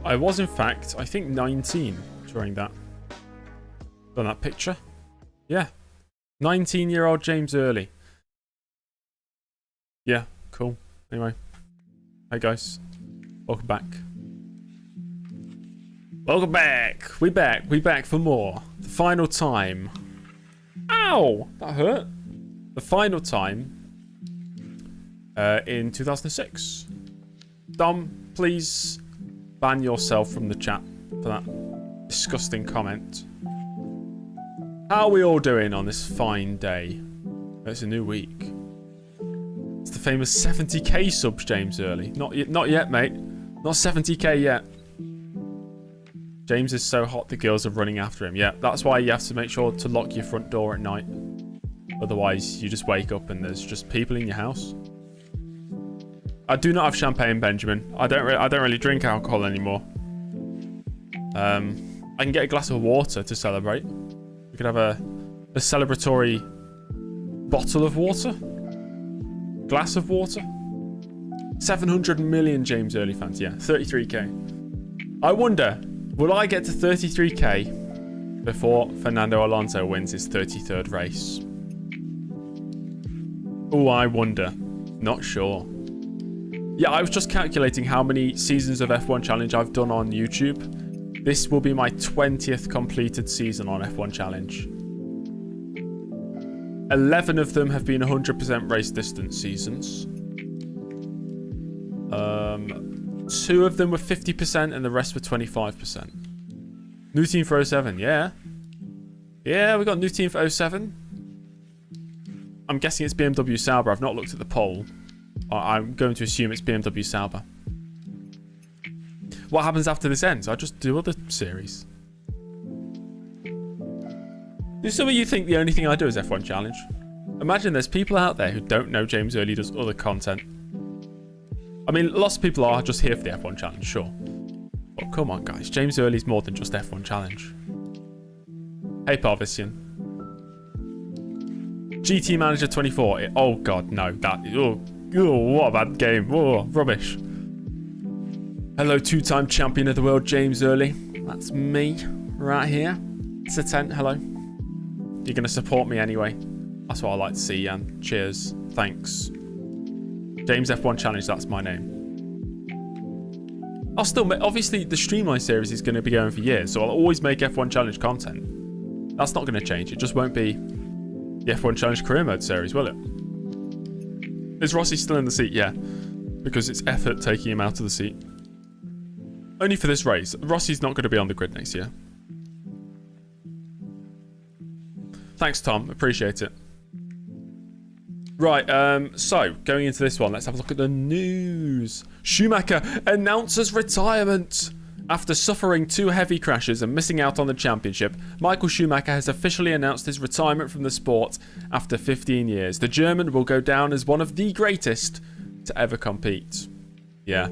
I was, in fact, I think 19 during that. On that picture. Yeah. 19-year-old James Early. Yeah, cool. Anyway. Hey, guys. Welcome back. Welcome back. We back for more. The final time. Ow! That hurt. The final time. In 2006. Dom, please ban yourself from the chat for that disgusting comment. How are we all doing on this fine day? It's a new week. It's the famous 70k subs, James Early. Not yet, mate. Not 70k yet. James is so hot the girls are running after him. Yeah, that's why you have to make sure to lock your front door at night. Otherwise, you just wake up and there's just people in your house. I do not have champagne, Benjamin. I don't really drink alcohol anymore. I can get a glass of water to celebrate. We could have a celebratory bottle of water. Glass of water. 700 million James Early fans. Yeah, 33k. I wonder, will I get to 33k before Fernando Alonso wins his 33rd race? Oh, I wonder. Not sure. Yeah, I was just calculating how many seasons of F1 Challenge I've done on YouTube. This will be my 20th completed season on F1 Challenge. 11 of them have been 100% race distance seasons. 2 of them were 50% and the rest were 25%. New team for 07, yeah. Yeah, we got new team for 07. I'm guessing it's BMW Sauber. I've not looked at the poll. I'm going to assume it's BMW Sauber. What happens after this ends? I just do other series. Do some of you think the only thing I do is F1 Challenge? Imagine there's people out there who don't know James Early does other content. I mean, lots of people are just here for the F1 Challenge, sure. But come on, guys. James Early's more than just F1 Challenge. Hey, Parvisian. GT Manager 24. Oh, God, no. Oh, what a bad game. Oh, rubbish. Hello, two-time champion of the world, James Early. That's me right here. It's a 10. Hello. You're going to support me anyway. That's what I like to see, Jan. Cheers. Thanks. James F1 Challenge, that's my name. I'll still make... Obviously, the Streamline series is going to be going for years, so I'll always make F1 Challenge content. That's not going to change. It just won't be the F1 Challenge Career Mode series, will it? Is Rossi still in the seat? Yeah. Because it's effort taking him out of the seat. Only for this race. Rossi's not going to be on the grid next year. Thanks, Tom. Appreciate it. Right, so, going into this one, let's have a look at the news. Schumacher announces retirement. After suffering 2 heavy crashes and missing out on the championship, Michael Schumacher has officially announced his retirement from the sport after 15 years. The German will go down as one of the greatest to ever compete. Yeah.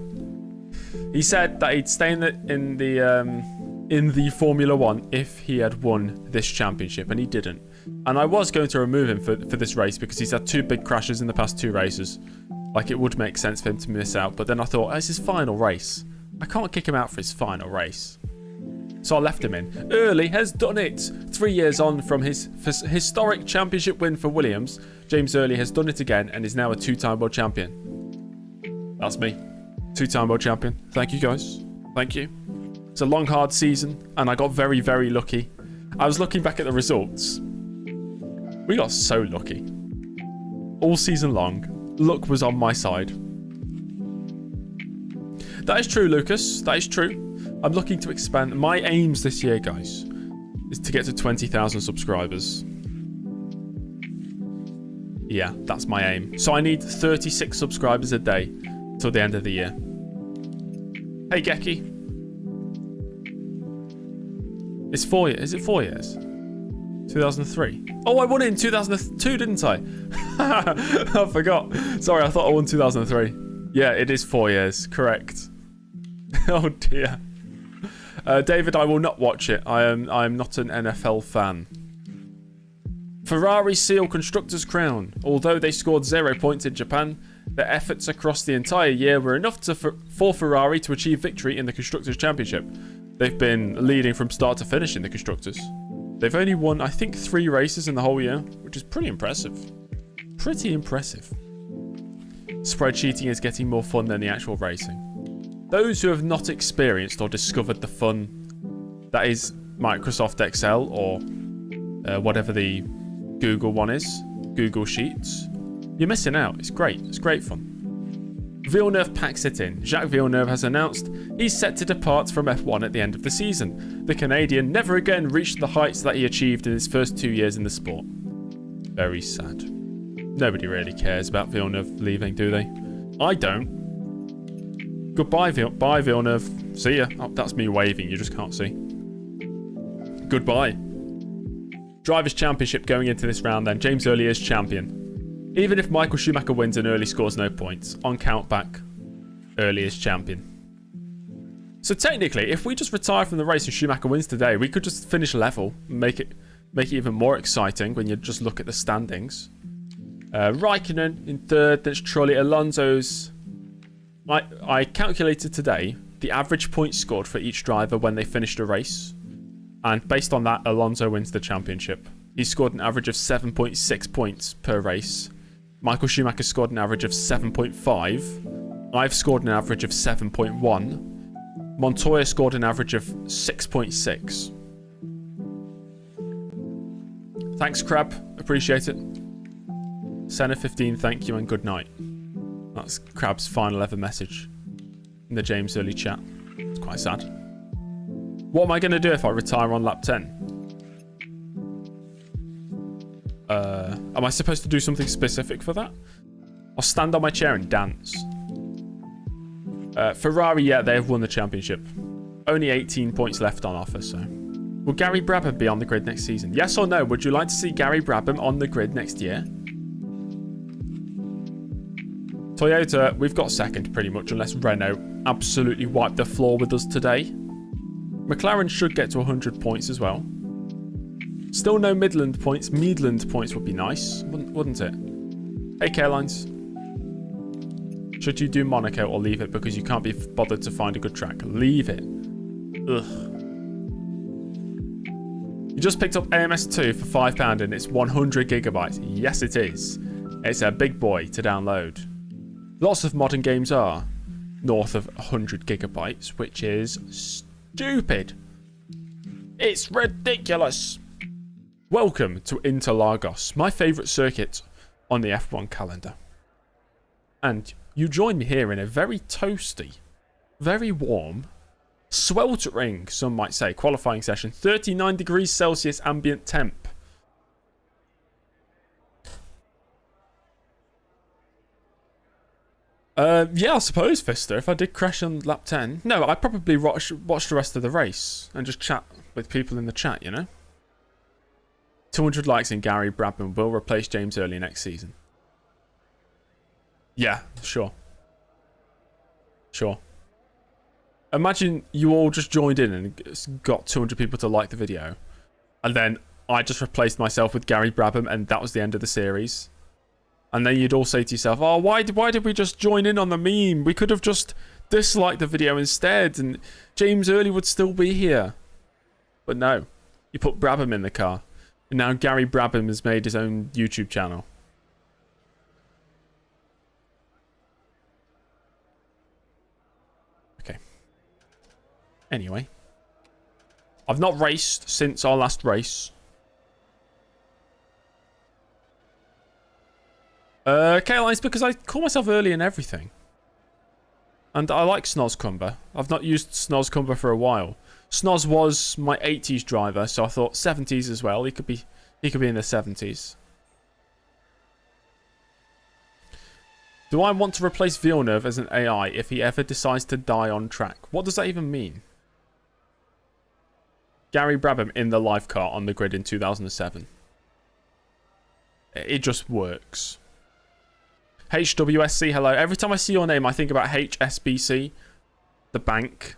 He said that he'd stay in the Formula 1 if he had won this championship, and he didn't. And I was going to remove him for this race because he's had 2 big crashes in the past 2 races. Like, it would make sense for him to miss out. But then I thought, oh, it's his final race. I can't kick him out for his final race. So I left him in. Early has done it. 3 years on from his historic championship win for Williams, James Early has done it again and is now a 2-time world champion. That's me. 2-time world champion. Thank you, guys. Thank you. It's a long, hard season, and I got very, very lucky. I was looking back at the results. We got so lucky. All season long, luck was on my side. That is true, Lucas. That is true. I'm looking to expand. My aims this year, guys, is to get to 20,000 subscribers. Yeah, that's my aim. So I need 36 subscribers a day till the end of the year. Hey, Geki. It's 4 years. Is it 4 years? 2003. Oh, I won it in 2002, didn't I? I forgot. Sorry, I thought I won 2003. Yeah, it is 4 years. Correct. Oh, dear. David, I will not watch it. I am not an NFL fan. Ferrari seal Constructors' crown. Although they scored 0 points in Japan, Their efforts across the entire year were enough for Ferrari to achieve victory in the Constructors' Championship. They've been leading from start to finish in the Constructors. They've only won, I think, 3 races in the whole year, which is pretty impressive. Pretty impressive. Spreadsheeting is getting more fun than the actual racing. Those who have not experienced or discovered the fun that is Microsoft Excel or whatever the Google one is, Google Sheets, you're missing out. It's great. It's great fun. Villeneuve packs it in. Jacques Villeneuve has announced he's set to depart from F1 at the end of the season. The Canadian never again reached the heights that he achieved in his first 2 years in the sport. Very sad. Nobody really cares about Villeneuve leaving, do they? I don't. Goodbye, Bye, Villeneuve. See ya. Oh, that's me waving. You just can't see. Goodbye. Drivers' Championship going into this round then. James Early is champion. Even if Michael Schumacher wins and Early scores no points, on count back, Early is champion. So technically, if we just retire from the race and Schumacher wins today, we could just finish level and make it even more exciting when you just look at the standings. Raikkonen in third, then it's Trulli. Alonso's... I calculated today the average points scored for each driver when they finished a race. And based on that, Alonso wins the championship. He scored an average of 7.6 points per race. Michael Schumacher scored an average of 7.5. I've scored an average of 7.1. Montoya scored an average of 6.6. Thanks, Crab. Appreciate it. Senna15, thank you and good night. That's Crab's final ever message in the James Early chat. It's quite sad. What am I going to do if I retire on lap 10? Am I supposed to do something specific for that? I'll stand on my chair and dance. Ferrari, yeah, they have won the championship. Only 18 points left on offer, so... Will Gary Brabham be on the grid next season? Yes or no? Would you like to see Gary Brabham on the grid next year? Toyota, we've got second pretty much, unless Renault absolutely wiped the floor with us today. McLaren should get to 100 points as well. Still no Midland points. Midland points would be nice, wouldn't it? Hey, Carelines. Should you do Monaco or leave it because you can't be bothered to find a good track? Leave it. Ugh. You just picked up AMS2 for £5 and it's 100 gigabytes. Yes, it is. It's a big boy to download. Lots of modern games are north of 100 gigabytes, which is stupid. It's ridiculous. Welcome to Interlagos, my favourite circuit on the F1 calendar. And you join me here in a very toasty, very warm, sweltering, some might say, qualifying session. 39 degrees Celsius ambient temp. Yeah, I suppose, Vista, if I did crash on lap 10. No, I'd probably watch the rest of the race and just chat with people in the chat, you know? 200 likes and Gary Brabham will replace James Early next season. Yeah, sure. Sure. Imagine you all just joined in and got 200 people to like the video. And then I just replaced myself with Gary Brabham and that was the end of the series. And then you'd all say to yourself, oh, why did we just join in on the meme? We could have just disliked the video instead and James Early would still be here. But no, you put Brabham in the car. And now Gary Brabham has made his own YouTube channel. Okay. Anyway. I've not raced since our last race. Caroline, it's because I call myself early in everything. And I like Snozcumber. I've not used Snozcumber for a while. Snoz was my 80s driver, so I thought 70s as well. He could be in the 70s. Do I want to replace Villeneuve as an AI if he ever decides to die on track? What does that even mean? Gary Brabham in the live car on the grid in 2007. It just works. HWSC, hello. Every time I see your name, I think about HSBC, the bank.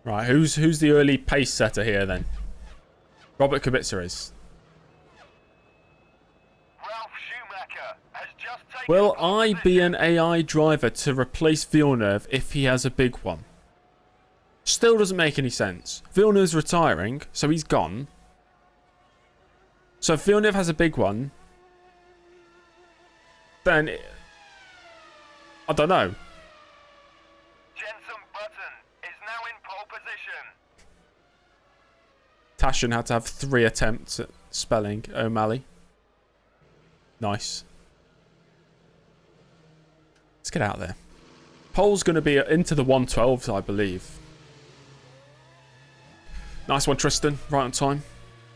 Right, who's the early pace setter here then? Robert Kubica is. Will I be an AI driver to replace Villeneuve if he has a big one? Still doesn't make any sense. Villeneuve's retiring, so he's gone. So if Villeneuve has a big one, then I don't know. Jenson Button is now in pole position. Tashin had to have 3 attempts at spelling O'Malley. Nice. Let's get out there. Pole's going to be into the 112s, I believe. Nice one, Tristan. Right on time.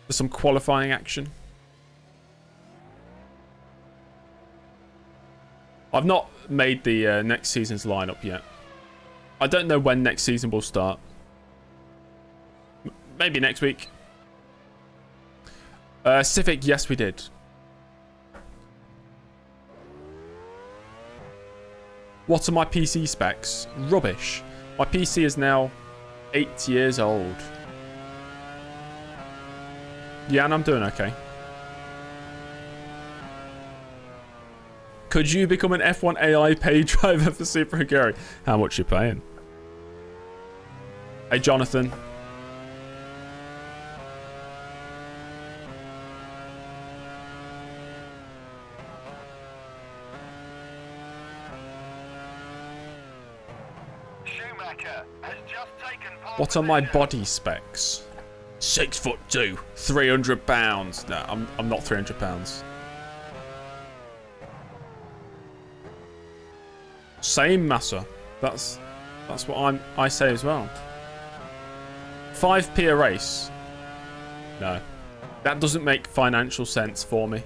There's some qualifying action. I've not made the next season's lineup yet. I don't know when next season will start. Maybe next week. Civic, yes, we did. What are my PC specs? Rubbish. My PC is now 8 years old. Yeah, and I'm doing okay. Could you become an F1 AI paid driver for Super Hungary? How much you paying? Hey, Jonathan. What are my body specs? 6'2", 300 pounds. No, I'm not 300 pounds. Same Massa. That's what I say as well. 5p a race. No, that doesn't make financial sense for me.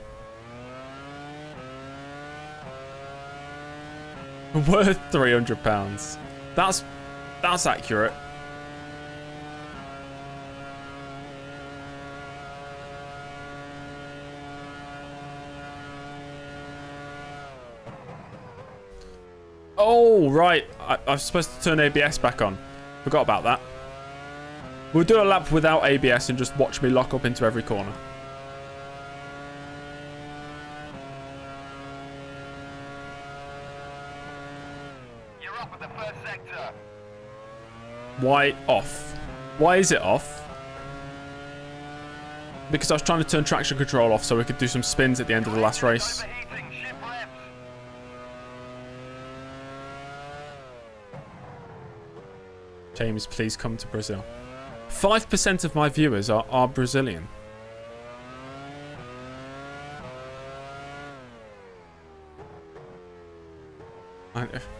Worth 300 pounds. That's accurate. Oh, right. I'm supposed to turn ABS back on. Forgot about that. We'll do a lap without ABS and just watch me lock up into every corner. You're up at the first sector. Why off? Why is it off? Because I was trying to turn traction control off so we could do some spins at the end of the last race. James, please come to Brazil. 5% of my viewers are Brazilian.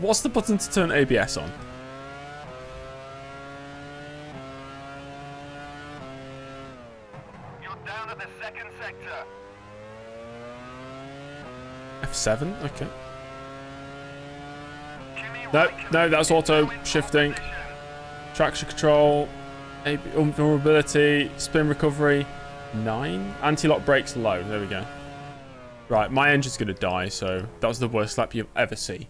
What's the button to turn ABS on? You're down at the second sector. F7? Okay. No, that's auto shifting. Traction control, vulnerability, spin recovery, 9. Anti-lock brakes low. There we go. Right, my engine's going to die, so that was the worst lap you'll ever see.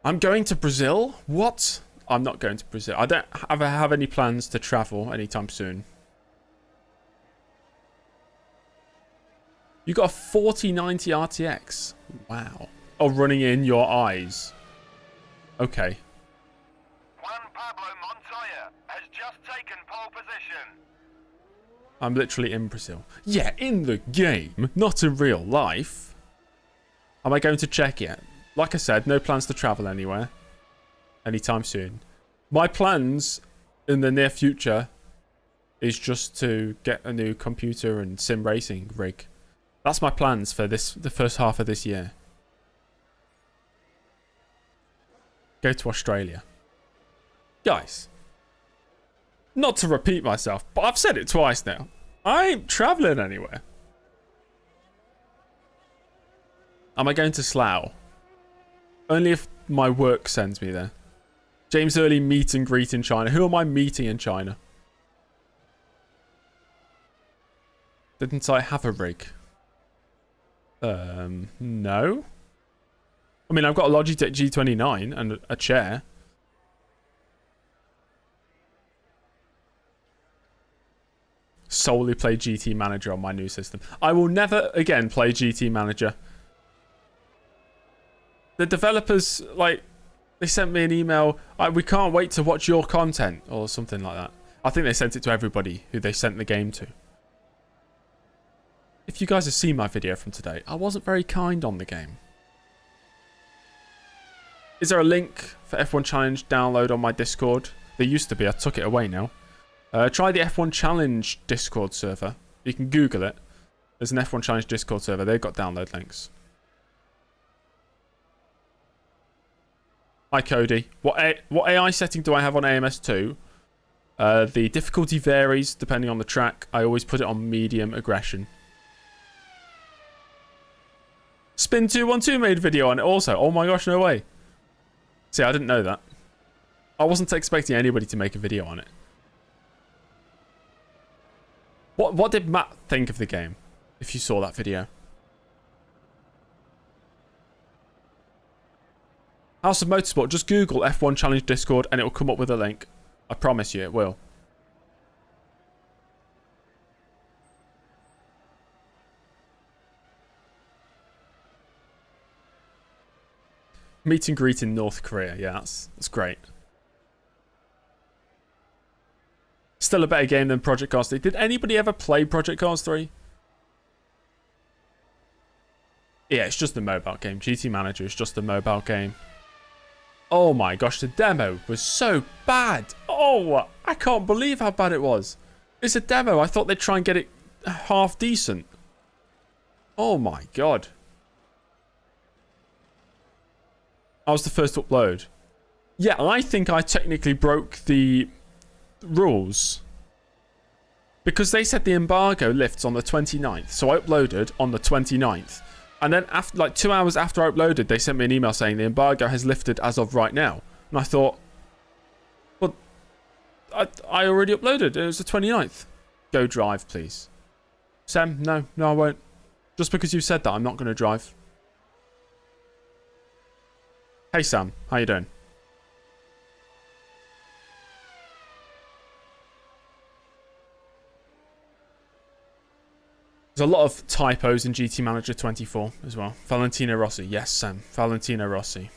I'm going to Brazil? What? I'm not going to Brazil. I don't have any plans to travel anytime soon. You got a 4090 RTX. Wow. Oh, running in your eyes. Okay. Juan Pablo Montoya has just taken pole position. I'm literally in Brazil. Yeah, in the game, not in real life. Am I going to check yet? Like I said, no plans to travel anywhere anytime soon. My plans in the near future is just to get a new computer and sim racing rig. That's my plans for the first half of this year. Go to Australia. Guys, not to repeat myself, but I've said it twice now. I ain't travelling anywhere. Am I going to Slough? Only if my work sends me there. James Early meet and greet in China. Who am I meeting in China? Didn't I have a rig? No. I mean, I've got a Logitech G29 and a chair. Solely play GT Manager on my new system. I will never again play GT Manager. The developers, like, they sent me an email. We can't wait to watch your content or something like that. I think they sent it to everybody who they sent the game to. If you guys have seen my video from today, I wasn't very kind on the game. Is there a link for F1 Challenge download on my Discord? There used to be. I took it away now. Try the F1 Challenge Discord server. You can Google it. There's an F1 Challenge Discord server. They've got download links. Hi, Cody. What AI setting do I have on AMS2? The difficulty varies depending on the track. I always put it on medium aggression. Spin212 made a video on it also. Oh my gosh, no way. See, I didn't know that. I wasn't expecting anybody to make a video on it. What did Matt think of the game? If you saw that video. House of Motorsport, just Google F1 Challenge Discord and it will come up with a link. I promise you it will. Meet and greet in North Korea. Yeah, that's great. Still a better game than Project Cars 3. Did anybody ever play Project Cars 3? Yeah, it's just a mobile game. GT Manager is just a mobile game. Oh my gosh, the demo was so bad. Oh, I can't believe how bad it was. It's a demo. I thought they'd try and get it half decent. Oh my god. I was the first to upload. Yeah, I think I technically broke the rules. Because they said the embargo lifts on the 29th. So I uploaded on the 29th. And then after, like 2 hours after I uploaded, they sent me an email saying the embargo has lifted as of right now. And I thought, well, I already uploaded. It was the 29th. Go drive, please. Sam, no, I won't. Just because you said that, I'm not going to drive. Hey, Sam. How you doing? There's a lot of typos in GT Manager 24 as well. Valentino Rossi. Yes, Sam. Valentino Rossi.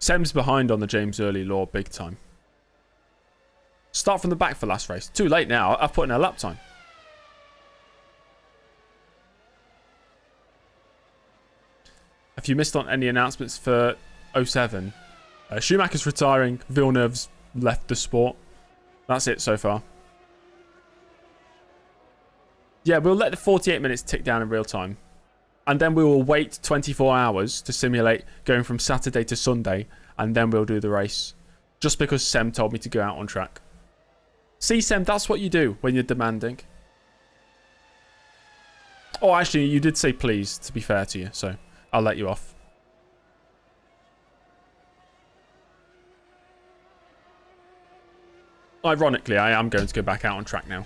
Sam's behind on the James Early law big time. Start from the back for last race. Too late now. I've put in a lap time. Have you missed on any announcements for 07? Schumacher's retiring. Villeneuve's left the sport. That's it so far. Yeah, we'll let the 48 minutes tick down in real time. And then we will wait 24 hours to simulate going from Saturday to Sunday. And then we'll do the race. Just because Sem told me to go out on track. See, Sem, that's what you do when you're demanding. Oh, actually, you did say please, to be fair to you. So, I'll let you off. Ironically, I am going to go back out on track now.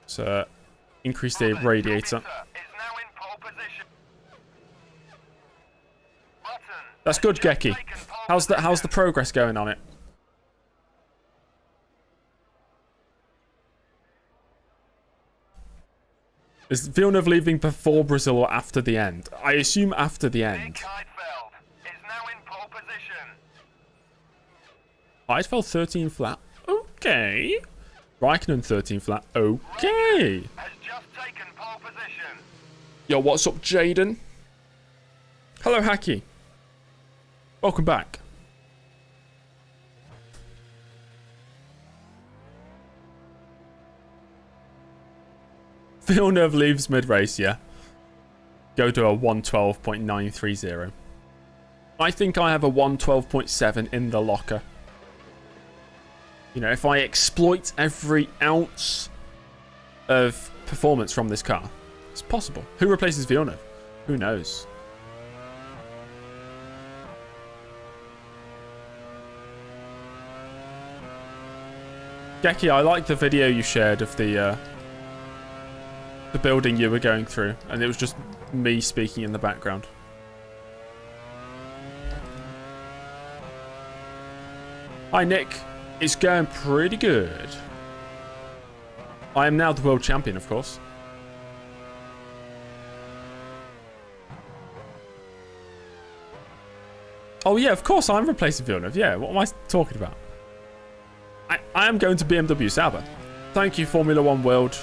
So, increase the radiator. That's good, Geki. How's the progress going on it? Is Villeneuve leaving before Brazil or after the end? I assume after the end. Heidfeld 13 flat. Okay. Raikkonen 13 flat. Okay. Yo, what's up, Jaden? Hello, Hacky. Welcome back. Villeneuve leaves mid-race, yeah. Go to a 112.930. I think I have a 112.7 in the locker. You know, if I exploit every ounce of performance from this car, it's possible. Who replaces Villeneuve? Who knows? Geki, I like the video you shared of the building you were going through, and it was just me speaking in the background. Hi, Nick. It's going pretty good. I am now the world champion, of course. Oh, yeah, of course I'm replacing Villeneuve. Yeah, what am I talking about? I am going to BMW Sauber. Thank you, Formula One World.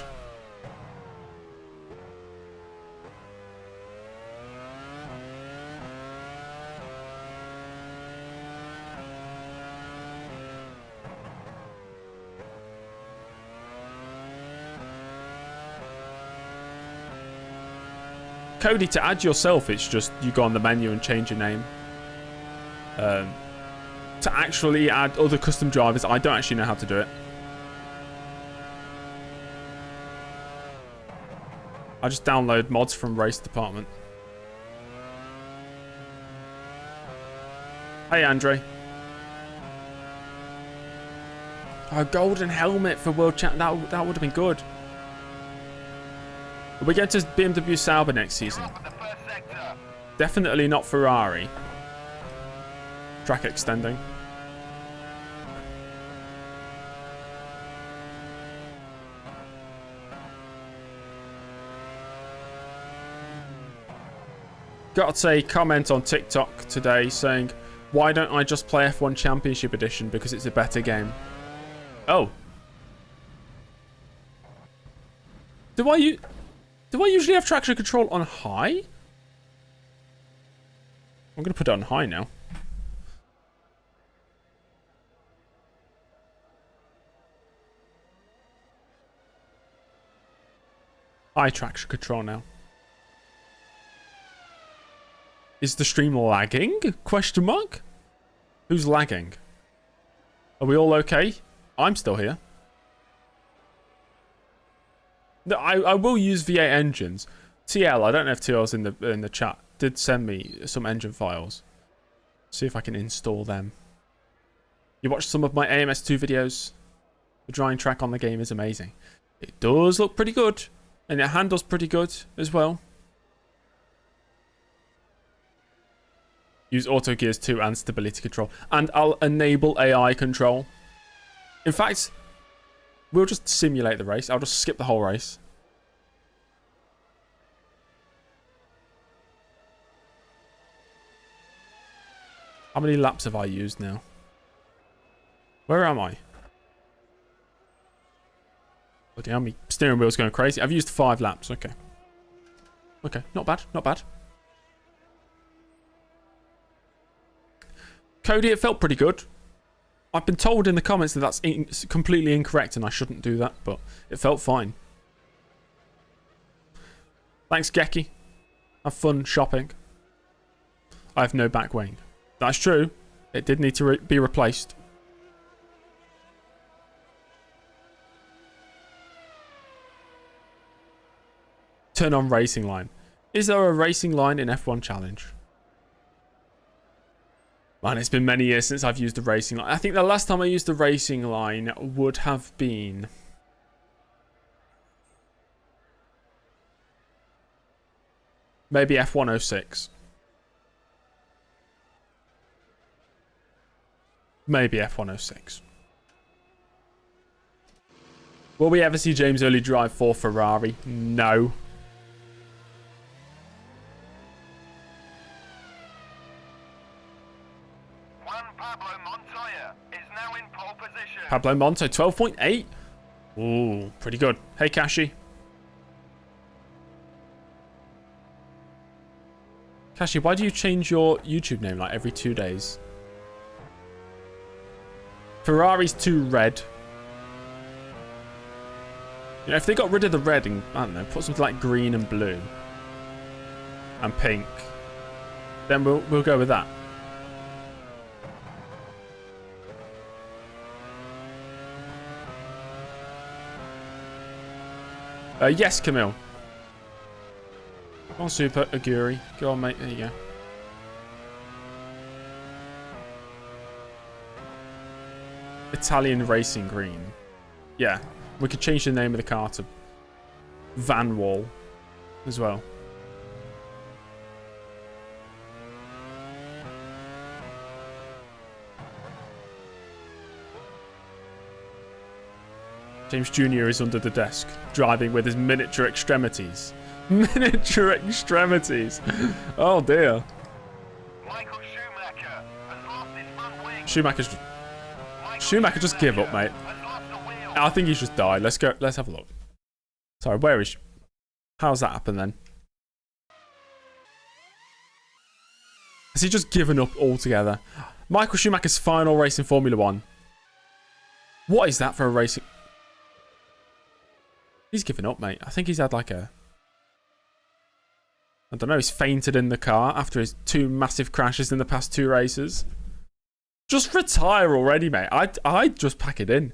Cody, to add yourself, it's just you go on the menu and change your name. To actually add other custom drivers, I don't actually know how to do it. I just download mods from Race Department. Hey, Andre. A golden helmet for World Champ. That would have been good. Are we going to BMW Sauber next season? Definitely not Ferrari. Track extending. Got to say, comment on TikTok today saying, why don't I just play F1 Championship Edition because it's a better game? Oh. Do I usually have traction control on high? I'm going to put it on high now. High traction control now. Is the stream lagging? Question mark? Who's lagging? Are we all okay? I'm still here. No, I will use V8 engines. TL, I don't know if TL's in the chat, did send me some engine files. See if I can install them. You watched some of my AMS2 videos. The drying track on the game is amazing. It does look pretty good. And it handles pretty good as well. Use auto gears 2 and stability control. And I'll enable AI control. In fact, we'll just simulate the race. I'll just skip the whole race. How many laps have I used now? Where am I? Bloody hell, my steering wheel's going crazy. I've used 5 laps. Okay. Okay, not bad, not bad. Cody, it felt pretty good. I've been told in the comments that that's completely incorrect and I shouldn't do that, but it felt fine. Thanks, Geki. Have fun shopping. I have no back wing. That's true. It did need to be replaced. Turn on racing line. Is there a racing line in F1 Challenge? Man, it's been many years since I've used the racing line. I think the last time I used the racing line would have been... maybe F106. Maybe F106. Will we ever see James Early drive for Ferrari? No. Pablo Monto, 12.8. Ooh, pretty good. Hey, Kashi. Kashi, why do you change your YouTube name like every 2 days? Ferrari's too red. You know, if they got rid of the red and, I don't know, put something like green and blue and pink, then we'll go with that. Yes, Camille. Go on, Super Aguri. Go on, mate. There you go. Italian Racing Green. Yeah. We could change the name of the car to Van Wall as well. James Jr. is under the desk, driving with his miniature extremities. Miniature extremities. Oh dear. Michael Schumacher has lost his front wing. Schumacher just give up, mate. Has lost a wheel. I think he's just died. Let's go. Let's have a look. Sorry, where is? How's that happen then? Has he just given up altogether? Michael Schumacher's final race in Formula 1. What is that for a racing? He's given up, mate. I think he's had like a... I don't know, he's fainted in the car after his 2 massive crashes in the past 2 races. Just retire already, mate. I'd just pack it in.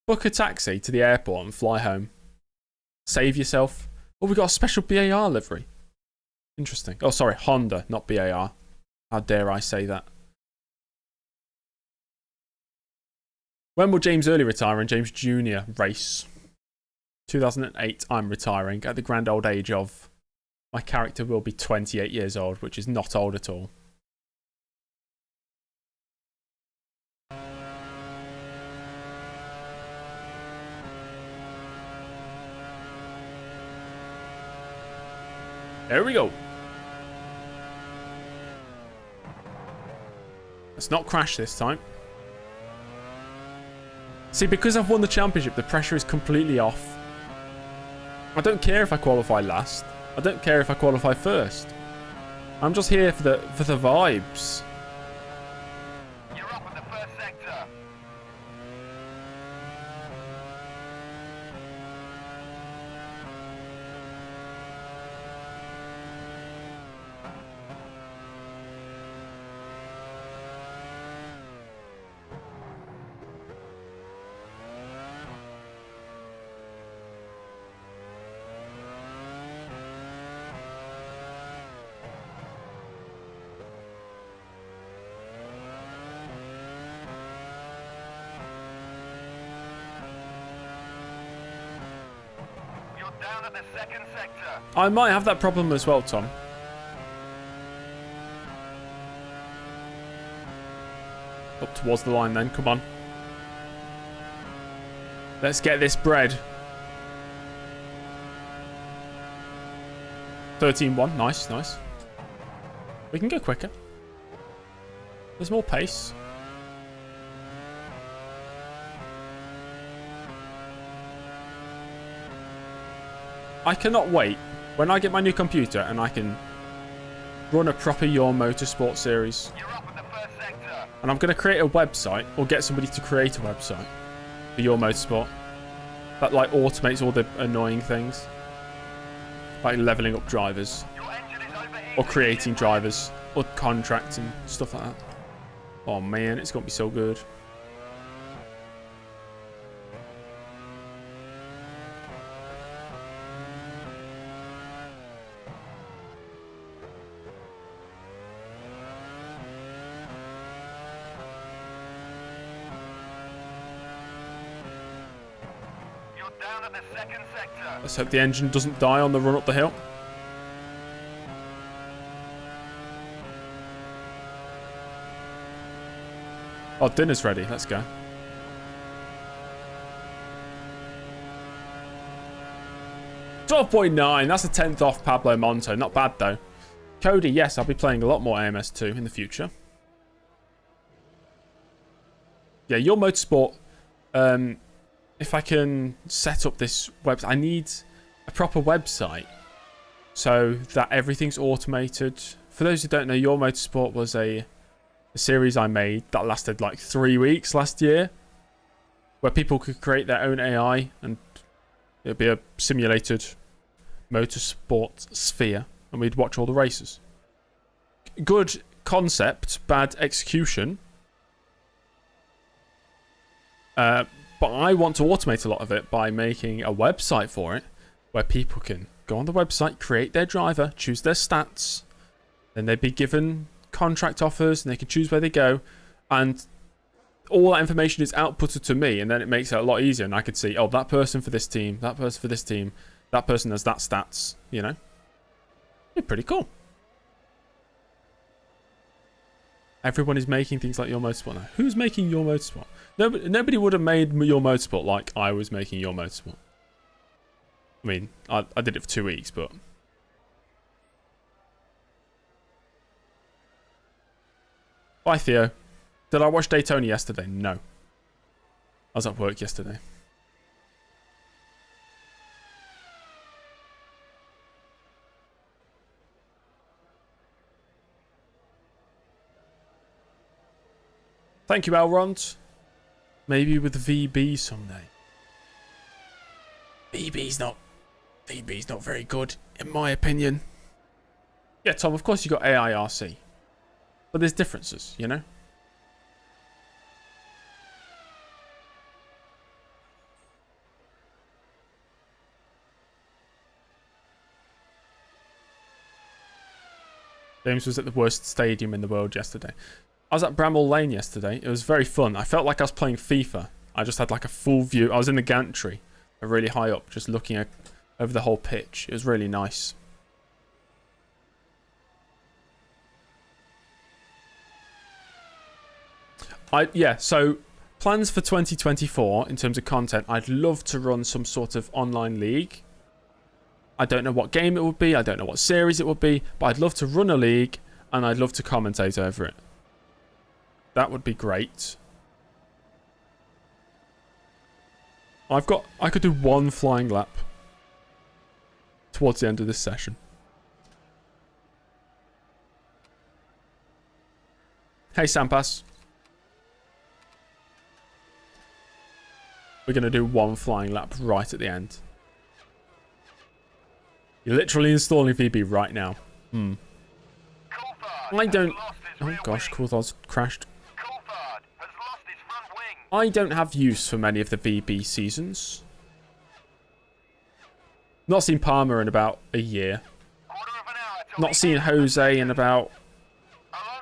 Book a taxi to the airport and fly home. Save yourself. Oh, we got a special BAR livery. Interesting. Oh, sorry, Honda, not BAR. How dare I say that? When will James Early retire and James Jr. race? 2008, I'm retiring at the grand old age of... My character will be 28 years old, which is not old at all. There we go. Let's not crash this time. See, because I've won the championship, the pressure is completely off. I don't care if I qualify last. I don't care if I qualify first. I'm just here for the vibes. You're up in the first sector. Down at the second sector. I might have that problem as well, Tom. Up towards the line then, come on. Let's get this bread. 13-1, nice, nice. We can go quicker. There's more pace. I cannot wait when I get my new computer and I can run a proper Your Motorsport series. You're up in the first sector. And I'm going to create a website or get somebody to create a website for Your Motorsport that like automates all the annoying things. Like leveling up drivers Your engine is overheating. or creating drivers or contracts and stuff like that. Oh man, it's going to be so good. Down at the second sector. Let's hope the engine doesn't die on the run up the hill. Oh, dinner's ready. Let's go. $12.9. That's a 10th off Pablo Monto. Not bad, though. Cody, yes, I'll be playing a lot more AMS2 in the future. Yeah, Your Motorsport... if I can set up this website, I need a proper website so that everything's automated. For those who don't know, Your Motorsport was a series I made that lasted like 3 weeks last year, where people could create their own AI and it'd be a simulated motorsport sphere, and we'd watch all the races. Good concept, bad execution. But I want to automate a lot of it by making a website for it where people can go on the website, create their driver, choose their stats, then they'd be given contract offers and they can choose where they go, and all that information is outputted to me, and then it makes it a lot easier, and I could see, oh, that person for this team, that person for this team, that person has that stats, you know? It'd be pretty cool. Everyone is making things like Your Motorsport now. Who's making Your Motorsport? Nobody would have made Your Motorsport like I was making Your Motorsport. I mean, I did it for 2 weeks, but... Bye, Theo. Did I watch Daytona yesterday? No. I was at work yesterday. Thank you, Elrond. Maybe with VB someday. VB's not very good, in my opinion. Yeah, Tom, of course you got AIRC. But there's differences, you know? James was at the worst stadium in the world yesterday. I was at Bramall Lane yesterday. It was very fun. I felt like I was playing FIFA. I just had like a full view. I was in the gantry, really high up, just looking over the whole pitch. It was really nice. So plans for 2024 in terms of content. I'd love to run some sort of online league. I don't know what game it would be. I don't know what series it would be. But I'd love to run a league and I'd love to commentate over it. That would be great. I could do one flying lap towards the end of this session. Hey, Sampas. We're going to do one flying lap right at the end. You're literally installing VB right now. I don't... Oh gosh, Coulthard's crashed. I don't have use for many of the VB seasons. Not seen Palmer in about a year. Not seen Jose in about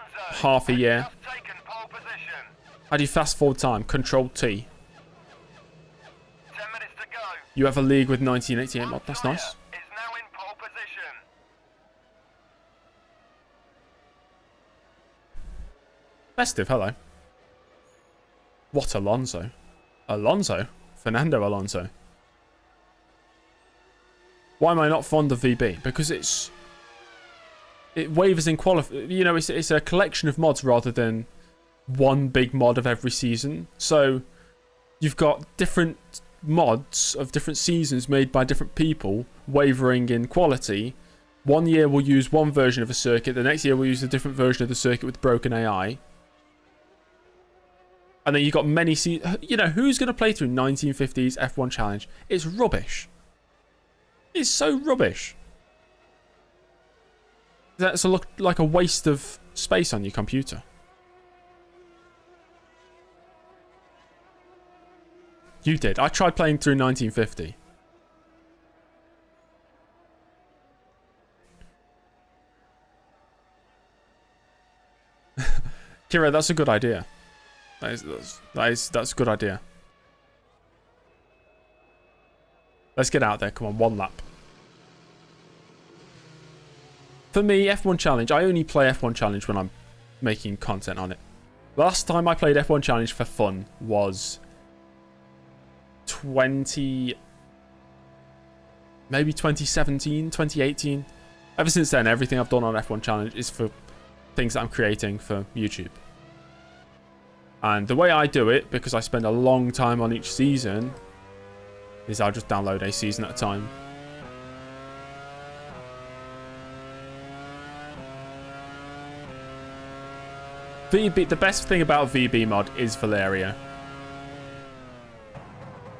half a year. How do you fast forward time? Control T. You have a league with 1988 mod. That's nice. Festive, hello. What Alonso? Alonso? Fernando Alonso. Why am I not fond of VB? Because it wavers in qualify. You know, it's a collection of mods rather than one big mod of every season. So you've got different mods of different seasons made by different people wavering in quality. One year we'll use one version of a circuit. The next year we'll use a different version of the circuit with broken AI. And then you've got many you know, who's going to play through 1950s F1 Challenge? It's rubbish. It's so rubbish. That's like a waste of space on your computer. You did. I tried playing through 1950. Kira, that's a good idea. That's a good idea. Let's get out there. Come on, one lap. For me, F1 Challenge, I only play F1 Challenge when I'm making content on it. Last time I played F1 Challenge for fun was maybe 2017, 2018. Ever since then, everything I've done on F1 Challenge is for things that I'm creating for YouTube. And the way I do it, because I spend a long time on each season, is I'll just download a season at a time. VB, the best thing about VB mod is Valeria.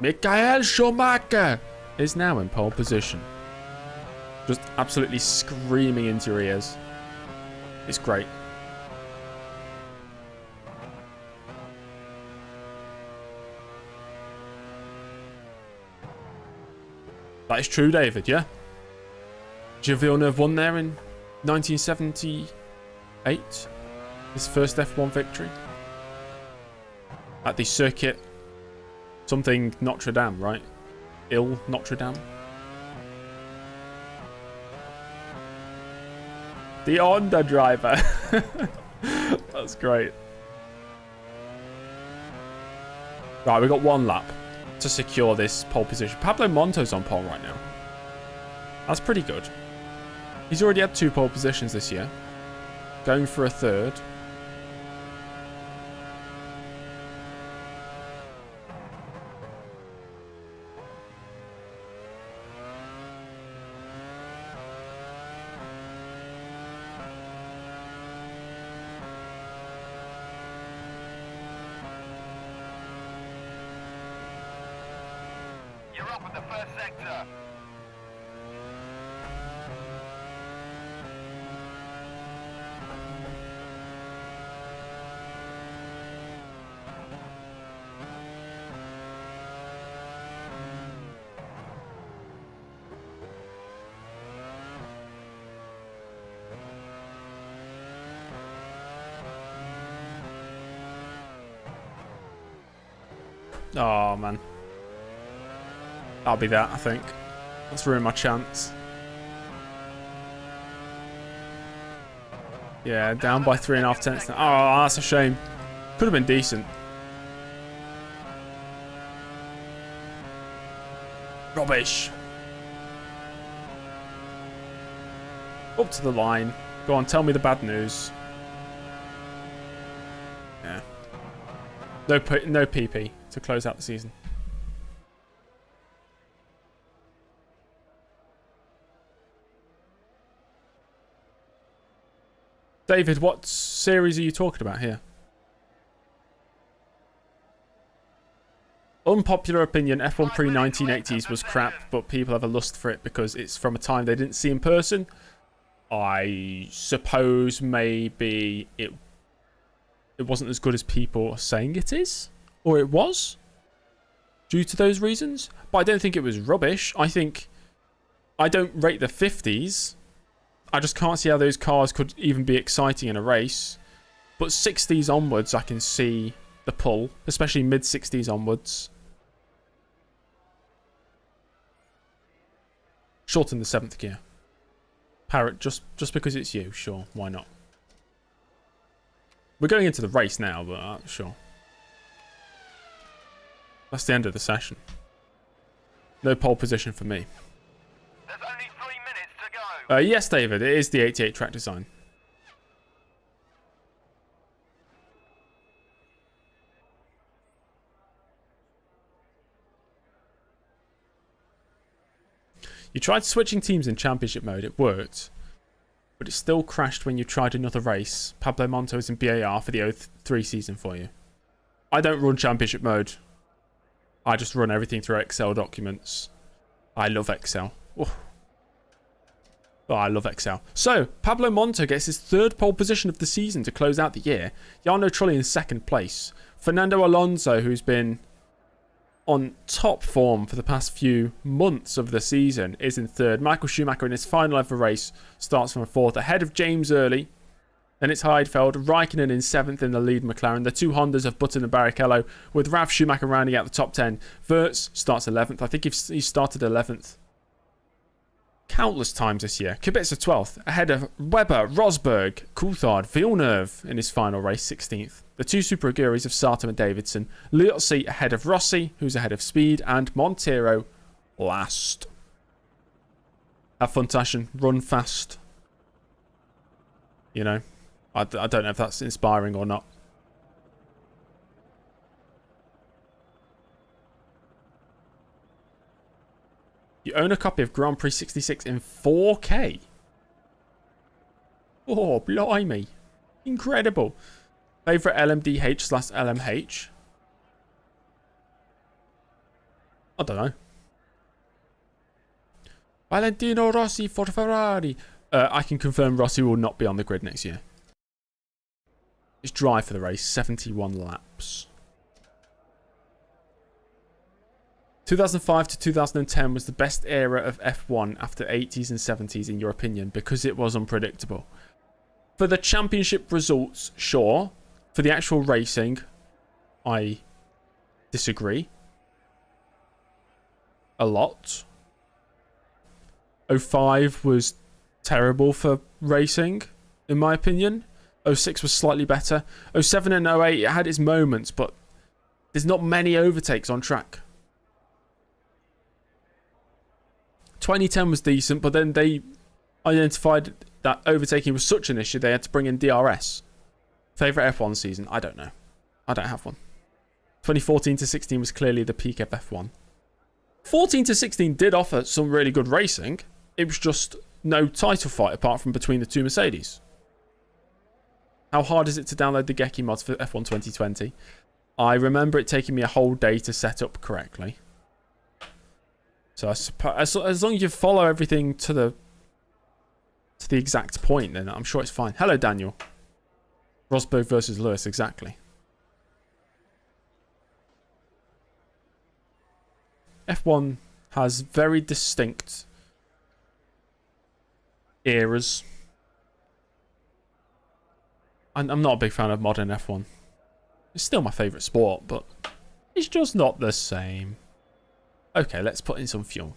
Michael Schumacher is now in pole position. Just absolutely screaming into your ears. It's great. That is true, David, yeah? Gilles Villeneuve won there in 1978. His first F1 victory. At the circuit... something Notre Dame, right? Il Notre Dame. The Honda driver. That's great. Right, we've got one lap to secure this pole position. Pablo Monto's on pole right now. That's pretty good. He's already had 2 pole positions this year. Going for a 3rd. You're up in the first sector. Oh, man. That'll be that, I think. That's ruined my chance. Yeah, down by 3.5 tenths now. Oh, that's a shame. Could have been decent. Rubbish. Up to the line. Go on, tell me the bad news. Yeah. No PP to close out the season. David, what series are you talking about here? Unpopular opinion, F1 pre-1980s was crap, but people have a lust for it because it's from a time they didn't see in person. I suppose maybe it wasn't as good as people are saying it is, or it was, due to those reasons. But I don't think it was rubbish. I don't rate the 50s. I just can't see how those cars could even be exciting in a race. But 60s onwards, I can see the pull, especially mid-60s onwards. Shorten the 7th gear. Parrot, just because it's you, sure, why not? We're going into the race now, but sure. That's the end of the session. No pole position for me. There's only 3 minutes to go. Yes, David, it is the 88 track design. You tried switching teams in championship mode, it worked, but it still crashed when you tried another race. Pablo Monto is in BAR for the 03 season for you. I don't run championship mode. I just run everything through Excel documents. I love Excel. Oh, I love Excel. So, Pablo Monto gets his 3rd pole position of the season to close out the year. Jarno Trulli in 2nd place. Fernando Alonso, who's been on top form for the past few months of the season, is in 3rd. Michael Schumacher in his final ever race starts from 4th, ahead of James Early. Then it's Heidfeld, Raikkonen in 7th in the lead McLaren. The 2 Hondas of Button and Barrichello, with Ralf Schumacher rounding out the top 10. Wirtz starts 11th. I think he started 11th countless times this year. Kubica 12th, ahead of Webber, Rosberg, Coulthard, Villeneuve in his final race 16th. The 2 Super Aguris of Sato and Davidson. Liozzi ahead of Rossi, who's ahead of Speed, and Montero last. Have fun, Tashin. Run fast. You know, I don't know if that's inspiring or not. You own a copy of Grand Prix 66 in 4K. Oh, blimey. Incredible. Favourite LMDH/LMH? I don't know. Valentino Rossi for Ferrari. I can confirm Rossi will not be on the grid next year. It's dry for the race, 71 laps. 2005 to 2010 was the best era of F1 after 80s and 70s in your opinion, because it was unpredictable. For the championship results, sure. For the actual racing, I disagree. A lot. 05 was terrible for racing, in my opinion. 06 was slightly better. 07 and 08, it had its moments, but there's not many overtakes on track. 2010 was decent, but then they identified that overtaking was such an issue they had to bring in DRS. Favourite F1 season? I don't know. I don't have one. 2014 to 16 was clearly the peak of F1. 14 to 16 did offer some really good racing. It was just no title fight apart from between the two Mercedes. How hard is it to download the Geki mods for F1 2020? I remember it taking me a whole day to set up correctly. So I suppose, as long as you follow everything to the exact point, then I'm sure it's fine. Hello, Daniel. Rosberg versus Lewis, exactly. F1 has very distinct eras. I'm not a big fan of modern F1. It's still my favourite sport, but it's just not the same. Okay, let's put in some fuel.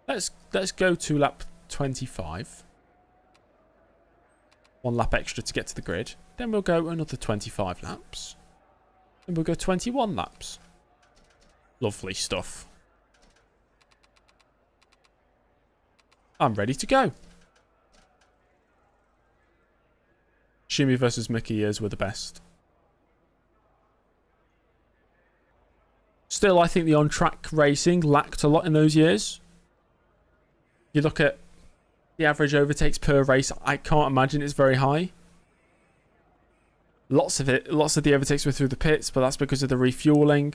Let's go to lap 25. 1 lap extra to get to the grid. Then we'll go another 25 laps. Then we'll go 21 laps. Lovely stuff. I'm ready to go. Shumi versus Mickey years were the best. Still, I think the on-track racing lacked a lot in those years. You look at the average overtakes per race, I can't imagine it's very high. Lots of the overtakes were through the pits, but that's because of the refueling.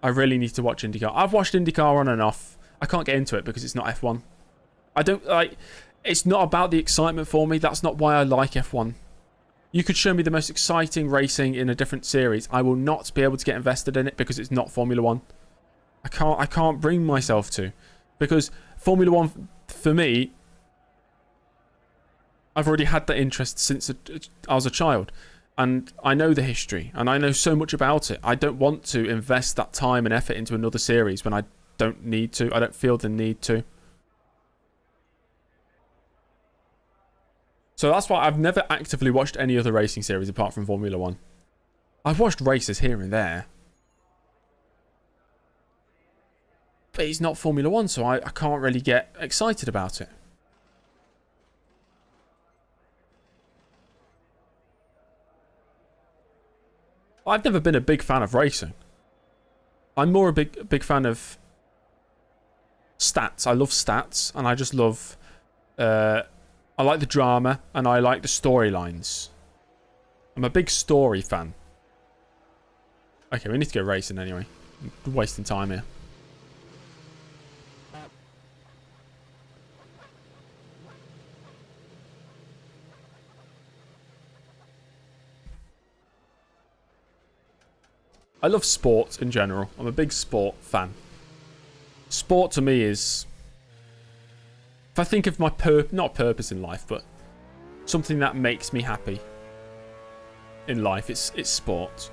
I really need to watch IndyCar. I've watched IndyCar on and off. I can't get into it because it's not F1. I don't like... It's not about the excitement for me. That's not why I like F1. You could show me the most exciting racing in a different series. I will not be able to get invested in it because it's not Formula 1. I can't bring myself to. Because Formula 1, for me, I've already had that interest since I was a child. And I know the history. And I know so much about it. I don't want to invest that time and effort into another series when I don't need to. I don't feel the need to. So that's why I've never actively watched any other racing series apart from Formula 1. I've watched races here and there. But it's not Formula 1, so I can't really get excited about it. I've never been a big fan of racing. I'm more a big fan of stats. I love stats, and I just love... I like the drama, and I like the storylines. I'm a big story fan. Okay, we need to go racing anyway. I'm wasting time here. I love sport in general. I'm a big sport fan. Sport to me is... If I think of my not purpose in life, but something that makes me happy in life, it's sport.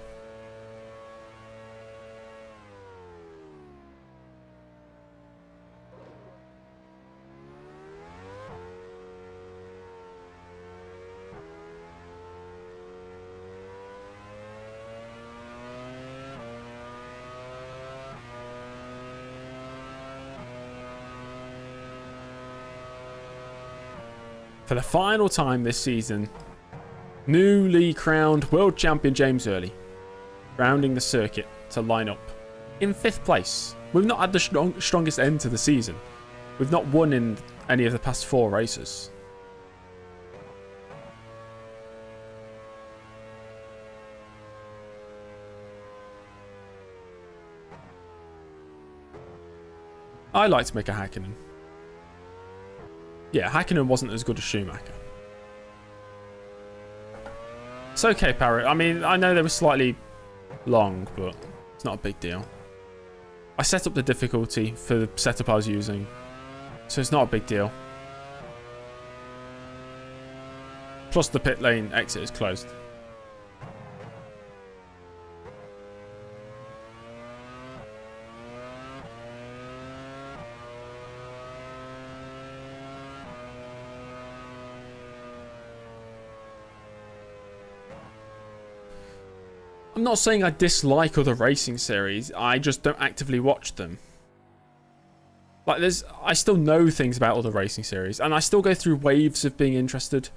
For the final time this season, newly crowned world champion James Early, rounding the circuit to line up in 5th place. We've not had the strongest end to the season. We've not won in any of the past 4 races. I like to make a Hakkinen. Yeah, Hakkinen wasn't as good as Schumacher. It's okay, Parrot. I mean, I know they were slightly long, but it's not a big deal. I set up the difficulty for the setup I was using, so it's not a big deal. Plus, the pit lane exit is closed. I'm not saying I dislike other racing series. I just don't actively watch them. Like, I still know things about other racing series, and I still go through waves of being interested.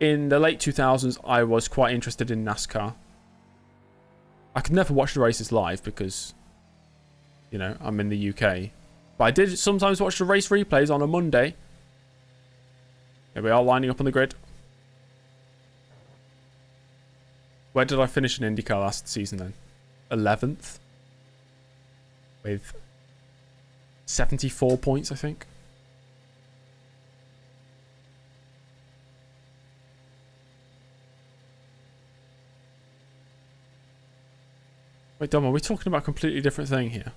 In the late 2000s, I was quite interested in NASCAR. I could never watch the races live because, you know, I'm in the UK. But I did sometimes watch the race replays on a Monday. Here we are, lining up on the grid. Where did I finish in IndyCar last season then? 11th? With 74 points, I think. Wait, Dom, are we talking about a completely different thing here?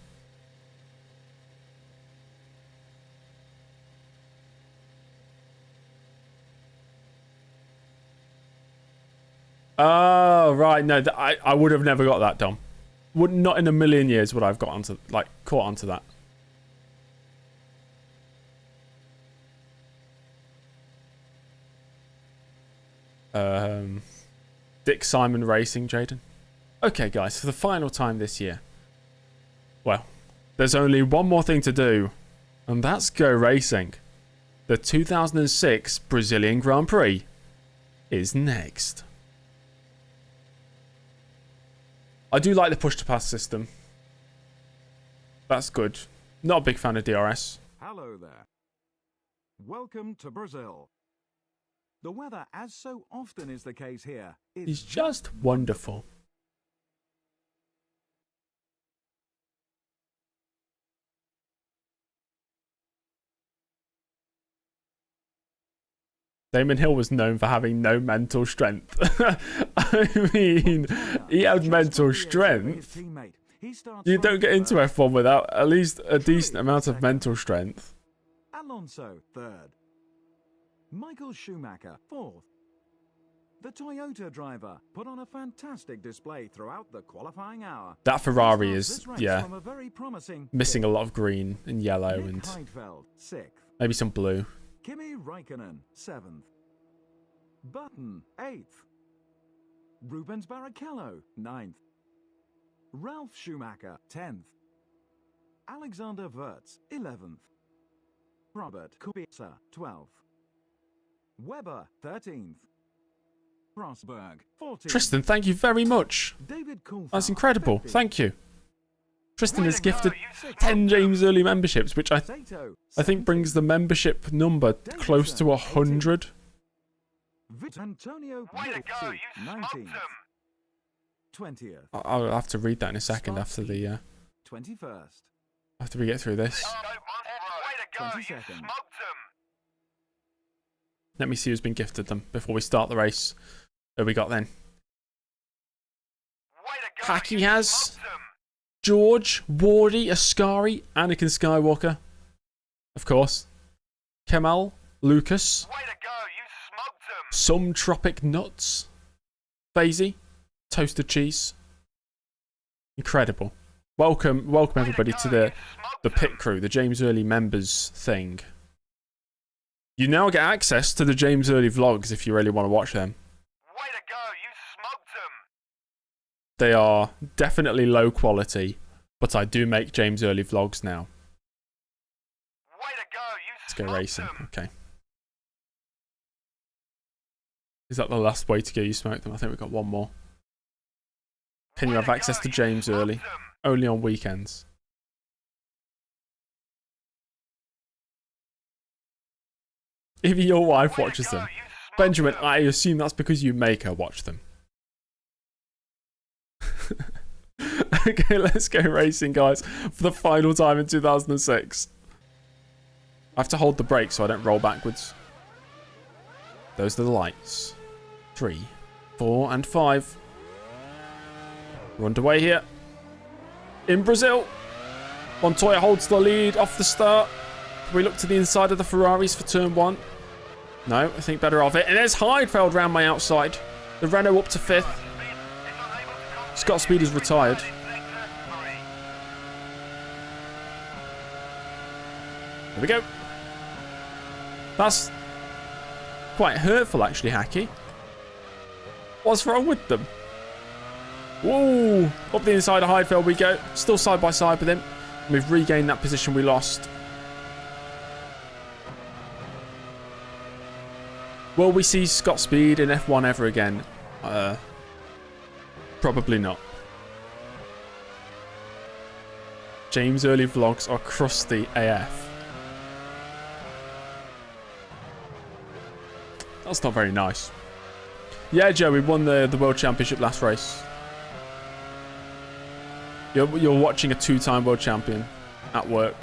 Oh, right. No, I would have never got that, Dom. Not in a million years would I have got onto, like, caught onto that. Dick Simon Racing, Jaden. Okay, guys, for the final time this year. Well, there's only one more thing to do, and that's go racing. The 2006 Brazilian Grand Prix is next. I do like the push-to-pass system. That's good. Not a big fan of DRS. Hello there. Welcome to Brazil. The weather, as so often is the case here, is just wonderful. Damon Hill was known for having no mental strength. I mean, he had mental strength. You don't get into F1 without at least a decent amount of mental strength. Alonso, third. Michael Schumacher, fourth. The Toyota driver put on a fantastic display throughout the qualifying hour. That Ferrari is, yeah, missing a lot of green and yellow and maybe some blue. Kimi Raikkonen, 7th. Button, 8th. Rubens Barrichello, 9th. Ralf Schumacher, 10th. Alexander Wurz, 11th. Robert Kubica, 12th. Weber, 13th. Rosberg, 14th. Tristan, thank you very much. David Coulthard, That's incredible. 15th. Thank you. Tristan has gifted 10 James Early memberships, which I think brings the membership number close to 100. Antonio Way to go, you smoked 19th. them. 20th. I'll have to read that in a second after the 21st. after we get through this. Way to go, you 22nd. smoked them. Let me see who's been gifted them before we start the race. Who we got then? Way to go, Hacky you has smoked them. George, Wardy, Ascari, Anakin Skywalker. Of course. Kemal, Lucas. Way to go, you smoked them. Some Tropic Nuts. Faisy, Toasted Cheese. Incredible. Welcome everybody to the pit crew, the James Early members thing. You now get access to the James Early vlogs if you really want to watch them. Way to go, you smoked them. They are definitely low quality, but I do make James Early vlogs now. Way to go, you Let's go smoked racing. them. Okay. Is that the last way to go? You smoke them? I think we've got one more. Can you have access to James Early? Only on weekends. If your wife watches them. Benjamin, I assume that's because you make her watch them. Okay, let's go racing, guys. For the final time in 2006. I have to hold the brake so I don't roll backwards. Those are the lights. 3, 4, and 5. We're underway here. In Brazil. Montoya holds the lead off the start. We look to the inside of the Ferraris for turn 1. No, I think better of it. And there's Heidfeld round my outside. The Renault up to 5th. Scott Speed is retired. There we go. That's quite hurtful, actually, Hacky. What's wrong with them? Whoa! Up the inside of Heidfeld we go. Still side by side with him. We've regained that position we lost. Will we see Scott Speed in F1 ever again? Probably not. James early vlogs are crusty AF. That's not very nice. Yeah, Joe, we won the World Championship last race. You're watching a 2-time World Champion at work.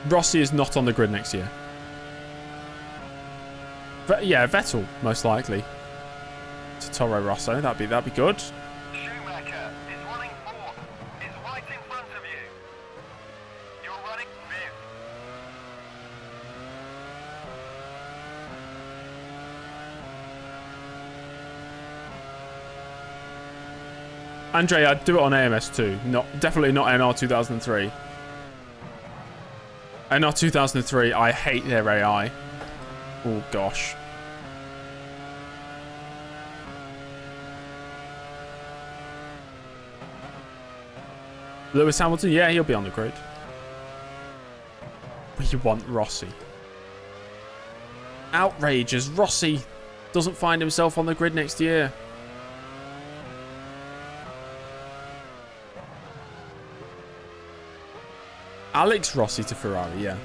Rossi is not on the grid next year. Yeah, Vettel, most likely. To Toro Rosso, that'd be good. Schumacher is running fourth. Is right in front of you. You're running fifth. Andre, I'd do it on AMS2. Definitely not NR 2003. NR 2003, I hate their AI. Oh, gosh. Lewis Hamilton, yeah, he'll be on the grid. We want Rossi. Outrage as Rossi doesn't find himself on the grid next year. Alex Rossi to Ferrari, yeah.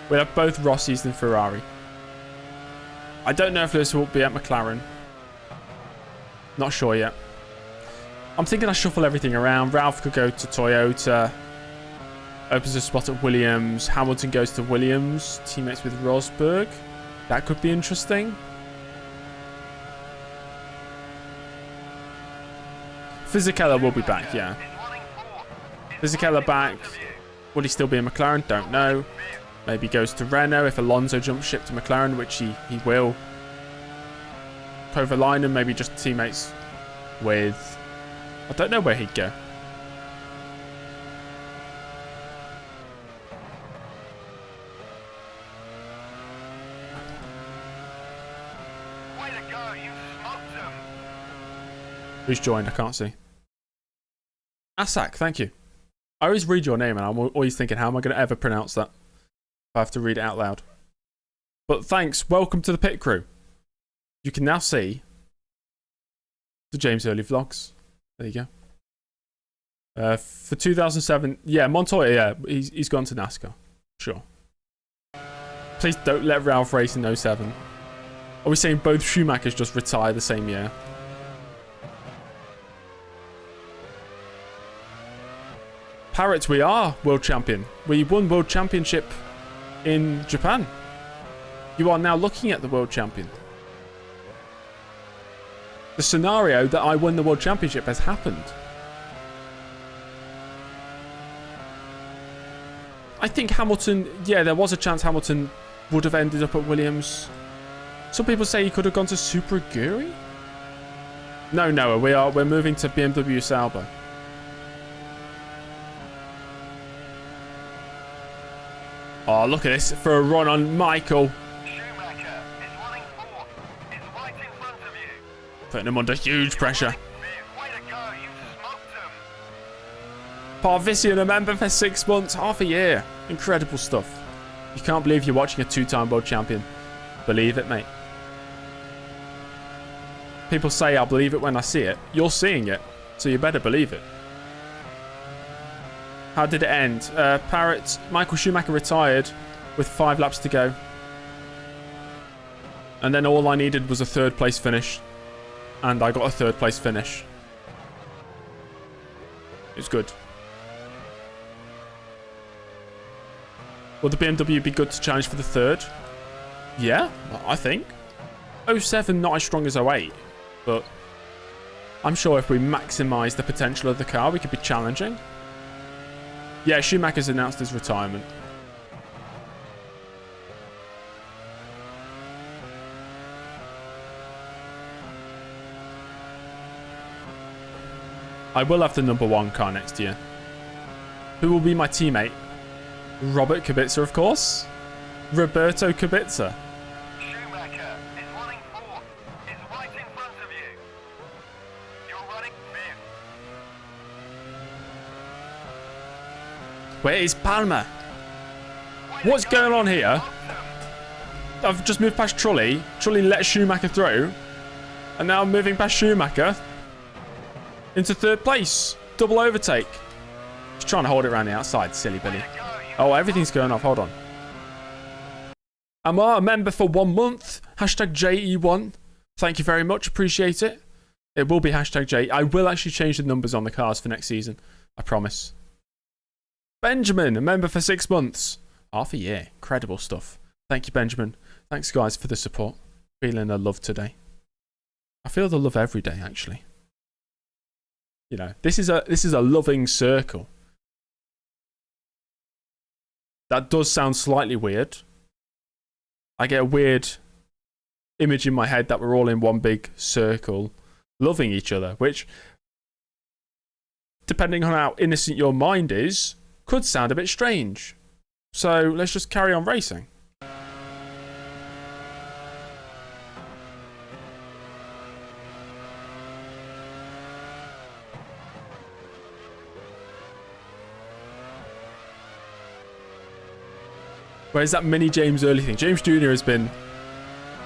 We'll have both Rossis and Ferrari. I don't know if Lewis will be at McLaren. Not sure yet. I'm thinking I shuffle everything around. Ralph could go to Toyota. Opens a spot at Williams. Hamilton goes to Williams. Teammates with Rosberg. That could be interesting. Fisichella will be back, yeah. Fisichella back. Will he still be in McLaren? Don't know. Maybe goes to Renault if Alonso jumps ship to McLaren, which he will. Kovalainen maybe just teammates with... I don't know where he'd go. Way to go, you smoked them. Who's joined? I can't see. Asak, thank you. I always read your name and I'm always thinking, how am I going to ever pronounce that? I have to read it out loud. But thanks. Welcome to the pit crew. You can now see the James Early vlogs. There you go. For 2007, yeah, Montoya, yeah, he's gone to NASCAR. Sure. Please don't let Ralph race in 07. Are we saying both Schumachers just retire the same year? Parrot, we are world champion. We won world championship in Japan. You are now looking at the world champion. The scenario that I won the world championship has happened. I think Hamilton, yeah, there was a chance Hamilton would have ended up at Williams. Some people say he could have gone to Super Aguri. No, Noah, we're moving to BMW Sauber. Oh, look at this for a run on Michael. Schumacher is running fourth. Is right in front of you. Putting him under huge pressure. Way to go, you smoked them. Parvissian, a member for 6 months, half a year. Incredible stuff. You can't believe you're watching a 2-time world champion. Believe it, mate. People say I'll believe it when I see it. You're seeing it, so you better believe it. How did it end? Parrot, Michael Schumacher retired with 5 laps to go. And then all I needed was a 3rd place finish. And I got a 3rd place finish. It was good. Will the BMW be good to challenge for the 3rd? Yeah, I think. 07 not as strong as 08. But I'm sure if we maximise the potential of the car, we could be challenging. Yeah, Schumacher's announced his retirement. I will have the #1 car next year. Who will be my teammate? Robert Kubica, of course. Roberto Kubica. Schumacher is running fourth. Is right in front of you. You're running fifth. Where is Palmer? What's going on here? I've just moved past Trulli. Trulli let Schumacher through. And now I'm moving past Schumacher into third place. Double overtake. Just trying to hold it around the outside, silly Billy. Oh, everything's going off. Hold on. I'm a member for 1 month. Hashtag JE1. Thank you very much. Appreciate it. It will be hashtag J. I will actually change the numbers on the cars for next season. I promise. Benjamin, a member for 6 months. Half a year. Incredible stuff. Thank you, Benjamin. Thanks, guys, for the support. Feeling the love today. I feel the love every day, actually. You know, this is a loving circle. That does sound slightly weird. I get a weird image in my head that we're all in one big circle, loving each other, which, depending on how innocent your mind is, could sound a bit strange. So let's just carry on racing. Where's that mini James Early thing? James Jr. has been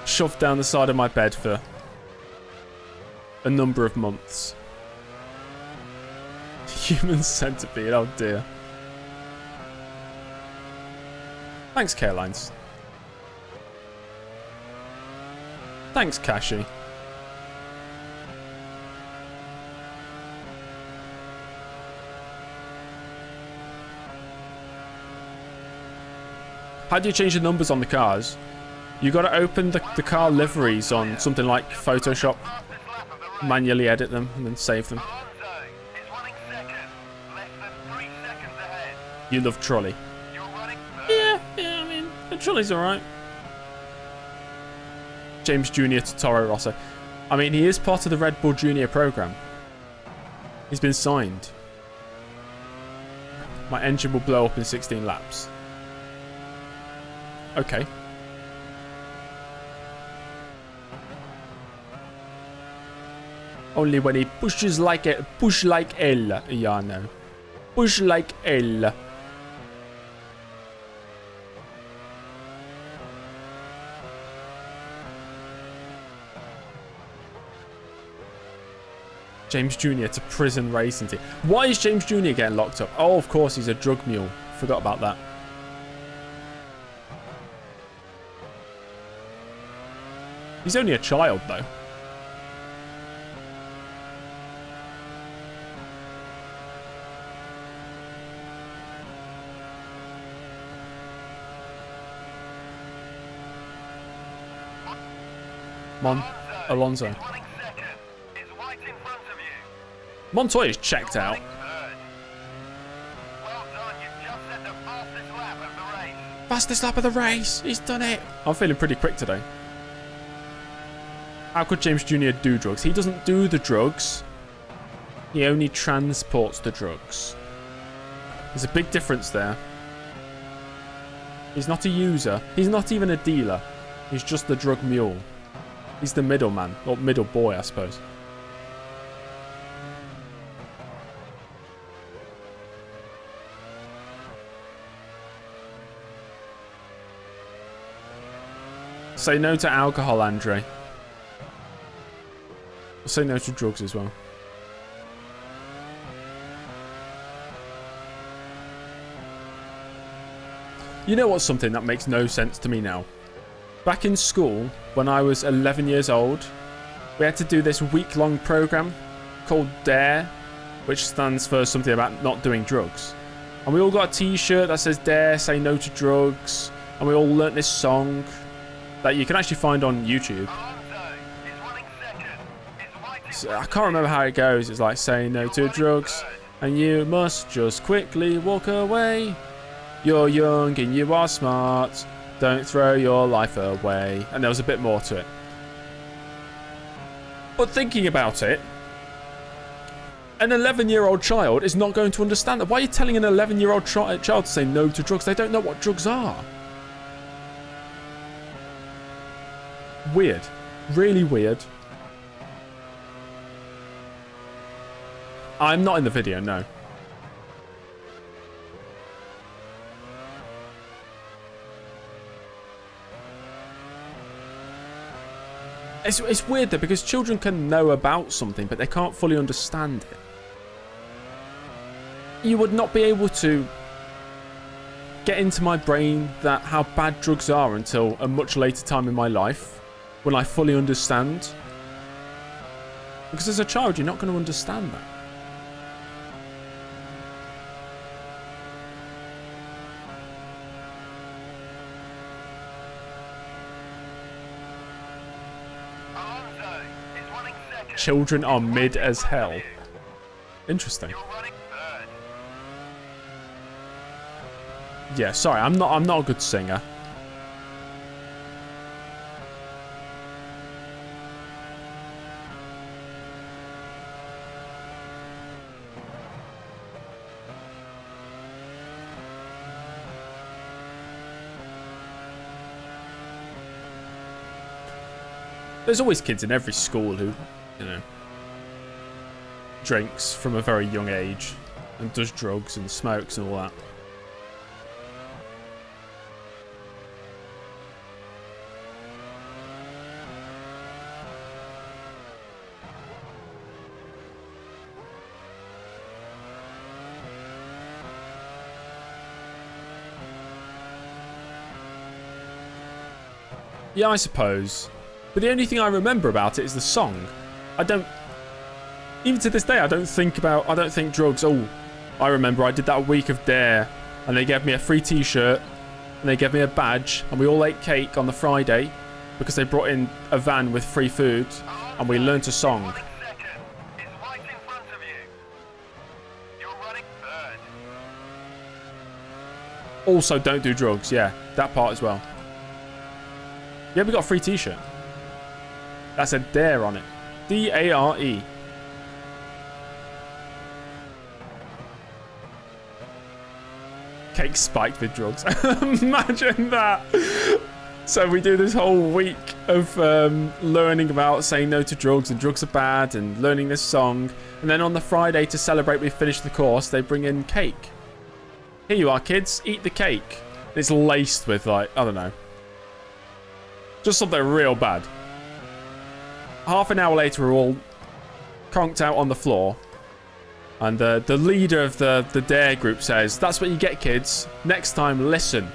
shoved down the side of my bed for a number of months. Human centipede, oh dear. Thanks, Carelines. Thanks, Kashi. How do you change the numbers on the cars? You got to open the car liveries on something like Photoshop, manually edit them, and then save them. Alonso is running second. Less than 3 seconds ahead. You love Trulli. You're running third. Yeah, I mean, the Trulli's alright. James Jr. to Toro Rosso. I mean, he is part of the Red Bull Junior program. He's been signed. My engine will blow up in 16 laps. Okay. Only when he pushes like a push like L, yeah, no. Push like L. James Jr. to prison racing team. Why is James Jr. getting locked up? Oh, of course, he's a drug mule. Forgot about that. He's only a child, though. Alonso. Running second. Is right in front of you. Montoya's checked out. Running third. Well done. You've just set the fastest lap of the race. Fastest lap of the race. He's done it. I'm feeling pretty quick today. How could James Jr. do drugs? He doesn't do the drugs. He only transports the drugs. There's a big difference there. He's not a user. He's not even a dealer. He's just the drug mule. He's the middleman. Or middle boy, I suppose. Say no to alcohol, Andre. Say no to drugs as well. You know what's something that makes no sense to me now? Back in school, when I was 11 years old, we had to do this week-long program called DARE, which stands for something about not doing drugs. And we all got a t-shirt that says DARE, say no to drugs. And we all learnt this song that you can actually find on YouTube. So I can't remember how it goes. It's like, say no to drugs, and you must just quickly walk away. You're young and you are smart. Don't throw your life away. And there was a bit more to it. But thinking about it, an 11-year-old child is not going to understand that. Why are you telling an 11-year-old child to say no to drugs? They don't know what drugs are. Weird. Really weird. I'm not in the video, no. It's weird though, because children can know about something, but they can't fully understand it. You would not be able to get into my brain that how bad drugs are until a much later time in my life, when I fully understand. Because as a child, you're not going to understand that. Alonso is running second. Children are mid as hell. Interesting. You're running third. Yeah, sorry, I'm not a good singer. There's always kids in every school who, you know, drinks from a very young age and does drugs and smokes and all that. Yeah, I suppose. But the only thing I remember about it is the song. I don't... Even to this day, I don't think drugs. Oh, I remember I did that week of Dare. And they gave me a free t-shirt. And they gave me a badge. And we all ate cake on the Friday. Because they brought in a van with free food. And we learnt a song. Running second is right in front of you. You're running third. Also, don't do drugs. Yeah, that part as well. Yeah, we got a free t-shirt. That said Dare on it. D-A-R-E. Cake spiked with drugs. Imagine that. So we do this whole week of learning about saying no to drugs and drugs are bad and learning this song. And then on the Friday to celebrate we finished the course, they bring in cake. Here you are, kids. Eat the cake. It's laced with, like, I don't know. Just something real bad. Half an hour later, we're all conked out on the floor. And the leader of the Dare group says, "That's what you get, kids. Next time, listen."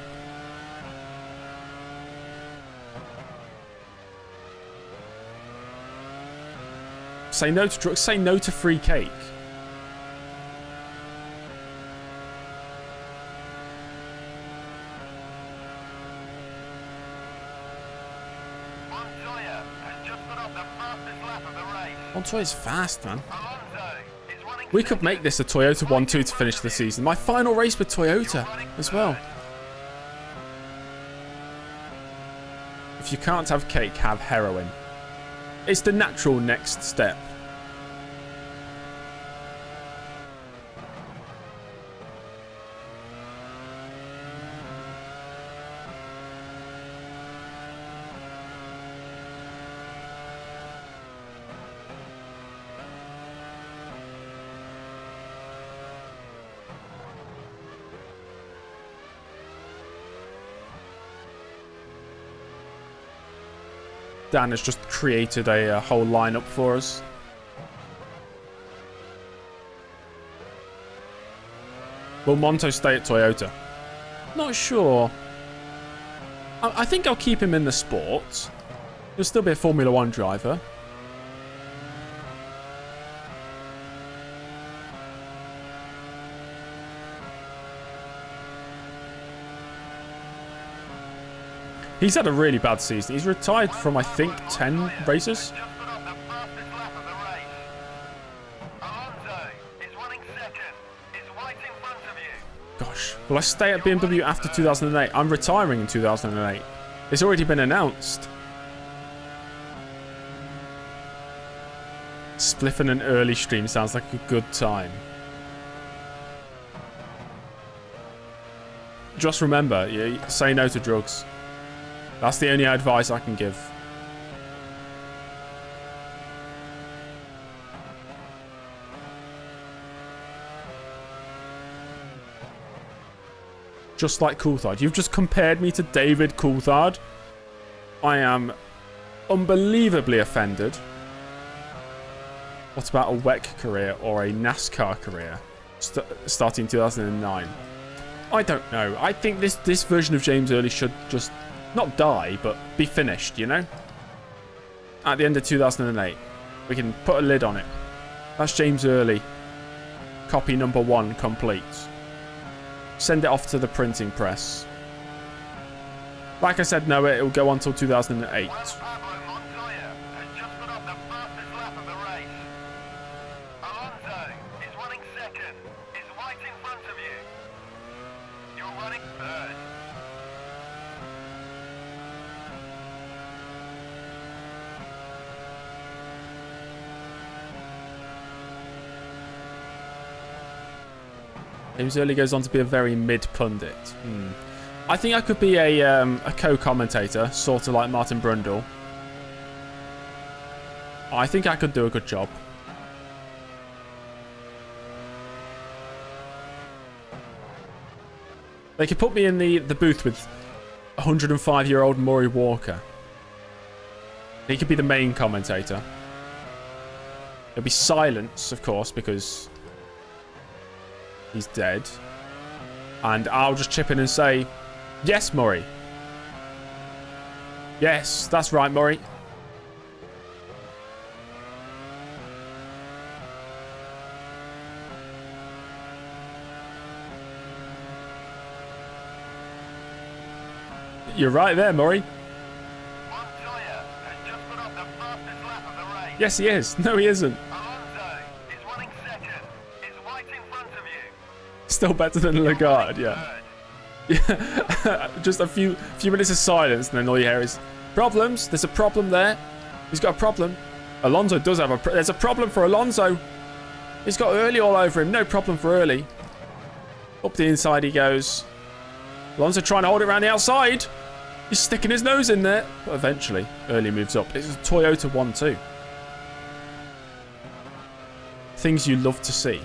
Say no to drugs. Say no to free cake. Montoya has just put up the fastest lap of the race. Montoya's fast, man. Alonso is running We could make this a Toyota 1-2 to finish the season. My final race with Toyota as well. If you can't have cake, have heroin. It's the natural next step. Dan has just created a whole lineup for us. Will Monto stay at Toyota? Not sure. I think I'll keep him in the sports. He'll still be a Formula 1 driver. He's had a really bad season. He's retired from, I think, 10 races. just put up the fastest lap of the race. Alonso is running second. Is right in front of you. Gosh. Will I stay at BMW after 2008? I'm retiring in 2008. It's already been announced. Spliffing an early stream sounds like a good time. Just remember, say no to drugs. That's the only advice I can give. just like Coulthard. You've just compared me to David Coulthard. I am unbelievably offended. What about a WEC career or a NASCAR career starting in 2009? I don't know. I think this version of James Early should just not die, but be finished, you know? At the end of 2008. We can put a lid on it. That's James Early. Copy number 1 complete. Send it off to the printing press. Like I said, no, it'll go on till 2008. Pablo Montoya has just put up the fastest lap of the race. Alonso is running second. Is right in front of you. You're running third. James Early goes on to be a very mid-pundit. I think I could be a co-commentator, sort of like Martin Brundle. I think I could do a good job. They could put me in the booth with 105-year-old Maury Walker. He could be the main commentator. There'll be silence, of course, because he's dead. And I'll just chip in and say, yes, Maury. Yes, that's right, Maury. You're right there, Maury. Montoya has just put up the fastest lap of the race. Yes, he is. No, he isn't. Alonso is running second. Is right in front of you. Still better than Lagarde, yeah. Yeah. Just a few minutes of silence, and then all you hear is problems. There's a problem there. He's got a problem. Alonso does have a. There's a problem for Alonso. He's got Early all over him. No problem for Early. Up the inside he goes. Alonso trying to hold it around the outside. He's sticking his nose in there. But eventually, Early moves up. It's a Toyota 1-2. Things you love to see.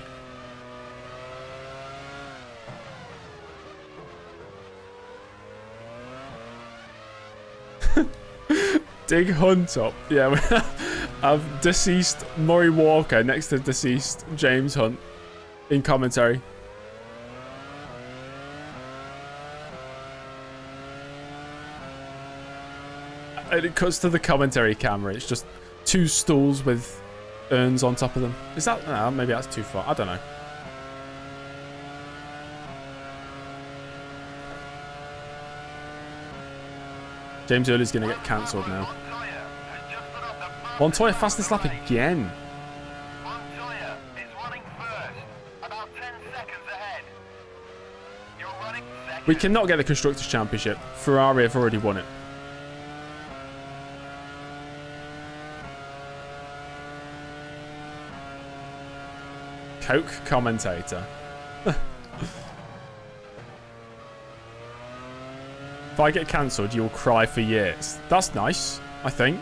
Dig Hunt up. Yeah, we have deceased Maury Walker next to deceased James Hunt in commentary. And it cuts to the commentary camera. It's just 2 stools with urns on top of them. Is that... No, maybe that's too far. I don't know. James Early's going to get cancelled now. Montoya fastest lap again. Montoya is running first. About 10 seconds ahead. You're running second. We cannot get the Constructors' Championship. Ferrari have already won it. Coke commentator. If I get cancelled, you'll cry for years. That's nice, I think.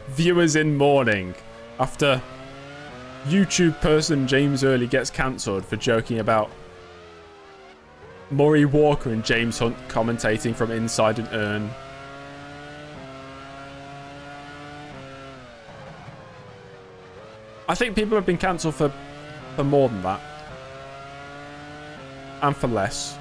Viewers in mourning after YouTube person James Early gets cancelled for joking about Maury Walker and James Hunt commentating from inside an urn. I think people have been cancelled for more than that. And for less.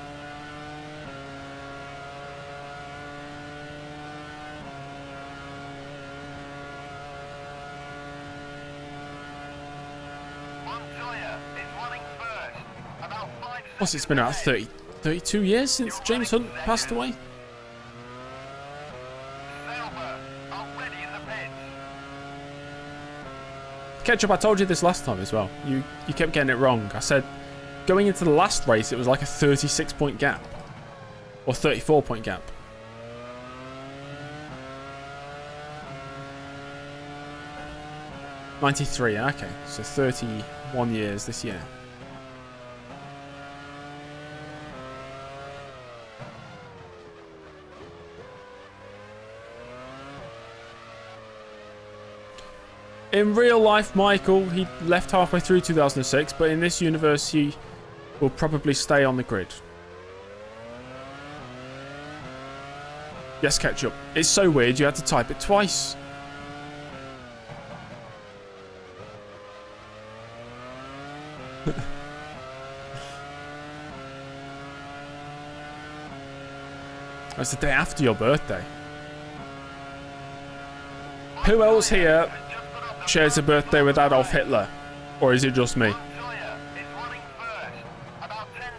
Montoya is running first. About 5 What's it's been out 32 years since James Hunt passed away? Sauber are ready in the pits. Ketchup, I told you this last time as well. You kept getting it wrong. I said going into the last race it was like a 36-point gap. Or 34-point gap. '93, okay. So 31 years this year. In real life, Michael, he left halfway through 2006, but in this universe, he will probably stay on the grid. Yes, Ketchup. It's so weird you had to type it twice. It's the day after your birthday. Who else here shares a birthday with Adolf Hitler? Or is it just me?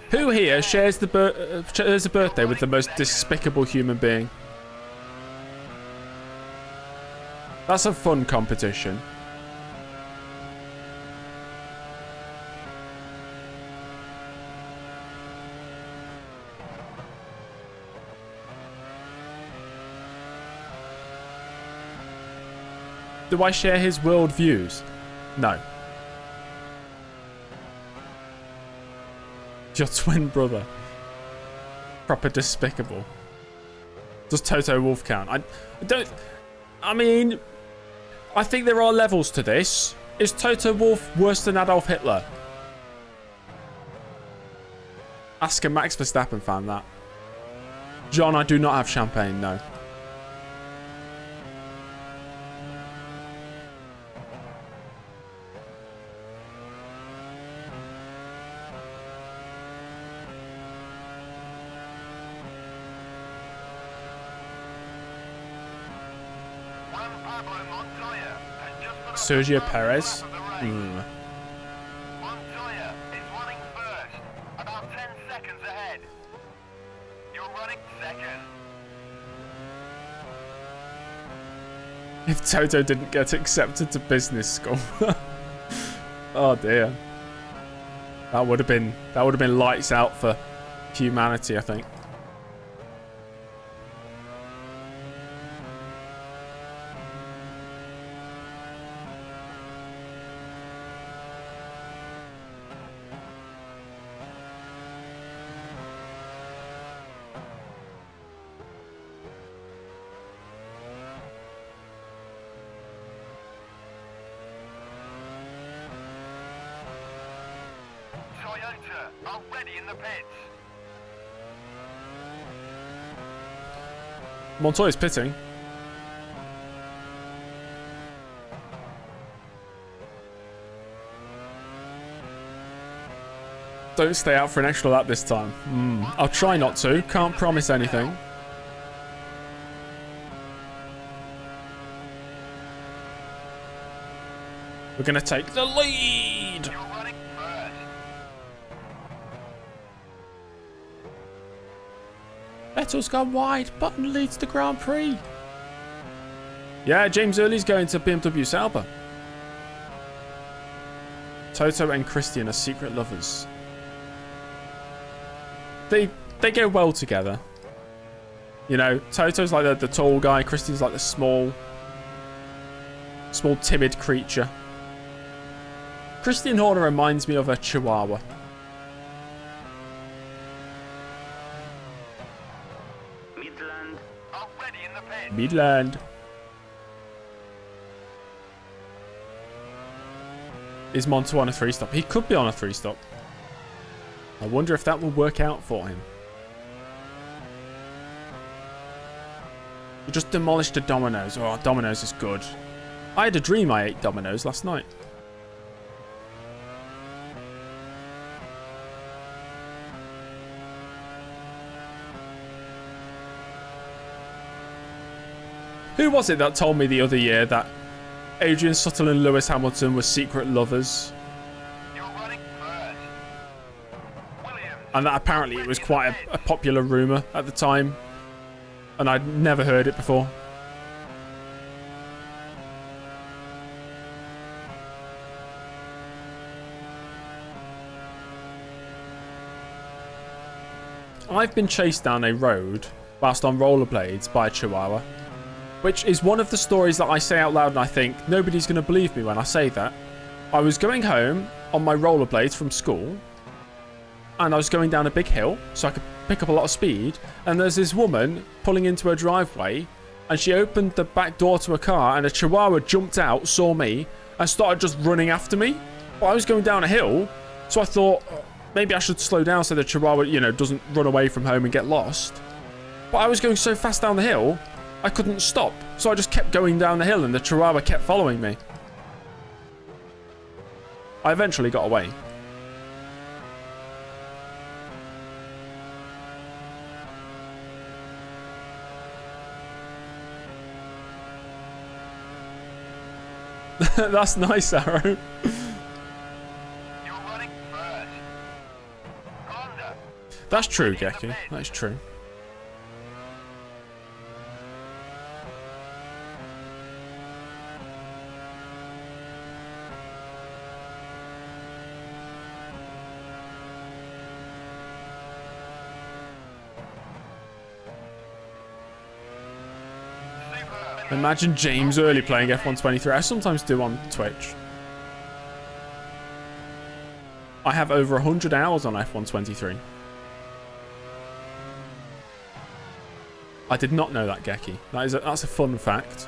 Who here shares a birthday with the most despicable human being? That's a fun competition. Do I share his world views? No. Your twin brother. Proper despicable. Does Toto Wolff count? I mean, I think there are levels to this. Is Toto Wolff worse than Adolf Hitler? Ask a Max Verstappen fan that. John, I do not have champagne, no. Sergio Perez? Montoya is running first, about 10 seconds ahead. You're running second. If Toto didn't get accepted to business school. Oh dear. That would have been lights out for humanity, I think. Toyota are ready in the pits. Montoya's pitting. Don't stay out for an extra lap this time. I'll try not to. Can't promise anything. We're going to take the lead. You're running first. Vettel's gone wide. Button leads the Grand Prix. Yeah, James Early's going to BMW Sauber. Toto and Christian are secret lovers. They go well together. You know, Toto's like the tall guy. Christian's like the small timid creature. Christian Horner reminds me of a chihuahua. Midland are ready in the pits. Midland. Is Monto on a 3-stop? He could be on a 3-stop. I wonder if that will work out for him. We just demolished the Domino's. Oh, Domino's is good. I had a dream I ate Domino's last night. Who was it that told me the other year that Adrian Suttle and Lewis Hamilton were secret lovers? You're running first. Williams. And that apparently it was quite a popular rumour at the time. And I'd never heard it before. I've been chased down a road whilst on rollerblades by a chihuahua. Which is one of the stories that I say out loud and I think nobody's going to believe me when I say that. I was going home on my rollerblades from school. And I was going down a big hill so I could pick up a lot of speed. And there's this woman pulling into her driveway. And she opened the back door to her car and a chihuahua jumped out, saw me, and started just running after me. But I was going down a hill, so I thought maybe I should slow down so the Chihuahua, you know, doesn't run away from home and get lost. But I was going so fast down the hill, I couldn't stop. So I just kept going down the hill and the Chihuahua kept following me. I eventually got away. That's nice, Arrow. You're running first. Honda. That's true, Geki. That is true. Imagine James Early playing F123. I sometimes do on Twitch. I have over 100 hours on F123. I did not know that, Geki. That's a fun fact.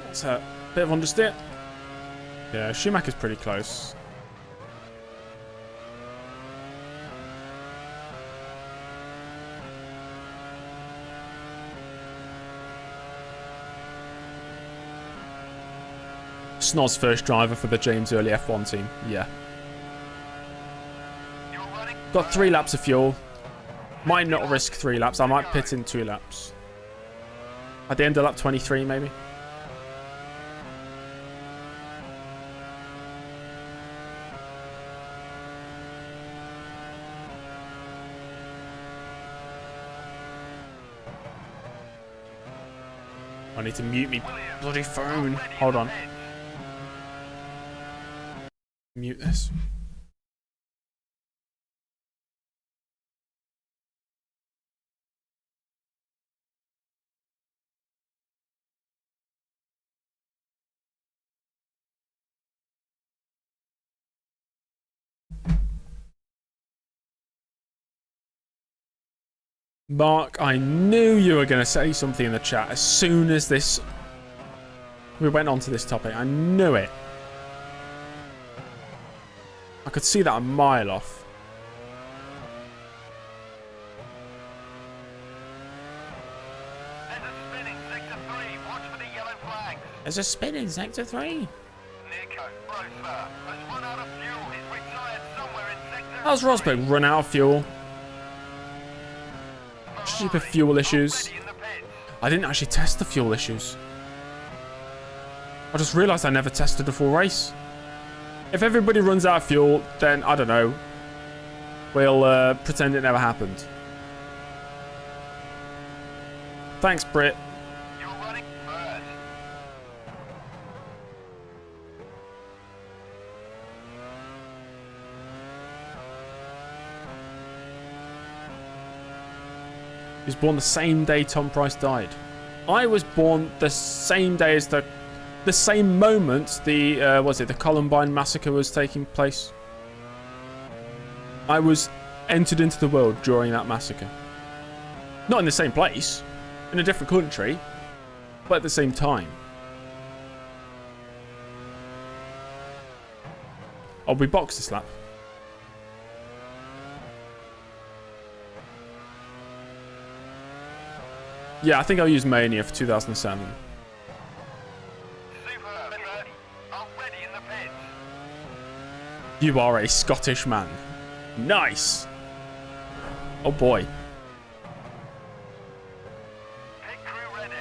That's a bit of understeer. Yeah, Schumacher's pretty close. Snoz's first driver for the James Early F1 team. Yeah. Got 3 laps of fuel. Might not risk 3 laps. I might pit in 2 laps. At the end of lap 23, maybe. I need to mute me bloody phone. Hold on. Mute this. Mark, I knew you were going to say something in the chat as soon as we went on to this topic. I knew it. I could see that a mile off. There's a spin in sector 3. How's Rosberg run out of fuel? Stupid fuel issues. I didn't actually test the fuel issues. I just realised I never tested the full race. If everybody runs out of fuel, then I don't know. We'll pretend it never happened. Thanks, Brit. You're running first. He was born the same day Tom Price died. I was born the same day as the same moment the Columbine massacre was taking place. I was entered into the world during that massacre. Not in the same place, in a different country, but at the same time. Oh, we boxed this lap. Yeah, I think I'll use Mania for 2007. Already in the pits. You are a Scottish man. Nice. Oh boy. Pit crew ready.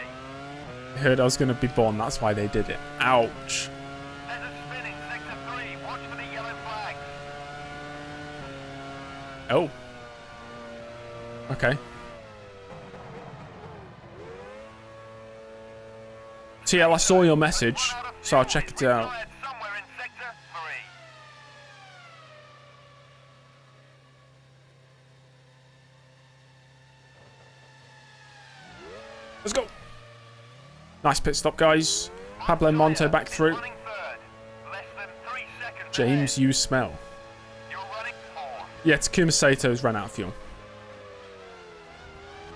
I heard I was going to be born. That's why they did it. Ouch. There's a spinning sector 3. Watch for the yellow flags. Oh. Okay. TL, I saw your message, so I'll check it out. Somewhere in sector 3. Let's go. Nice pit stop, guys. Pablo Monto back through. Running third. Less than 3 seconds. James, you smell. You're running 4. Yeah, Takuma Sato's run out of fuel.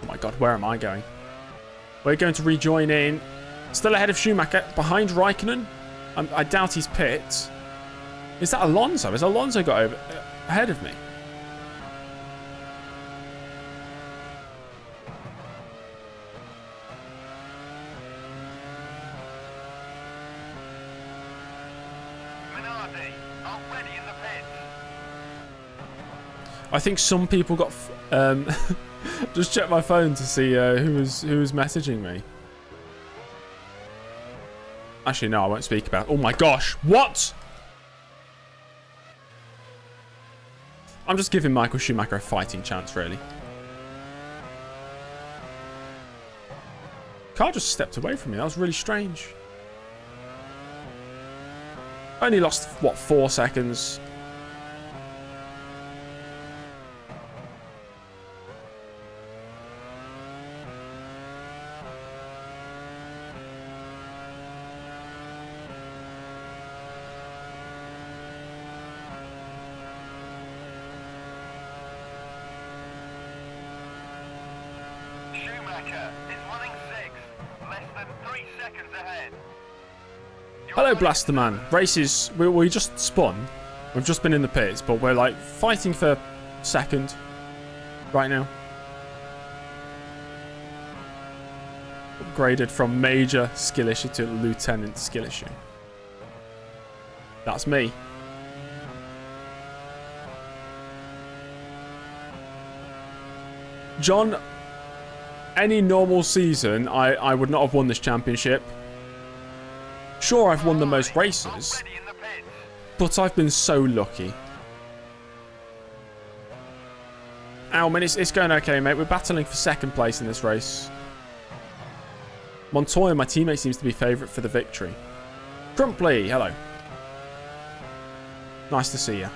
Oh my god, where am I going? We're going to rejoin in. Still ahead of Schumacher, behind Raikkonen. I doubt he's pit. Is that Alonso? Has Alonso got over ahead of me? Minardi, already in the pits. I think some people got... just check my phone to see who was messaging me. Actually, no, I won't speak about it. Oh my gosh, what? I'm just giving Michael Schumacher a fighting chance, really. Car just stepped away from me. That was really strange. Only lost, what, 4 seconds? Schumacher is running 6th, less than 3 seconds ahead. Hello, Blasterman. Races, we just spun. We've just been in the pits, but we're like fighting for second right now. Upgraded from major skill issue to lieutenant skill issue. That's me. John, any normal season, I would not have won this championship. Sure, I've won the most races, Already in the pits. but I've been so lucky. Alman, it's going okay, mate. We're battling for second place in this race. Montoya, my teammate, seems to be favourite for the victory. Crumpley, hello. Nice to see you.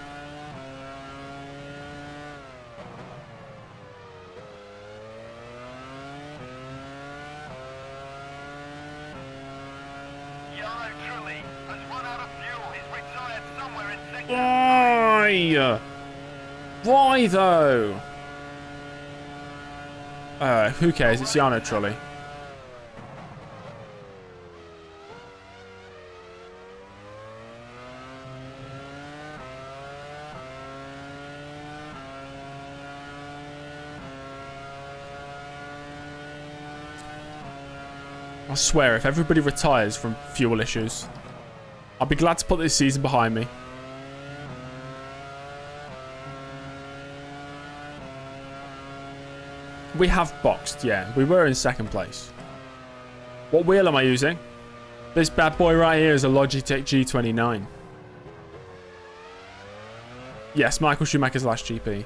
Yellow Trulli has run out of fuel. He's retired somewhere in second. Why? Why though? Who cares? It's Yano Trulli. I swear, if everybody retires from fuel issues, I'll be glad to put this season behind me. We have boxed, yeah. We were in second place. What wheel am I using? This bad boy right here is a Logitech G29. Yes, Michael Schumacher's last GP.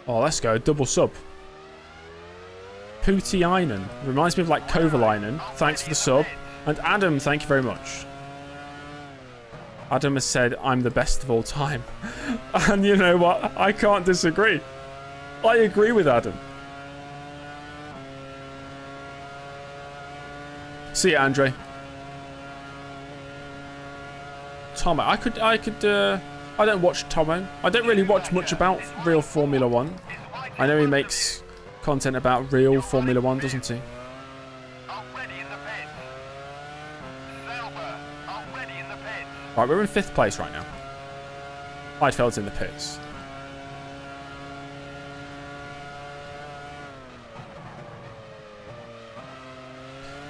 Oh, let's go. Double sub. Puutiainen. Reminds me of like Kovalainen. Thanks for the sub. And Adam, thank you very much. Adam has said, I'm the best of all time. And you know what? I can't disagree. I agree with Adam. See ya, Andre. Tomo. I don't watch Tomo. I don't really watch much about real Formula 1. I know he makes content about real Formula 1, doesn't he? Already in the pits. Sauber, already in the pits. Right, we're in 5th place right now. Heidfeld's in the pits.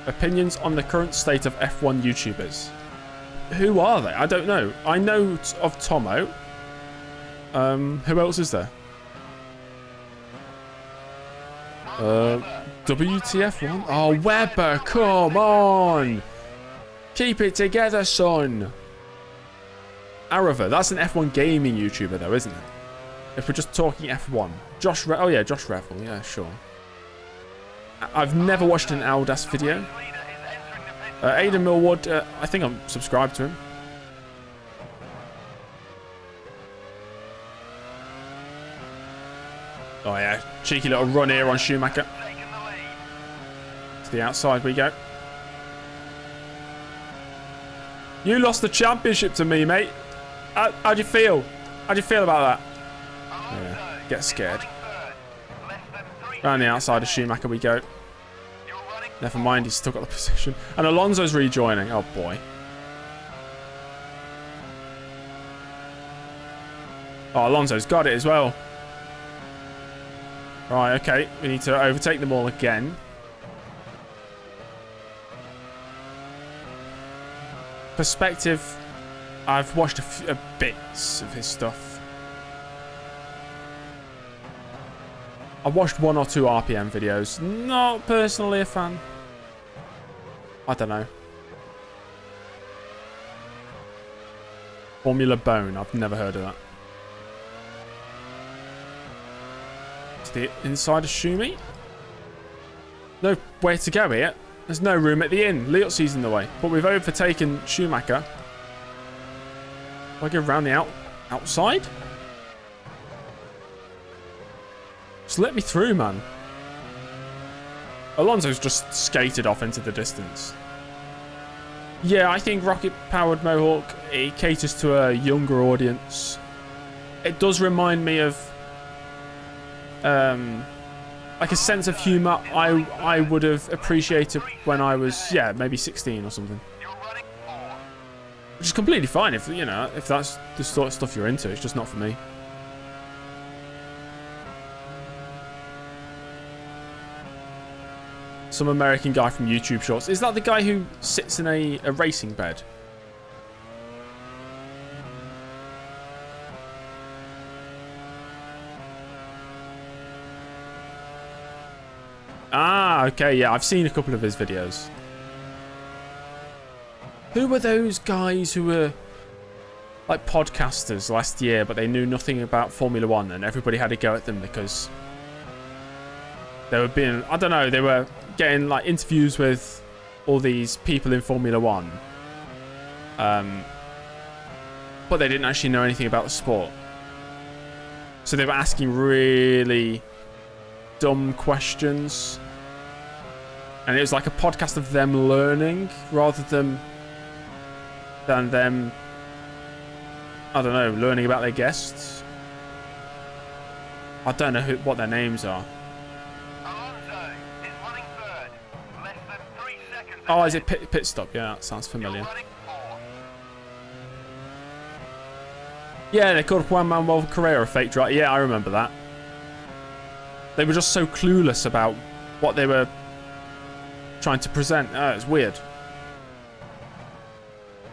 Opinions on the current state of F1 YouTubers. Who are they? I don't know. I know of Tomo. Who else is there? WTF1? Oh, Webber, come on! Keep it together, son! Arava, that's an F1 gaming YouTuber though, isn't it? If we're just talking F1. Oh yeah, Josh Revel, yeah, sure. I've never watched an Aldas video. Leader is entering the pits. Aidan Millward, I think I'm subscribed to him. Oh yeah, cheeky little run here on Schumacher. Taking the lead. the outside we go. You lost the championship to me, mate. How'd you feel? How'd you feel about that? Yeah, get scared. Around the outside of Schumacher we go. Never mind, he's still got the position. And Alonso's rejoining. Oh, boy. Oh, Alonso's got it as well. Right, okay. We need to overtake them all again. Perspective. I've watched a bits of his stuff. I watched 1 or 2 RPM videos. Not personally a fan. I don't know. Formula Bone. I've never heard of that. To the inside of Schumi. No way to go here. There's no room at the inn. Liotzi's in the way. But we've overtaken Schumacher. Do I go around the outside? Just let me through, man. Alonso's just skated off into the distance. Yeah, I think rocket-powered Mohawk, it caters to a younger audience. It does remind me of like a sense of humour I would have appreciated when I was, yeah, maybe 16 or something. Which is completely fine if, you know, if that's the sort of stuff you're into. It's just not for me. Some American guy from YouTube Shorts. Is that the guy who sits in a racing bed? Ah, okay, yeah, I've seen a couple of his videos. Who were those guys who were like podcasters last year, but they knew nothing about Formula One and everybody had a go at them because they were being, I don't know, they were getting like interviews with all these people in Formula One. But they didn't actually know anything about the sport. So they were asking really dumb questions. And it was like a podcast of them learning rather than them, I don't know, learning about their guests. I don't know what their names are. Alonso is running third. Less than 3 seconds. Oh, is it pit stop? Yeah, that sounds familiar. Yeah, they called Juan Manuel Carrera a fake driver. Yeah, I remember that. They were just so clueless about what they were trying to present. Oh, it's weird.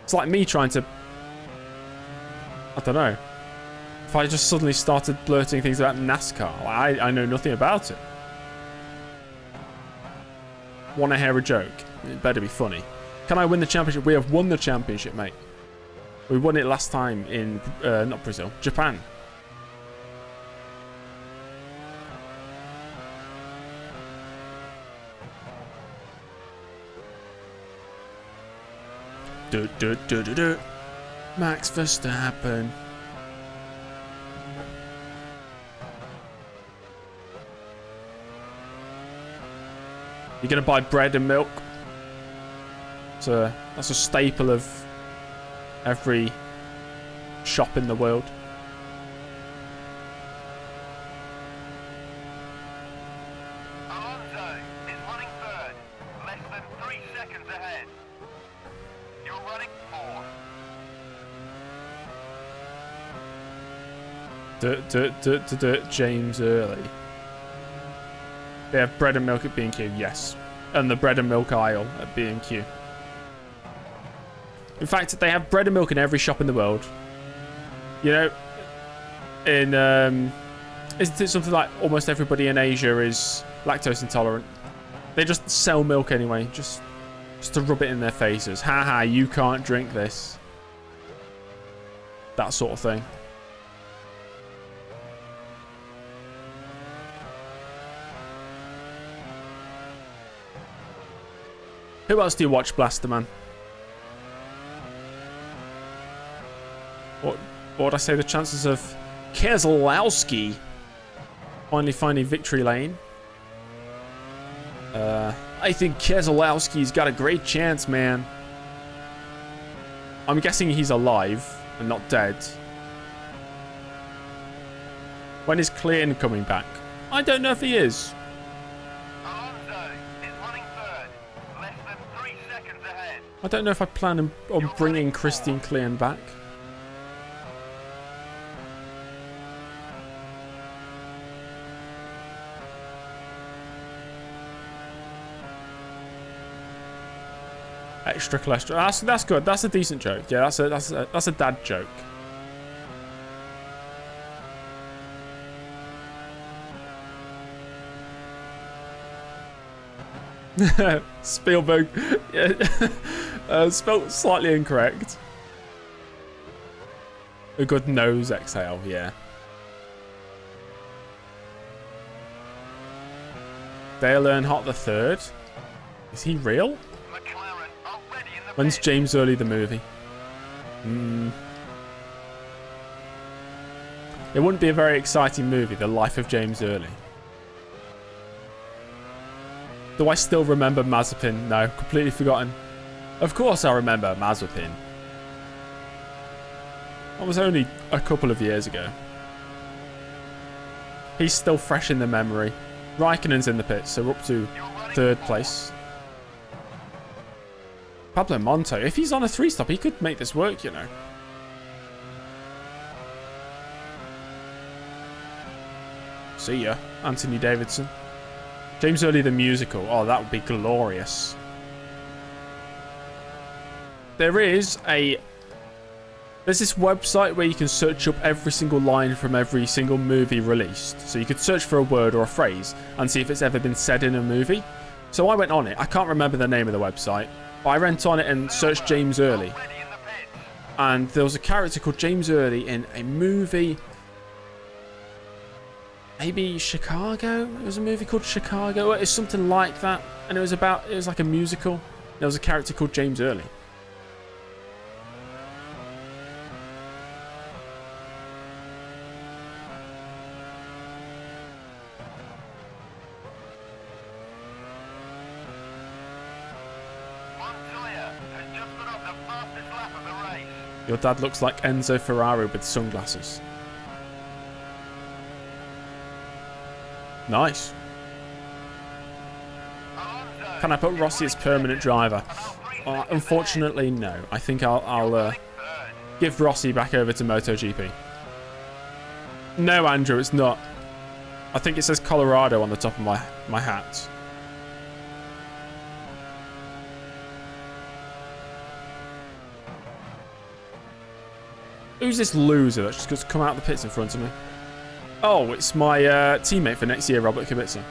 It's like me trying to, I don't know. If I just suddenly started blurting things about NASCAR, I know nothing about it. Want to hear a joke? It better be funny. Can I win the championship? We have won the championship, mate. We won it last time in, not Brazil, Japan. Max Verstappen. You're gonna buy bread and milk. So that's a staple of every shop in the world. Alonso is running third. Less than 3 seconds ahead. You're running fourth. James Early. They have bread and milk at B&Q, yes. And the bread and milk aisle at B&Q. In fact, they have bread and milk in every shop in the world. You know, in isn't it something like almost everybody in Asia is lactose intolerant? They just sell milk anyway, just to rub it in their faces. Haha, you can't drink this. That sort of thing. Who else do you watch, Blaster Man? What would I say the chances of Keselowski finally finding victory lane? I think Keselowski's got a great chance, man. I'm guessing he's alive and not dead. When is Clean coming back? I don't know if he is. Alonso is running third, less than 3 seconds ahead. I don't know if I plan on bringing Christian Clean back. Extra cholesterol. That's good. That's a decent joke. Yeah, that's a dad joke. Spielberg, spelled slightly incorrect. A good nose exhale, yeah. Dale Earnhardt the third. Is he real? McLaren are ready in the When's pit. James Early the movie? It wouldn't be a very exciting movie, The Life of James Early. Do I still remember Mazepin? No, completely forgotten. Of course I remember Mazepin. That was only a couple of years ago. He's still fresh in the memory. Raikkonen's in the pits, so we're up to third place. Pablo Monto, if he's on a 3-stop, he could make this work, you know. See ya, Anthony Davidson. James Early the musical. Oh, that would be glorious. There's this website where you can search up every single line from every single movie released. So you could search for a word or a phrase and see if it's ever been said in a movie. So I went on it. I can't remember the name of the website, but I went on it and searched James Early. And there was a character called James Early in a movie. Maybe Chicago? It was a movie called Chicago. It's something like that. And it was like a musical. There was a character called James Early. Montoya has just put up the fastest lap of the race. Your dad looks like Enzo Ferrari with sunglasses. Nice. Alonso Can I put is Rossi as running permanent second, driver? about 3 seconds Unfortunately, no. I think I'll ahead. Third. give Rossi back over to MotoGP. No, Andrew, it's not. I think it says Colorado on the top of my hat. Who's this loser that's just come out of the pits in front of me? Oh, it's my teammate for next year, Robert Kubica.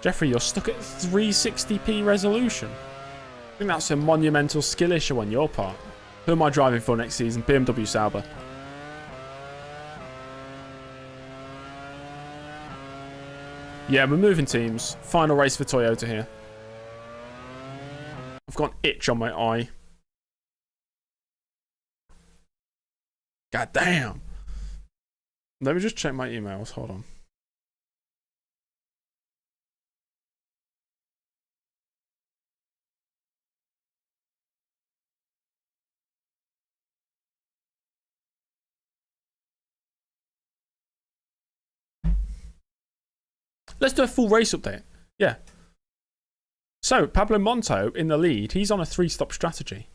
Jeffrey, you're stuck at 360p resolution. I think that's a monumental skill issue on your part. Who am I driving for next season? BMW Sauber. Yeah, we're moving teams. Final race for Toyota here. I've got an itch on my eye. God damn. Let me just check my emails. Hold on. Let's do a full race update. Yeah. So, Pablo Monto in the lead. He's on a 3-stop strategy.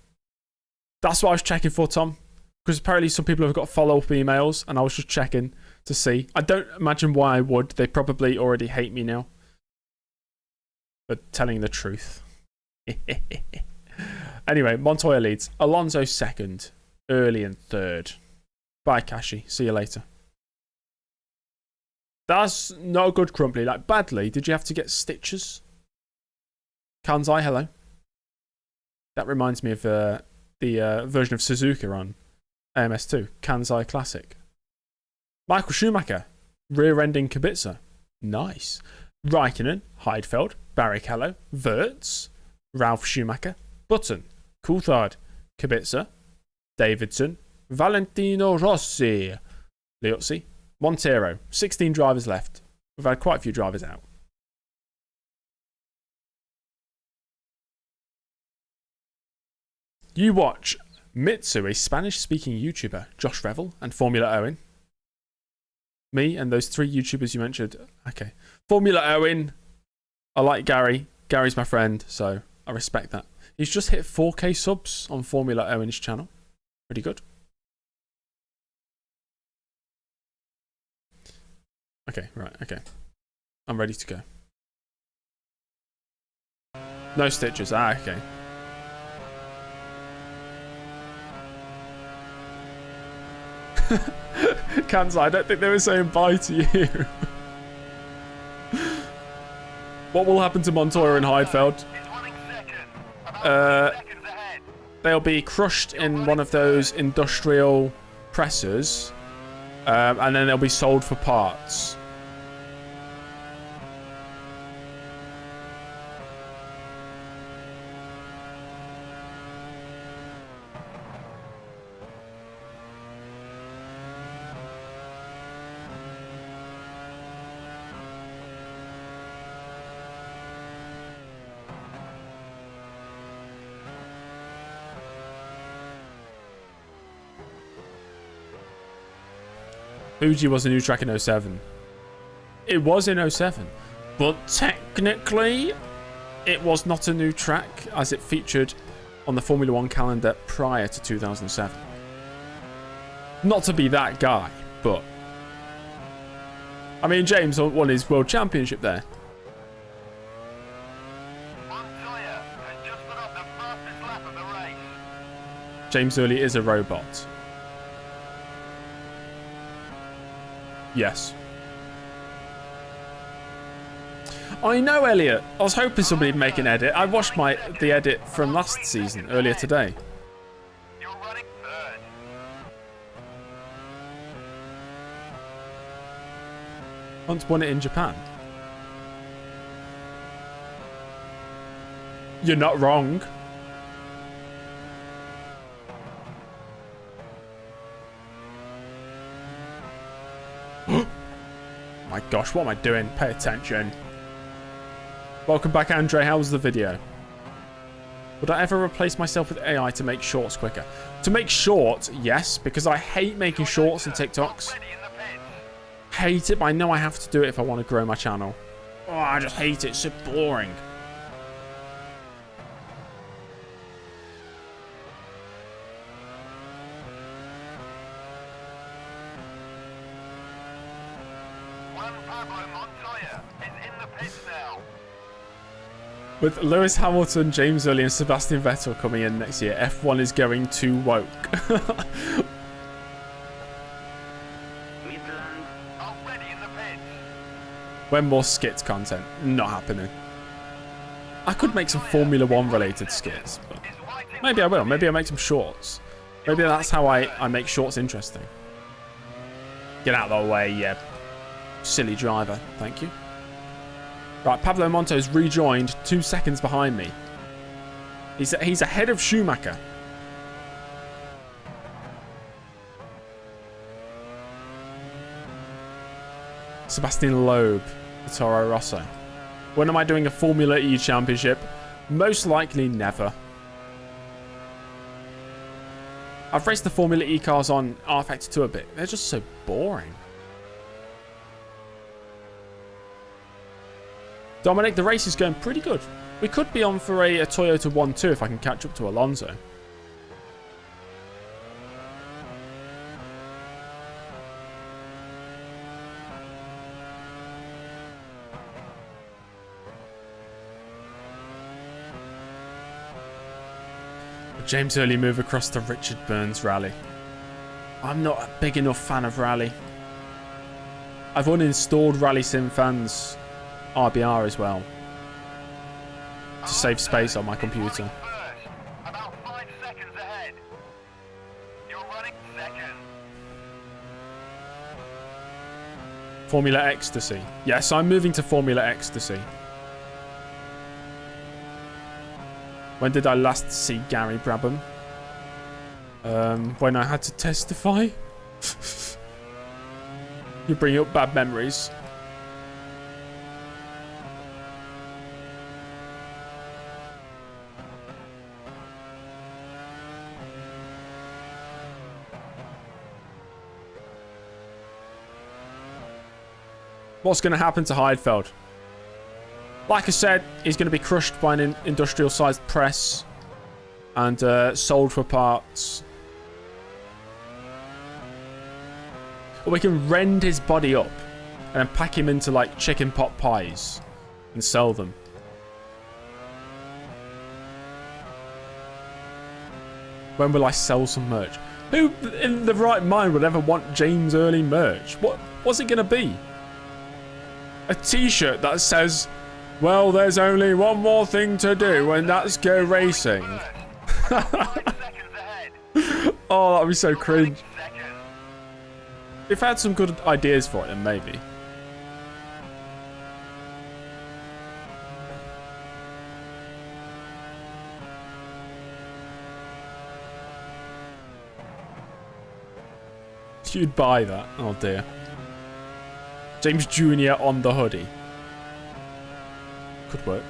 That's what I was checking for, Tom. Because apparently some people have got follow-up emails, and I was just checking to see. I don't imagine why I would. They probably already hate me now. But telling the truth. Anyway, Montoya leads. Alonso second. Early in third. Bye, Kashi. See you later. That's not good, Crumply. Like, badly. Did you have to get stitches? Kanzai, hello. That reminds me of the version of Suzuka on AMS2. Kanzai Classic. Michael Schumacher. Rear-ending Kubica. Nice. Raikkonen. Heidfeld. Barrichello. Wirtz. Ralf Schumacher, Button, Coulthard, Kubica, Davidson, Valentino Rossi, Liuzzi, Montero. 16 drivers left. We've had quite a few drivers out. You watch Mitsu, a Spanish-speaking YouTuber, Josh Revel, and Formula Owen. Me and those 3 YouTubers you mentioned. Okay. Formula Owen. I like Gary. Gary's my friend, so I respect that. He's just hit 4K subs on Formula Owen's channel. Pretty good. Okay, right, okay. I'm ready to go. No stitches. Ah, okay. Kansas, I don't think they were saying bye to you. What will happen to Montoya and Heidfeld? They'll be crushed in one of those industrial pressers, and then they'll be sold for parts. Fuji was a new track in 07. It was in 07. But technically, it was not a new track as it featured on the Formula 1 calendar prior to 2007. Not to be that guy, but... I mean, James won his World Championship there. Montoya has just put up the fastest lap of the race. James Early is a robot. Yes. I know, Elliot. I was hoping somebody'd make an edit. I watched the edit from last season earlier today. You're running third. Once won it in Japan. You're not wrong. My gosh, what am I doing? Pay attention. Welcome back, Andre. How was the video? Would I ever replace myself with AI to make shorts quicker? To make shorts, yes, because I hate making shorts and TikToks. Hate it, but I know I have to do it if I want to grow my channel. Oh, I just hate it. It's so boring. With Lewis Hamilton, James Early, and Sebastian Vettel coming in next year, F1 is going too woke. When more skits content? Not happening. I could make some Formula 1 related skits, but maybe I will. Maybe I'll make some shorts. Maybe that's how I make shorts interesting. Get out of the way, yeah. Silly driver. Thank you. Right, Pablo Monto's rejoined 2 seconds behind me. He's ahead of Schumacher. Sebastian Loeb, the Toro Rosso. When am I doing a Formula E championship? Most likely never. I've raced the Formula E cars on rFactor 2 a bit. They're just so boring. Dominic, the race is going pretty good. We could be on for a Toyota 1-2 if I can catch up to Alonso. James Early move across the Richard Burns rally. I'm not a big enough fan of rally. I've uninstalled Rally Sim Fans RBR as well to save space on my computer. About 5 seconds ahead. You're running second. Formula Ecstasy. Yes, I'm moving to Formula Ecstasy. When did I last see Gary Brabham? When I had to testify? You bring up bad memories. What's going to happen to Heidfeld? Like I said, he's going to be crushed by an industrial-sized press and sold for parts. Or we can rend his body up and then pack him into like chicken pot pies and sell them. When will I sell some merch? Who in the right mind would ever want James Early merch? What's it going to be? A t-shirt that says, well, there's only one more thing to do, and that's go racing. Oh, that would be so cringe. If I had some good ideas for it, then maybe. You'd buy that. Oh, dear. James Jr. on the hoodie. Could work.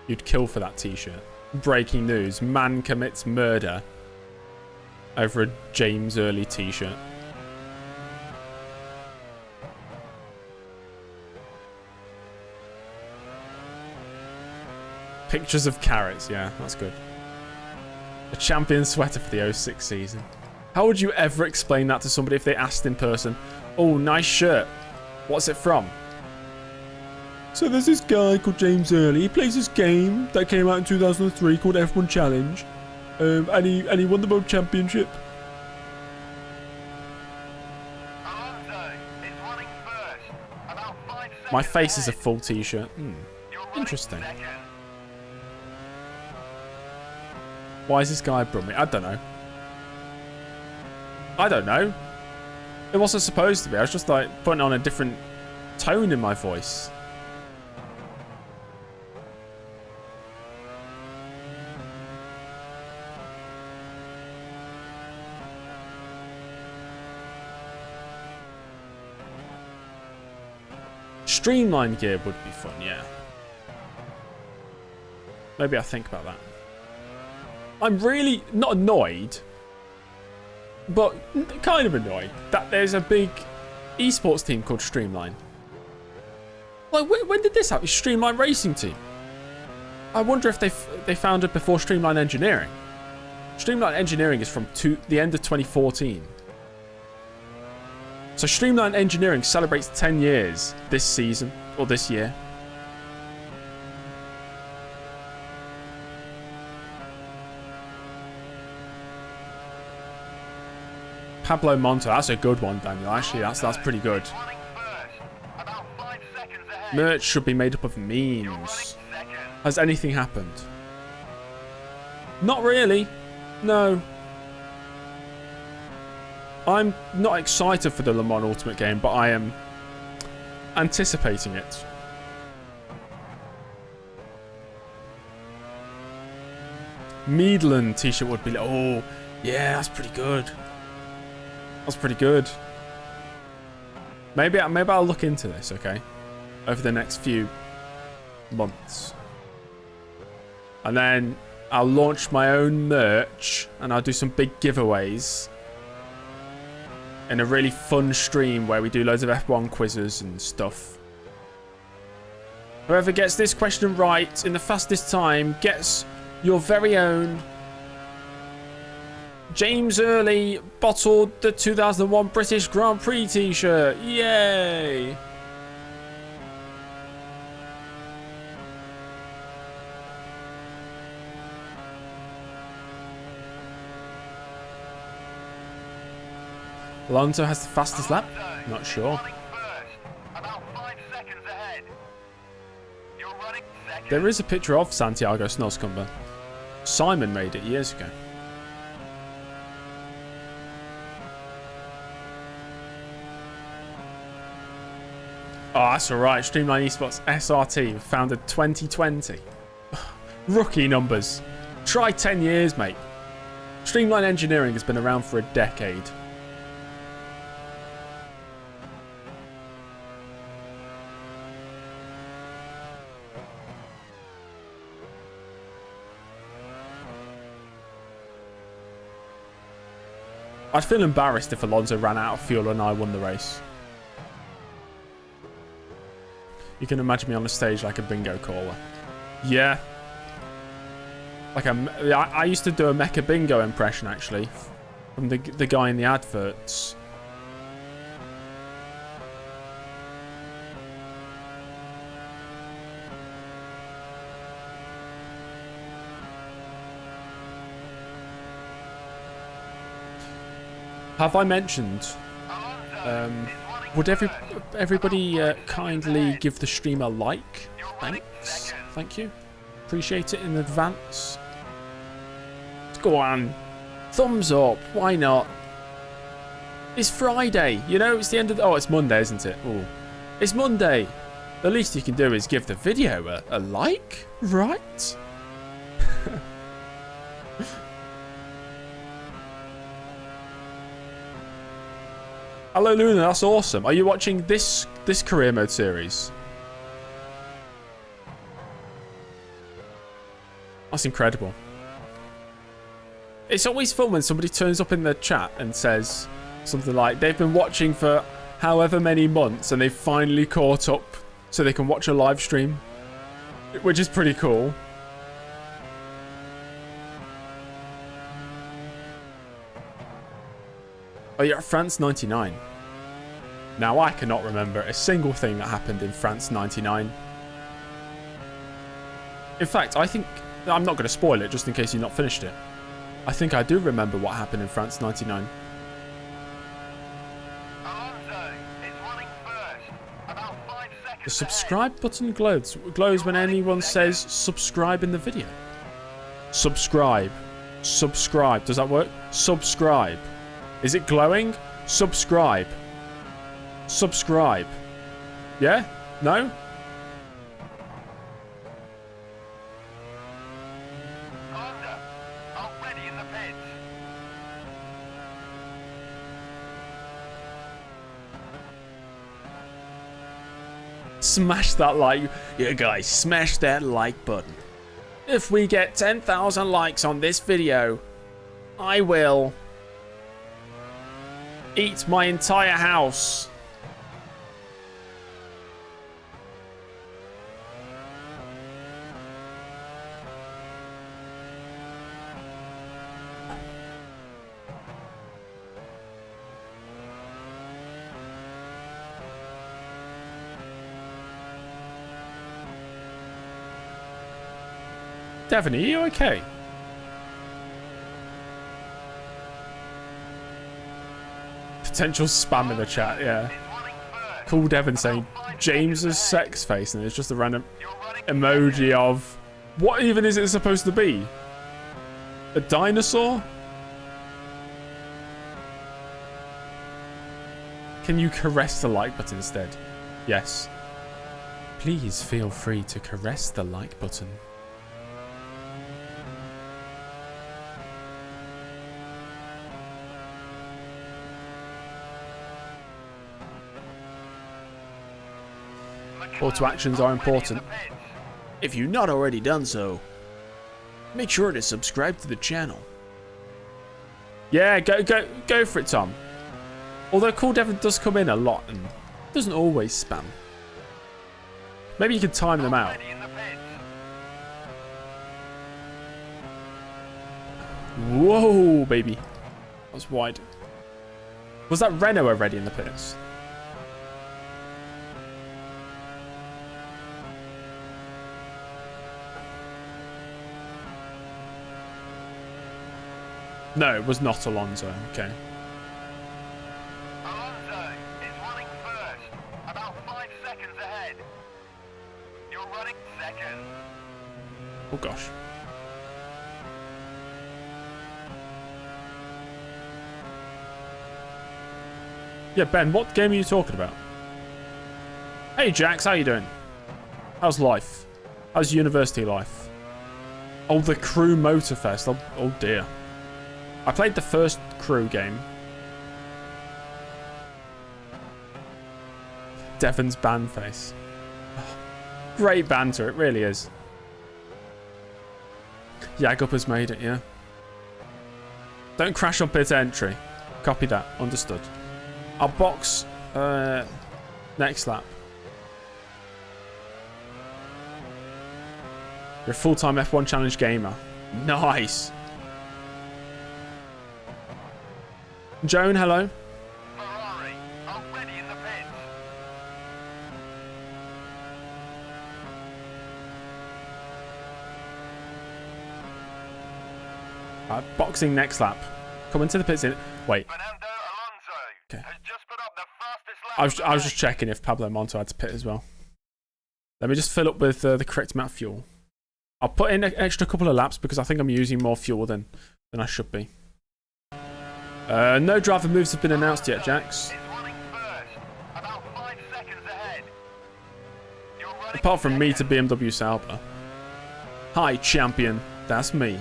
You'd kill for that t-shirt. Breaking news. Man commits murder over a James Early t-shirt. Pictures of carrots. Yeah, that's good. A champion sweater for the 06 season. How would you ever explain that to somebody if they asked in person? Oh, nice shirt. What's it from? So there's this guy called James Early. He plays this game that came out in 2003 called F1 Challenge. And he won the World Championship. My face is a full t-shirt. Interesting. Why is this guy brumming? I don't know. I don't know. It wasn't supposed to be. I was just like putting on a different tone in my voice. Streamlined gear would be fun, yeah. Maybe I'll think about that. I'm really not annoyed, but kind of annoyed that there's a big esports team called Streamline. Like, when did this happen? Streamline Racing Team. I wonder if they founded before Streamline Engineering. Streamline Engineering is from the end of 2014. So Streamline Engineering celebrates 10 years this season, or this year. Pablo Monto, that's a good one, Daniel. Actually, that's pretty good. Merch should be made up of memes. Has anything happened? Not really. No. I'm not excited for the Le Mans Ultimate game, but I am anticipating it. Meadland t-shirt would be like, oh, yeah, that's pretty good. That's pretty good. Maybe I'll look into this, okay? Over the next few months. And then I'll launch my own merch and I'll do some big giveaways in a really fun stream where we do loads of F1 quizzes and stuff. Whoever gets this question right in the fastest time gets your very own James Early bottled the 2001 British Grand Prix t-shirt. Yay! Alonso has the fastest lap? Not sure. There is a picture of Santiago Snodscumber. Simon made it years ago. Oh, that's all right. Streamline Esports SRT, founded 2020. Rookie numbers. Try 10 years, mate. Streamline Engineering has been around for a decade. I'd feel embarrassed if Alonso ran out of fuel and I won the race. You can imagine me on the stage like a bingo caller. Yeah. Like I used to do a Mecha Bingo impression, actually. From the guy in the adverts. Have I mentioned... would everybody kindly give the stream a like? Thanks. Thank you. Appreciate it in advance. Go on. Thumbs up. Why not? It's Friday. You know, it's the end of the... Oh, it's Monday, isn't it? Oh, it's Monday. The least you can do is give the video a like, right? Hello, Luna. That's awesome. Are you watching this career mode series? That's incredible. It's always fun when somebody turns up in the chat and says something like they've been watching for however many months and they've finally caught up so they can watch a live stream, which is pretty cool. Oh, you're at France 99. Now, I cannot remember a single thing that happened in France 99. In fact, I think... I'm not going to spoil it just in case you've not finished it. I think I do remember what happened in France 99. The subscribe button glows when anyone says subscribe in the video. Subscribe. Subscribe. Does that work? Subscribe. Is it glowing? Subscribe. Subscribe. Yeah? No? Already in the pits. Smash that like. Yeah, guys, smash that like button. If we get 10,000 likes on this video, I will eat my entire house. Devon, are you okay? Potential spam in the chat, yeah. Cool Devon saying James's sex face, and it's just a random emoji of... What even is it supposed to be? A dinosaur? Can you caress the like button instead? Yes. Please feel free to caress the like button. Call to actions are important. If you've not already done so, make sure to subscribe to the channel. Yeah, go for it, Tom. Although Cool Devon does come in a lot and doesn't always spam. Maybe you can time them out. Whoa, baby. That was wide. Was that Renault already in the pits? No, it was not Alonso. Okay. Alonso is running first, about 5 seconds ahead. You're running second. Oh gosh. Yeah, Ben, what game are you talking about? Hey, Jax, how you doing? How's life? How's university life? Oh, the Crew Motorfest. Oh dear. I played the first Crew game. Devon's band face. Oh, great banter, it really is. Yagup has made it, yeah. Don't crash on pit entry. Copy that. Understood. I'll box next lap. You're a full-time F1 Challenge gamer. Nice. Joan, hello. Ferrari, already in the pits. Boxing next lap. Come into the pits in. Wait. Fernando Alonso Okay. has just put up the fastest lap I was just checking if Pablo Monto had to pit as well. Let me just fill up with the correct amount of fuel. I'll put in an extra couple of laps because I think I'm using more fuel than I should be. No driver moves have been announced yet, Jax. is running first, about 5 seconds ahead. You're running Apart from me to second. BMW Sauber. Hi, champion. That's me.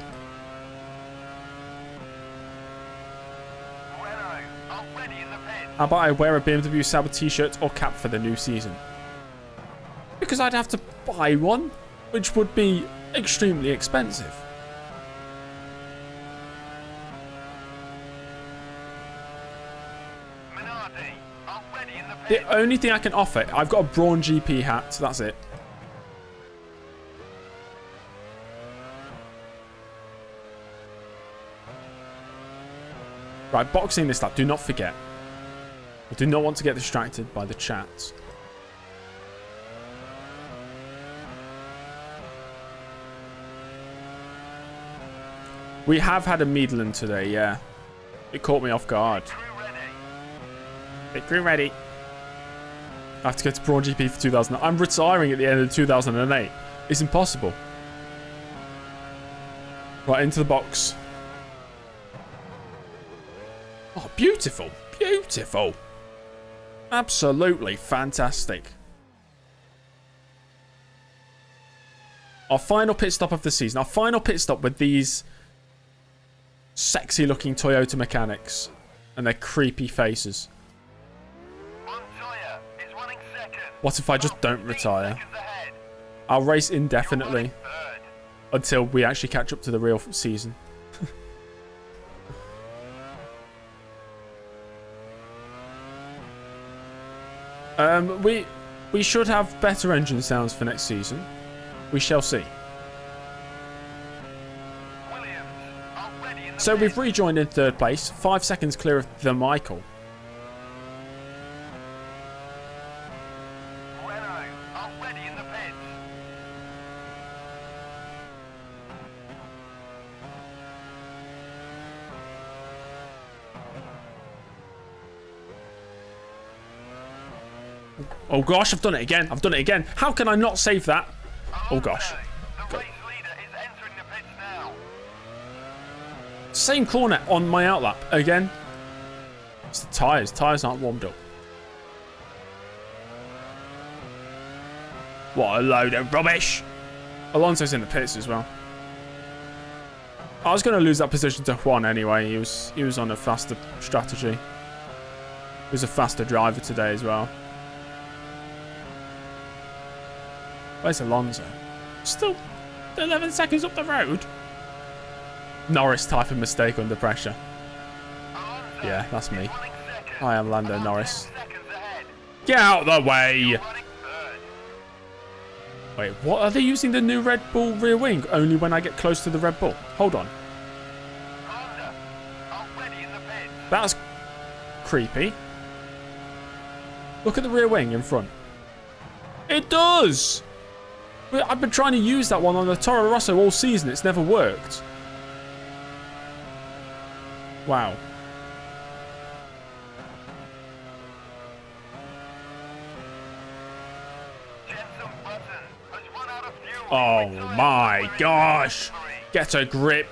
Renault, already in the pits. How about I wear a BMW Sauber t-shirt or cap for the new season? Because I'd have to buy one, which would be extremely expensive. Minardi, already in the The pits. only thing I can offer, I've got a Braun GP hat, that's it. Right, boxing this lap, do not forget. I do not want to get distracted by the chat. We have had a Midland today, yeah. It caught me off guard. Crew ready. Pit crew ready. I have to go to Braun GP for 2000. I'm retiring at the end of 2008. It's impossible. Right, into the box. Oh, beautiful. Beautiful. Absolutely fantastic. Our final pit stop of the season. Our final pit stop with these sexy looking Toyota mechanics and their creepy faces. Montoya is running second. What if I just don't 15 retire? seconds ahead. I'll race You're indefinitely running third. until we actually catch up to the real season. We should have better engine sounds for next season. We shall see. Williams, already in the So pits. we've rejoined in third place, 5 seconds clear of the Michael. Renault, already in the pits. Oh gosh, I've done it again. I've done it again. How can I not save that? Oh gosh. The race leader is entering the pits now. Same corner on my outlap again. It's the tyres. Tyres aren't warmed up. What a load of rubbish. Alonso's in the pits as well. I was going to lose that position to Juan anyway. He was on a faster strategy. He was a faster driver today as well. Where's Alonso? Still 11 seconds up the road. Norris type of mistake under pressure. Alonso Yeah, that's me. is running second. I am Lando About Norris. 10 seconds ahead. Get out of the way! Running third. Wait, what? Are they using the new Red Bull rear wing only when I get close to the Red Bull? Hold on. Honda, already in the pits. That's creepy. Look at the rear wing in front. It does! Well, I've been trying to use that one on the Toro Rosso all season. It's never worked. Wow. Jenson Button has run out of fuel. Oh With my Toyota gosh. winning victory. Get a grip.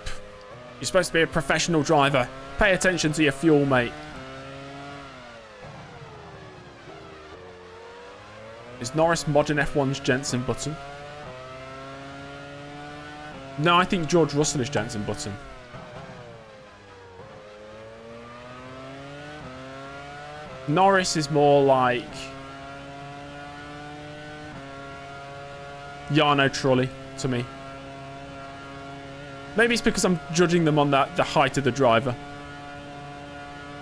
You're supposed to be a professional driver. Pay attention to your fuel, mate. Is Norris modern F1's Jensen Button? No, I think George Russell is Jensen Button. Norris is more like Jarno Trulli to me. Maybe it's because I'm judging them on the height of the driver.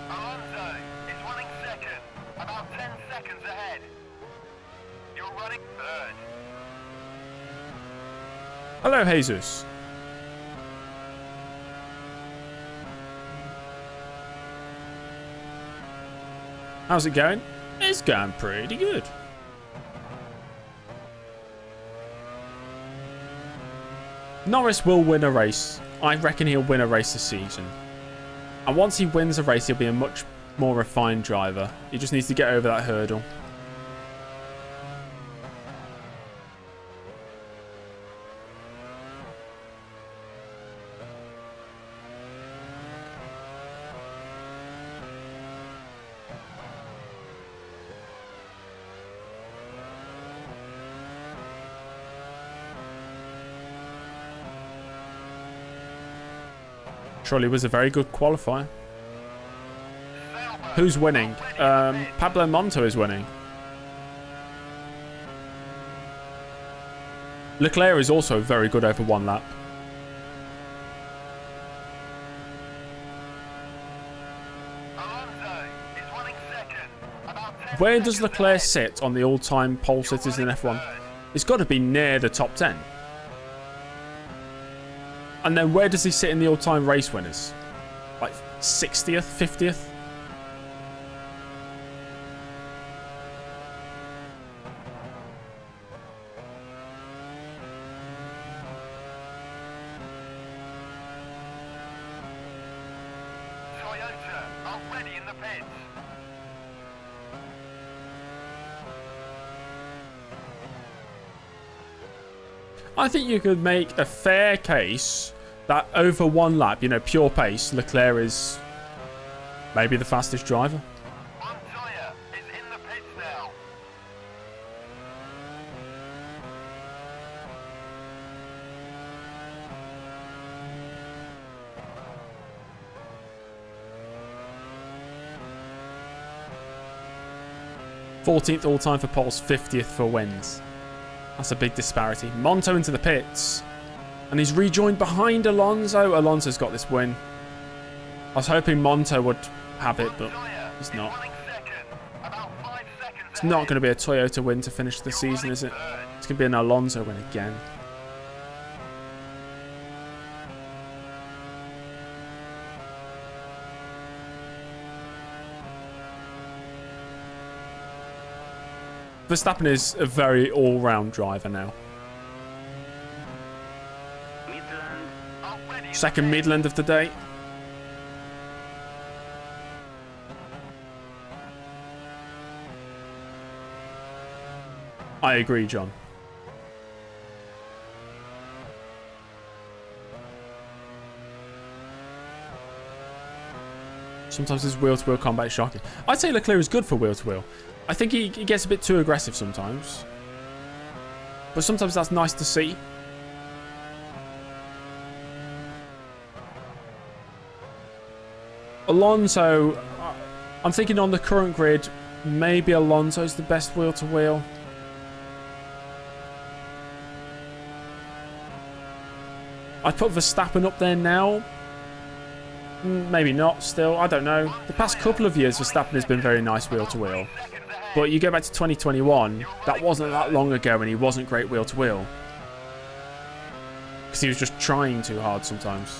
Alonso is running second, about 10 seconds ahead. You're running third. Hello, Jesus. How's it going? It's going pretty good. Norris will win a race. I reckon he'll win a race this season. And once he wins a race, he'll be a much more refined driver. He just needs to get over that hurdle. Trulli was a very good qualifier. Who's winning? Pablo Monto is winning. Leclerc is also very good over one lap. Alonso is running second, about 10 Where does seconds Leclerc ahead. sit on the all-time pole sitters in F1? It's got to be near the top 10. And then where does he sit in the all-time race winners? Like 60th, 50th? Toyota already in the pits. I think you could make a fair case that over one lap, you know, pure pace, Leclerc is maybe the fastest driver. Montoya is in the pits now. th all-time for poles, 50th for wins. That's a big disparity. Monto into the pits. And he's rejoined behind Alonso. Alonso's got this win. I was hoping Monto would have it, but Montoya he's is not. running second, about 5 seconds It's not going to be a Toyota win to finish the season, is it? It's going to be an Alonso win again. Verstappen is a very all-round driver now. Already in the Second pits. Midland of the day. I agree, John. Sometimes his wheel-to-wheel combat is shocking. I'd say Leclerc is good for wheel-to-wheel. I think he gets a bit too aggressive sometimes. But sometimes that's nice to see. Alonso, I'm thinking on the current grid, maybe Alonso's the best wheel-to-wheel. I'd put Verstappen up there now. Maybe not still, I don't know. The past couple of years, Verstappen has been very nice wheel-to-wheel. But you go back to 2021, that wasn't that long ago and he wasn't great wheel-to-wheel. Because he was just trying too hard sometimes.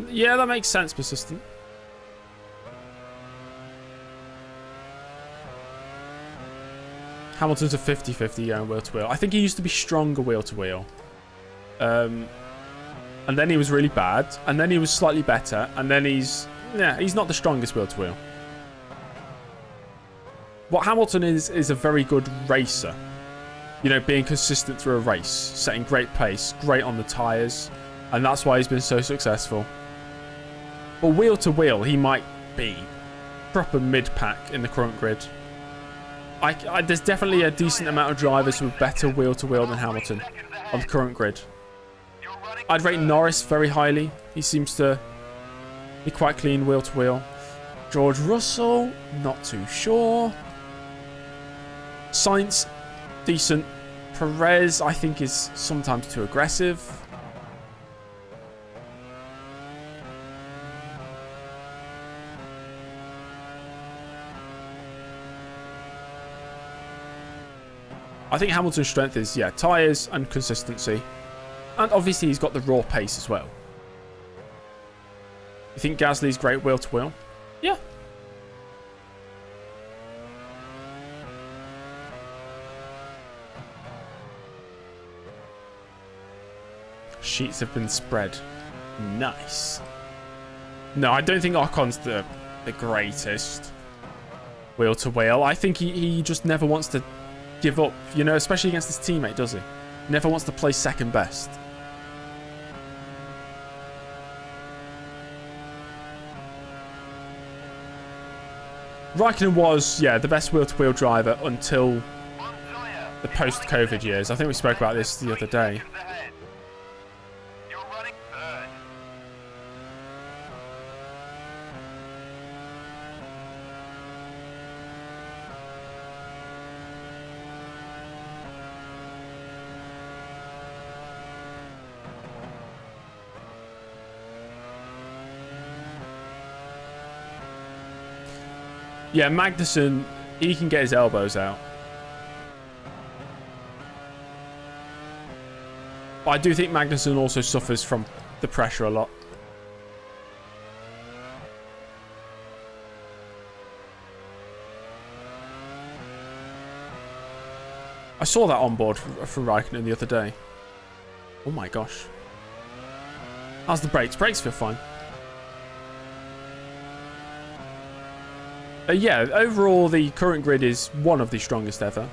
Yeah, that makes sense, Persistent. Hamilton's a 50-50 wheel-to-wheel. I think he used to be stronger wheel-to-wheel. And then he was really bad. And then he was slightly better. And then he's not the strongest wheel to wheel. What Hamilton is a very good racer. You know, being consistent through a race, setting great pace, great on the tyres, and that's why he's been so successful. But wheel to wheel, he might be proper mid-pack in the current grid. There's definitely a decent amount of drivers with better wheel to wheel than Hamilton on the current grid. I'd rate Norris very highly. He seems to be quite clean wheel to wheel. George Russell, not too sure. Sainz, decent. Perez, I think, is sometimes too aggressive. I think Hamilton's strength is, tyres and consistency. And obviously he's got the raw pace as well. You think Gasly's great wheel to wheel? Yeah. Sheets have been spread. Nice. No, I don't think Ocon's the greatest wheel to wheel. I think he just never wants to give up, you know, especially against his teammate, does he? Never wants to play second best. Raikkonen was, the best wheel-to-wheel driver until the post-COVID years. I think we spoke about this the other day. Yeah, Magnussen, he can get his elbows out. But I do think Magnussen also suffers from the pressure a lot. I saw that on board for Raikkonen the other day. Oh my gosh. How's the brakes? Brakes feel fine. Overall, the current grid is one of the strongest ever.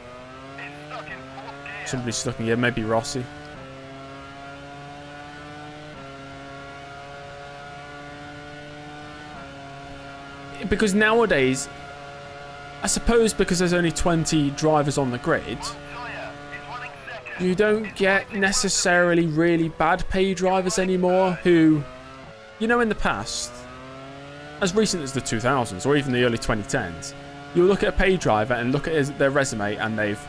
Somebody's stuck in, maybe Rossi. Because nowadays, I suppose because there's only 20 drivers on the grid, you don't get necessarily really bad paid drivers anymore who, you know, in the past, as recent as the 2000s or even the early 2010s, you'll look at a paid driver and look at their resume and they've,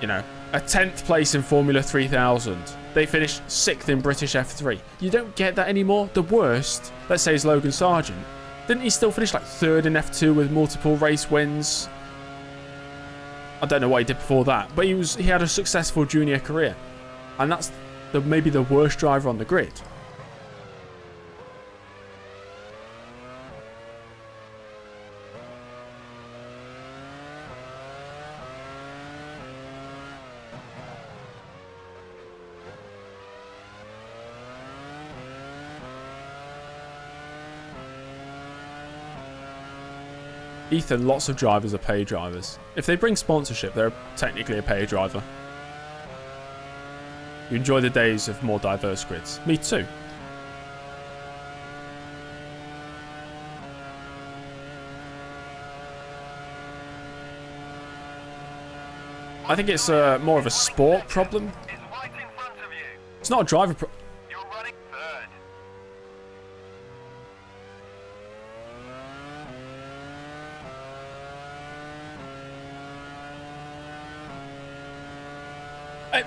you know, a 10th place in Formula 3000. They finished 6th in British F3. You don't get that anymore. The worst, let's say, is Logan Sargent. Didn't he still finish like 3rd in F2 with multiple race wins? I don't know what he did before that, but he had a successful junior career. And that's maybe the worst driver on the grid. Ethan, lots of drivers are paid drivers. If they bring sponsorship, they're technically a paid driver. You enjoy the days of more diverse grids. Me too. I think it's more of a sport problem. It's not a driver problem.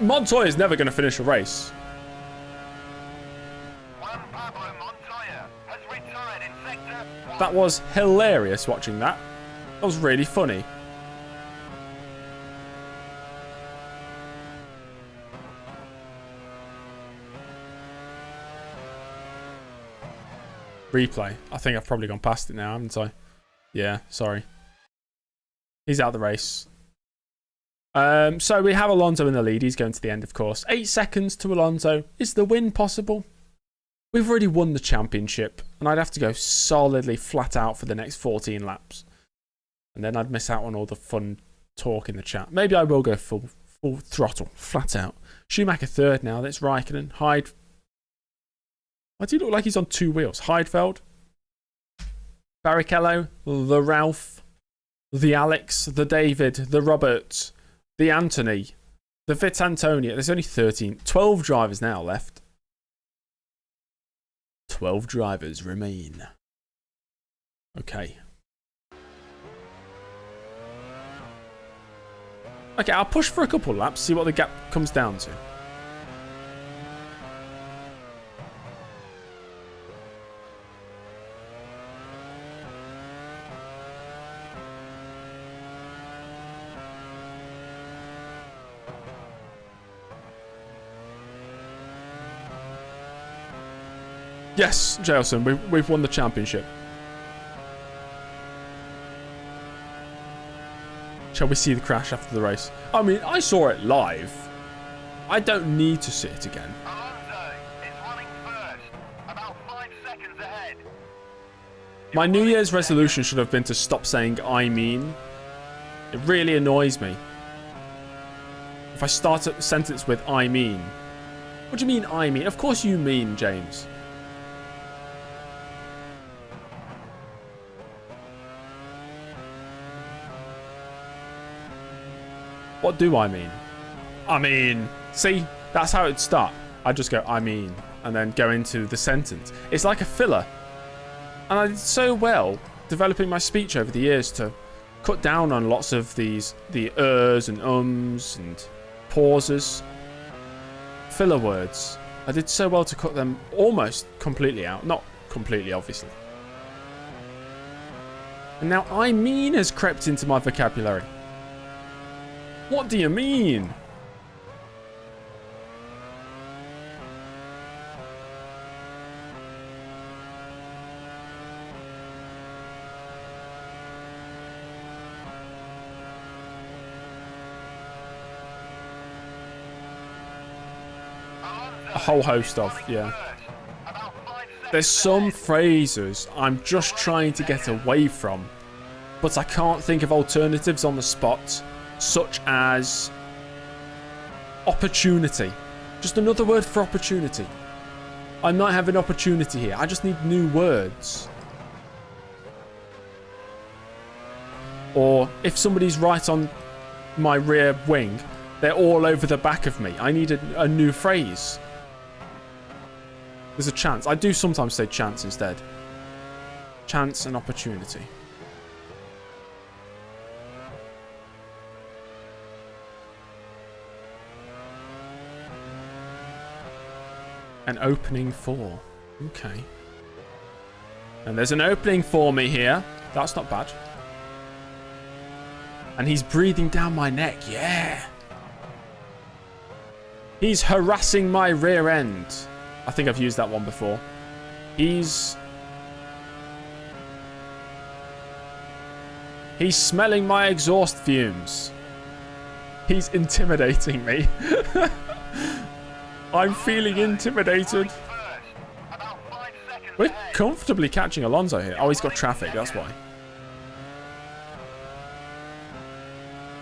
Montoya is never going to finish a race. That was hilarious watching that. That was really funny. Replay. I think I've probably gone past it now, haven't I? Yeah, sorry. He's out of the race. So we have Alonso in the lead. He's going to the end, of course. 8 seconds to Alonso. Is the win possible? We've already won the championship, and I'd have to go solidly flat out for the next 14 laps. And then I'd miss out on all the fun talk in the chat. Maybe I will go full throttle, flat out. Schumacher third now. That's Raikkonen. Hyde. Why does he look like he's on two wheels? Heidfeld. Barrichello. The Ralph. The Alex. The David. The Robert. The Anthony. The Vitantonio. There's only 12 drivers now left. 12 drivers remain. Okay. Okay, I'll push for a couple laps, see what the gap comes down to. Yes, Jailson, we've won the championship. Shall we see the crash after the race? I mean, I saw it live. I don't need to see it again. Alonso is running first, about 5 seconds ahead. My New Year's resolution should have been to stop saying I mean. It really annoys me. If I start a sentence with I mean. What do you mean I mean? Of course you mean, James. What do I mean? I mean, see, that's how it'd start. I'd just go, I mean, and then go into the sentence. It's like a filler. And I did so well developing my speech over the years to cut down on lots of the ers and ums and pauses. Filler words. I did so well to cut them almost completely out. Not completely, obviously. And now I mean has crept into my vocabulary. What do you mean? A whole host of, yeah. There's some phrases I'm just trying to get away from, but I can't think of alternatives on the spot. Such as opportunity. Just another word for opportunity. I might have an opportunity here. I just need new words. Or if somebody's right on my rear wing, they're all over the back of me. I need a new phrase. There's a chance. I do sometimes say chance instead. Chance and opportunity. An opening for. Okay. And there's an opening for me here. That's not bad. And he's breathing down my neck. Yeah. He's harassing my rear end. I think I've used that one before. He's smelling my exhaust fumes. He's intimidating me. I'm feeling intimidated. We're comfortably catching Alonso here. Oh, he's got traffic, that's why.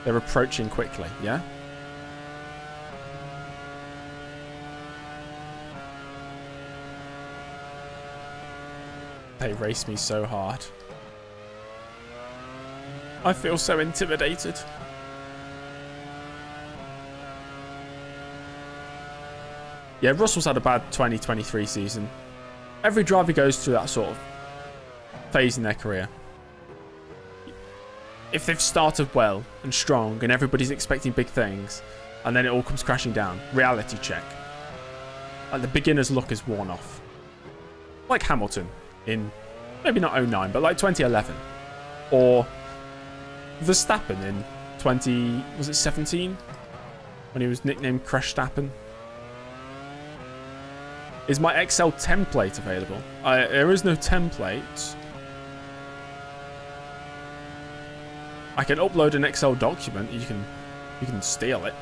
They're approaching quickly, yeah? They race me so hard. I feel so intimidated. Yeah, Russell's had a bad 2023 season. Every driver goes through that sort of phase in their career. If they've started well and strong and everybody's expecting big things, and then it all comes crashing down. Reality check. Like the beginner's luck is worn off. Like Hamilton in, maybe not 09, but like 2011. Or Verstappen in 2017? When he was nicknamed Crashstappen. Is my Excel template available? There is no template. I can upload an Excel document. You can steal it.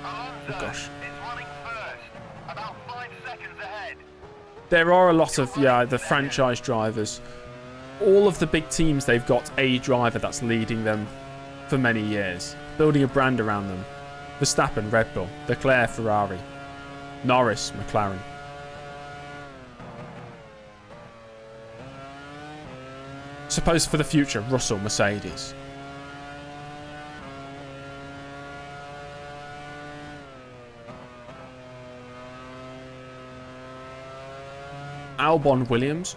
Oh gosh. There are a lot of, yeah, the franchise drivers. All of the big teams, they've got a driver that's leading them for many years, building a brand around them. Verstappen, Red Bull. Leclerc, Ferrari. Norris, McLaren. Suppose for the future, Russell, Mercedes. Albon, Williams.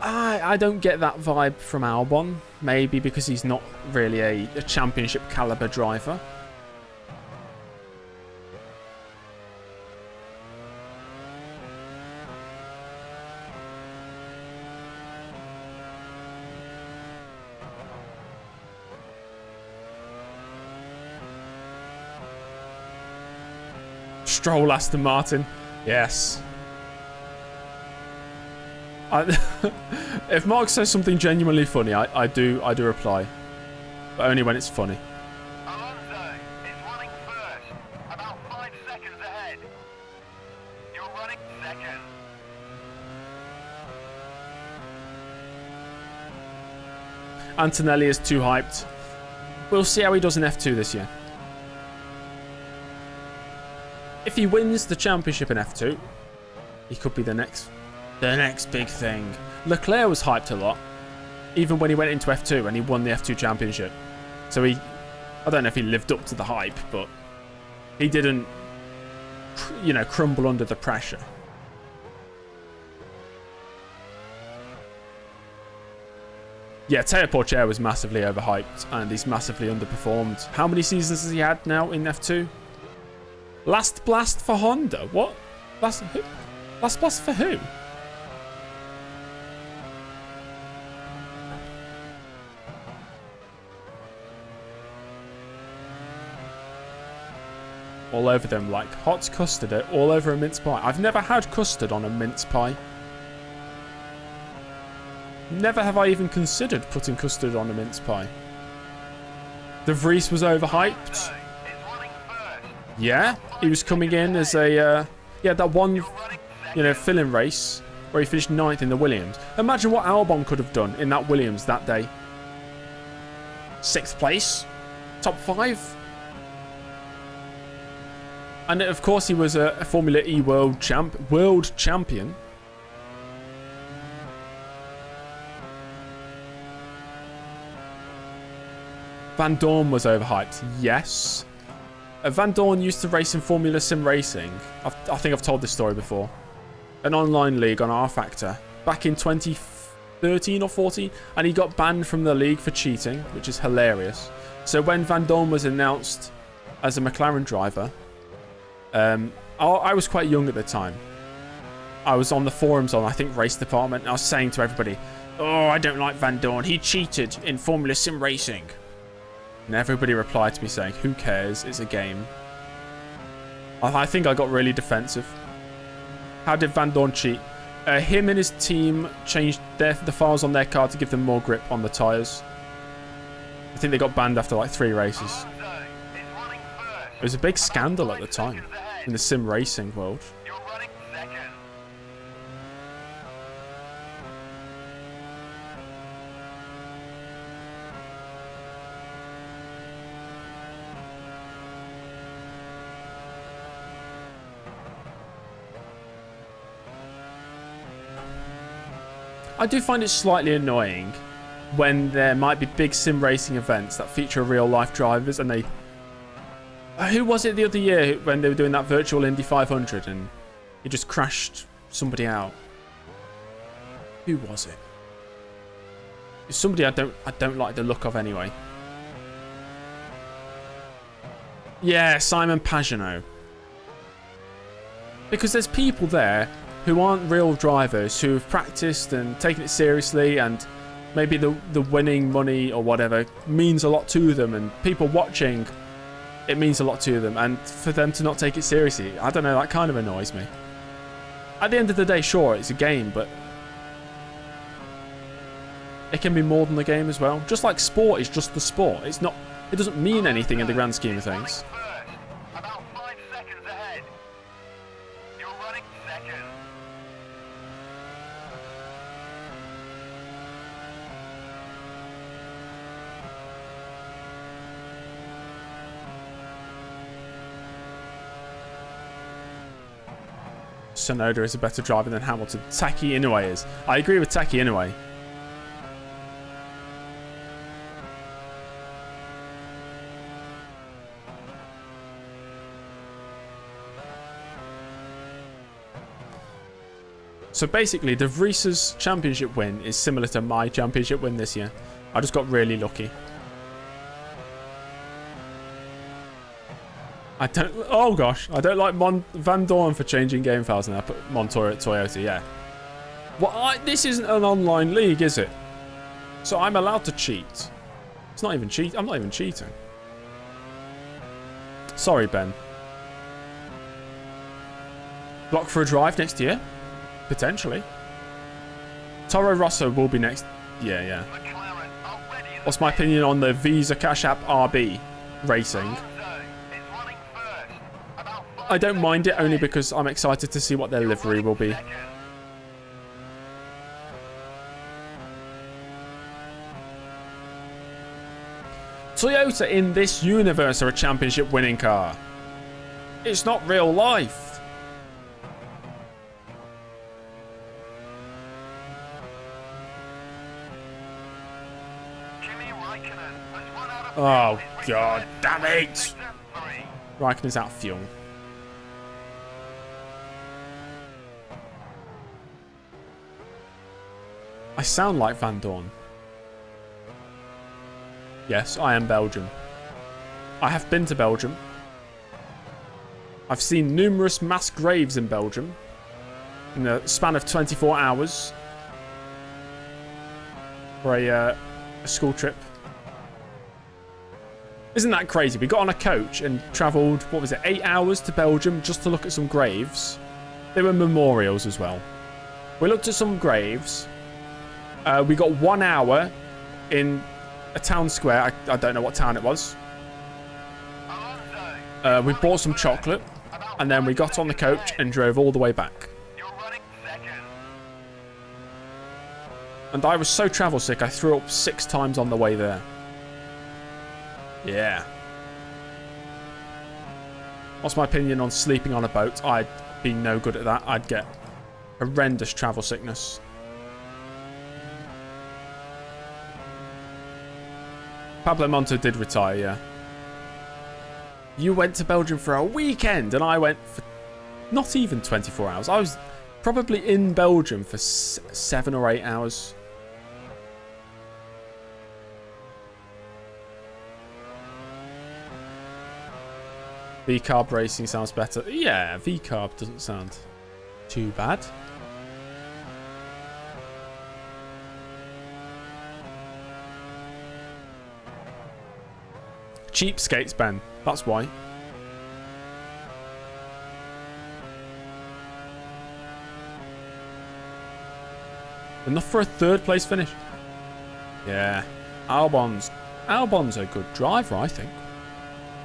I don't get that vibe from Albon. Maybe because he's not really a championship caliber driver. Stroll, Aston Martin. Yes. If Mark says something genuinely funny, I do reply, but only when it's funny. Alonso is running first, about 5 seconds ahead. You're running second. Antonelli is too hyped. We'll see how he does in F2 this year. If he wins the championship in F2, he could be the next big thing. Leclerc was hyped a lot, even when he went into F2 and he won the F2 championship. So I don't know if he lived up to the hype, but he didn't, crumble under the pressure. Yeah, Teo Porcher was massively overhyped and he's massively underperformed. How many seasons has he had now in F2? Last blast for Honda? What? Last blast for who? All over them like hot custard all over a mince pie. I've never had custard on a mince pie. Never have I even considered putting custard on a mince pie. De Vries was overhyped. Yeah, he was coming in as a that one fill-in race where he finished 9th in the Williams. Imagine what Albon could have done in that Williams that day. 6th place, top 5. And of course he was a Formula E world champion. Van Dorn was overhyped. Yes. Van Dorn used to race in Formula Sim Racing. I think I've told this story before. An online league on R Factor back in 2013 or 14, and he got banned from the league for cheating, which is hilarious. So when Van Dorn was announced as a McLaren driver, I was quite young at the time. I was on the forums on, I think, Race Department, and I was saying to everybody, "Oh, I don't like Van Dorn. He cheated in Formula Sim Racing." And everybody replied to me saying, "Who cares? It's a game." I think I got really defensive. How did Van Dorn cheat? Him and his team changed the files on their car to give them more grip on the tyres. I think they got banned after like 3 races. It was a big scandal at the time in the sim racing world. I do find it slightly annoying when there might be big sim racing events that feature real life drivers and they... Who was it the other year when they were doing that virtual Indy 500 and he just crashed somebody out? Who was it? It's somebody I don't like the look of anyway. Yeah, Simon Pagenaud. Because there's people there who aren't real drivers, who have practiced and taken it seriously, and maybe the winning money or whatever means a lot to them, and people watching, it means a lot to them, and for them to not take it seriously, I don't know, that kind of annoys me. At the end of the day, sure, it's a game, but it can be more than the game as well. Just like sport is just the sport. It doesn't mean anything in the grand scheme of things. About 5 seconds ahead. You're Tsunoda is a better driver than Hamilton. Taki Inoue is. I agree with Taki Inoue. So basically, De Vries's championship win is similar to my championship win this year. I just got really lucky. I don't... Oh, gosh. I don't like Van Dorn for changing game files, and I put Montoya at Toyota, yeah. Well, this isn't an online league, is it? So I'm allowed to cheat. It's not even cheat. I'm not even cheating. Sorry, Ben. Block for a drive next year? Potentially. Toro Rosso will be next. Yeah. What's my opinion on the Visa Cash App RB racing? I don't mind it only because I'm excited to see what their livery will be. Toyota in this universe are a championship winning car. It's not real life. Oh, God damn it! Raikkonen's out of fuel. I sound like Van Dorn. Yes, I am Belgian. I have been to Belgium. I've seen numerous mass graves in Belgium in the span of 24 hours for a school trip. Isn't that crazy? We got on a coach and travelled, 8 hours to Belgium just to look at some graves. There were memorials as well. We looked at some graves. We got 1 hour in a town square. I don't know what town it was. We bought some chocolate. And then we got on the coach and drove all the way back. And I was so travel sick, I threw up 6 times on the way there. Yeah. What's my opinion on sleeping on a boat? I'd be no good at that. I'd get horrendous travel sickness. Pablo Monto did retire, yeah. You went to Belgium for a weekend, and I went for not even 24 hours. I was probably in Belgium for 7 or 8 hours. V-carb racing sounds better. Yeah, V-carb doesn't sound too bad. Cheapskates, Ben. That's why. Enough for a 3rd place finish. Yeah. Albon's a good driver, I think.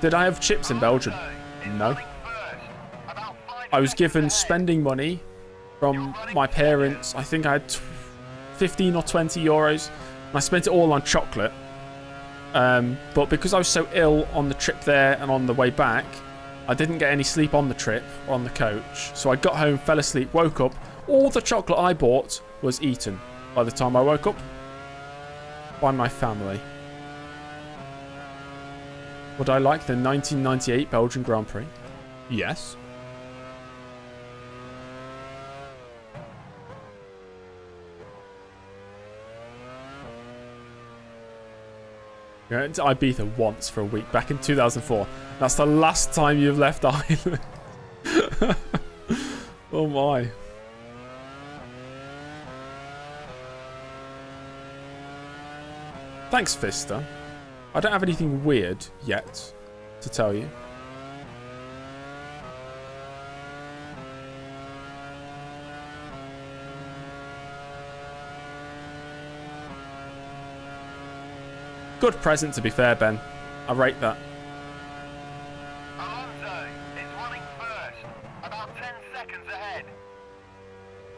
Did I have chips in Belgium? No. I was given spending money from my parents. I think I had 15 or 20 euros. And I spent it all on chocolate. But because I was so ill on the trip there and on the way back, I didn't get any sleep on the trip or on the coach. So I got home, fell asleep, woke up. All the chocolate I bought was eaten by the time I woke up by my family. Would I like the 1998 Belgian Grand Prix? Yes. You went to Ibiza once for a week back in 2004. That's the last time you've left Ireland. Oh my. Thanks, Vista. I don't have anything weird yet to tell you. Good present, to be fair, Ben. I rate that. Alonso is running first, about 10 seconds ahead.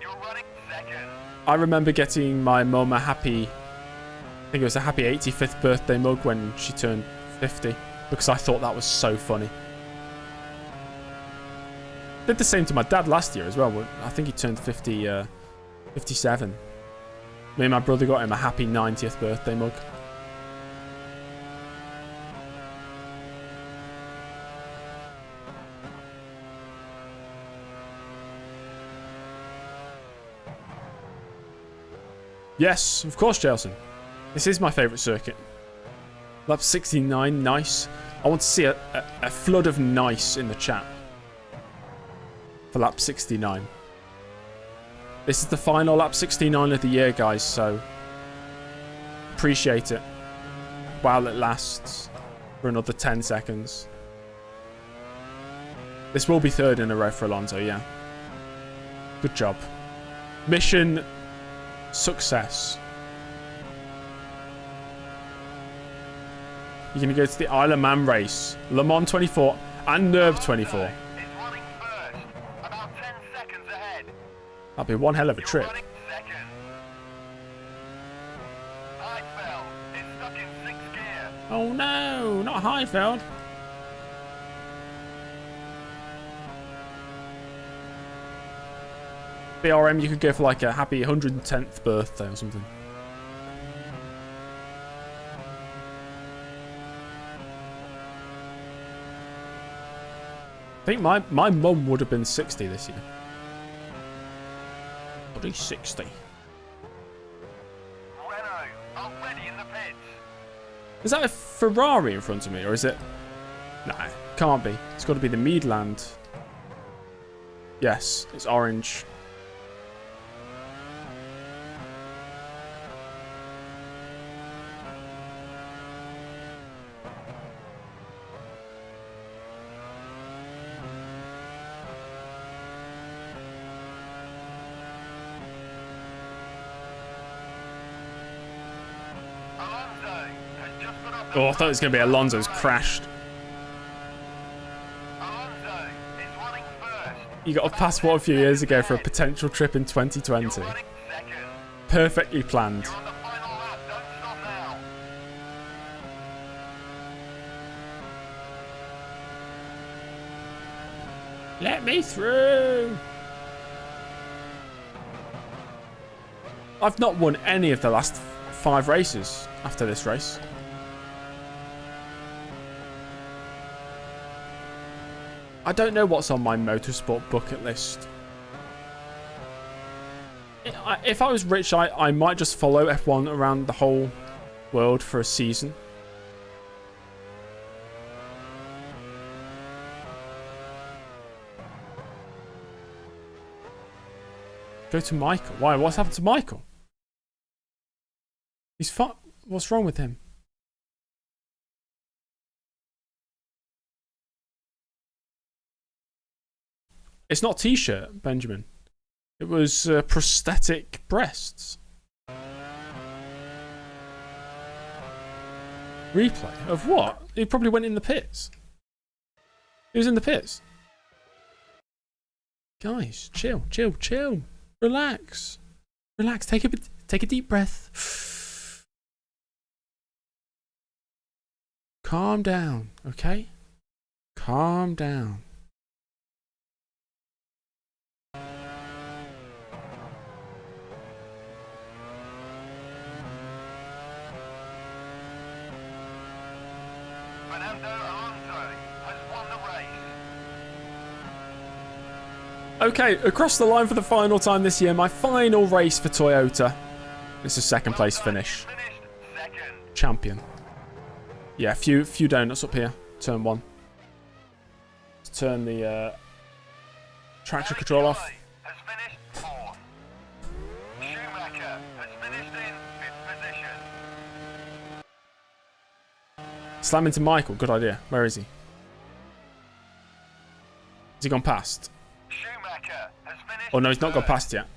You're running second. I remember getting my mum a happy... I think it was a happy 85th birthday mug when she turned 50. Because I thought that was so funny. Did the same to my dad last year as well. I think he turned 57. Me and my brother got him a happy 90th birthday mug. Yes, of course, Jelson. This is my favourite circuit. Lap 69, nice. I want to see a flood of nice in the chat for lap 69. This is the final lap 69 of the year, guys, so appreciate it while it lasts for another 10 seconds. This will be third in a row for Alonso, yeah. Good job. Mission success. You're going to go to the Isle of Man race, Le Mans 24 and NERB 24. Is running first, about 10 seconds ahead. That'll be one hell of a You're trip. running second. Heidfeld is stuck in 6th gear. Oh no, not Heidfeld. BRM, you could go for like a happy 110th birthday or something. I think my mum would have been 60 this year. Bloody 60. Renault already in the pits. Is that a Ferrari in front of me, or is it? Nah, can't be. It's got to be the Midland. Yes, it's orange. Alonso has just put up the Oh, I thought it was going to be Alonso's crashed. Alonso is running first. You got a passport a few years ago for a potential trip in 2020. You're running second. Perfectly planned. You're on the final lap. Don't stop now. Let me through. I've not won any of the last 5 races after this race. I don't know what's on my motorsport bucket list. If I was rich, I might just follow F1 around the whole world for a season. Go to Michael. Why? What's happened to Michael? He's fine. What's wrong with him? It's not t-shirt, Benjamin. It was prosthetic breasts. Replay of what? He probably went in the pits. He was in the pits. Guys, chill, chill, chill. Relax. Relax. Take a deep breath. Calm down, okay? Calm down. Fernando Alonso has won the race. Okay, across the line for the final time this year. My final race for Toyota. It's a second place finish. Finished second. Champion. Yeah, few donuts up here. Turn 1. Let's turn the traction control off. Has finished 4th. Schumacher has finished in 5th position. Slam into Michael. Good idea. Where is he? Has he gone past? Schumacher has finished. Oh no, he's not gone 3rd. past yet.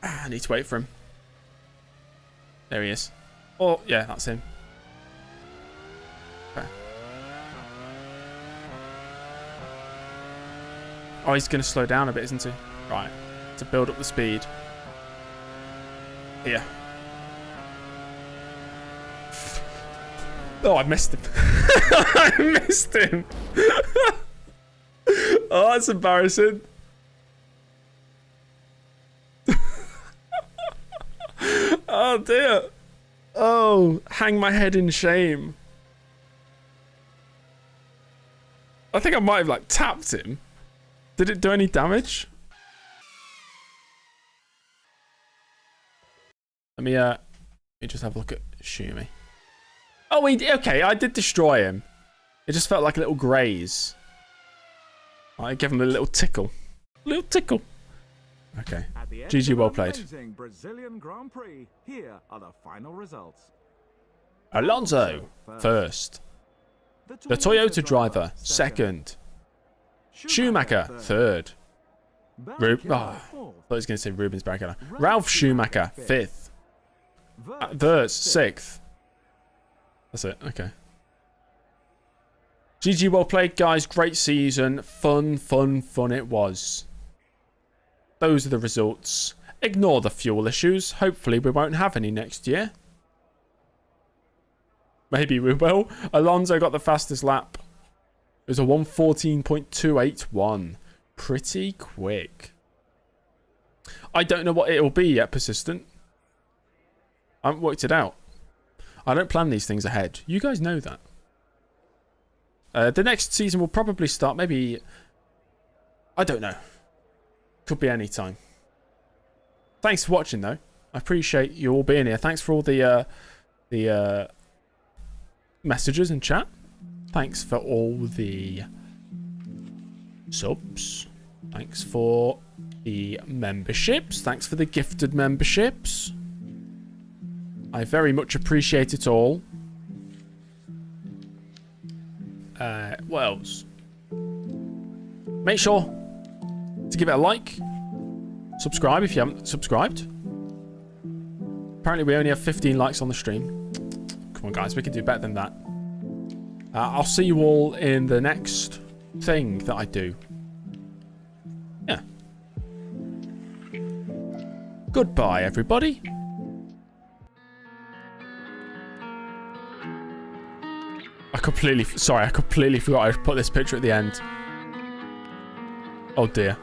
I need to wait for him. There he is. Oh, yeah, that's him. Okay. Oh, he's going to slow down a bit, isn't he? Right. To build up the speed. Here. Oh, I missed him. I missed him. Oh, that's embarrassing. Oh, dear. Oh, hang my head in shame. I think I might have, like, tapped him. Did it do any damage? Let me just have a look at Shumi. Oh, okay, I did destroy him. It just felt like a little graze. I gave him a little tickle. Little tickle. Okay. GG, well played. Brazilian Grand Prix, here are the final results. Alonso, first. The Toyota driver, second. Schumacher, third. I thought he was going to say Rubens Barrichello. Ralf Schumacher, fifth. Verts, sixth. That's it, okay. GG, well played, guys. Great season. Fun it was. Those are the results. Ignore the fuel issues. Hopefully we won't have any next year. Maybe we will. Alonso got the fastest lap. It was a 1:14.281. Pretty quick. I don't know what it'll be yet, Persistent. I haven't worked it out. I don't plan these things ahead. You guys know that. The next season will probably start maybe... I don't know. Could be any time. Thanks for watching, though. I appreciate you all being here. Thanks for all the messages and chat. Thanks for all the subs. Thanks for the memberships. Thanks for the gifted memberships. I very much appreciate it all. What else? Make sure to give it a like. Subscribe if you haven't subscribed. Apparently we only have 15 likes on the stream. Come on, guys. We can do better than that. I'll see you all in the next thing that I do. Yeah. Goodbye, everybody. I completely forgot I put this picture at the end. Oh dear.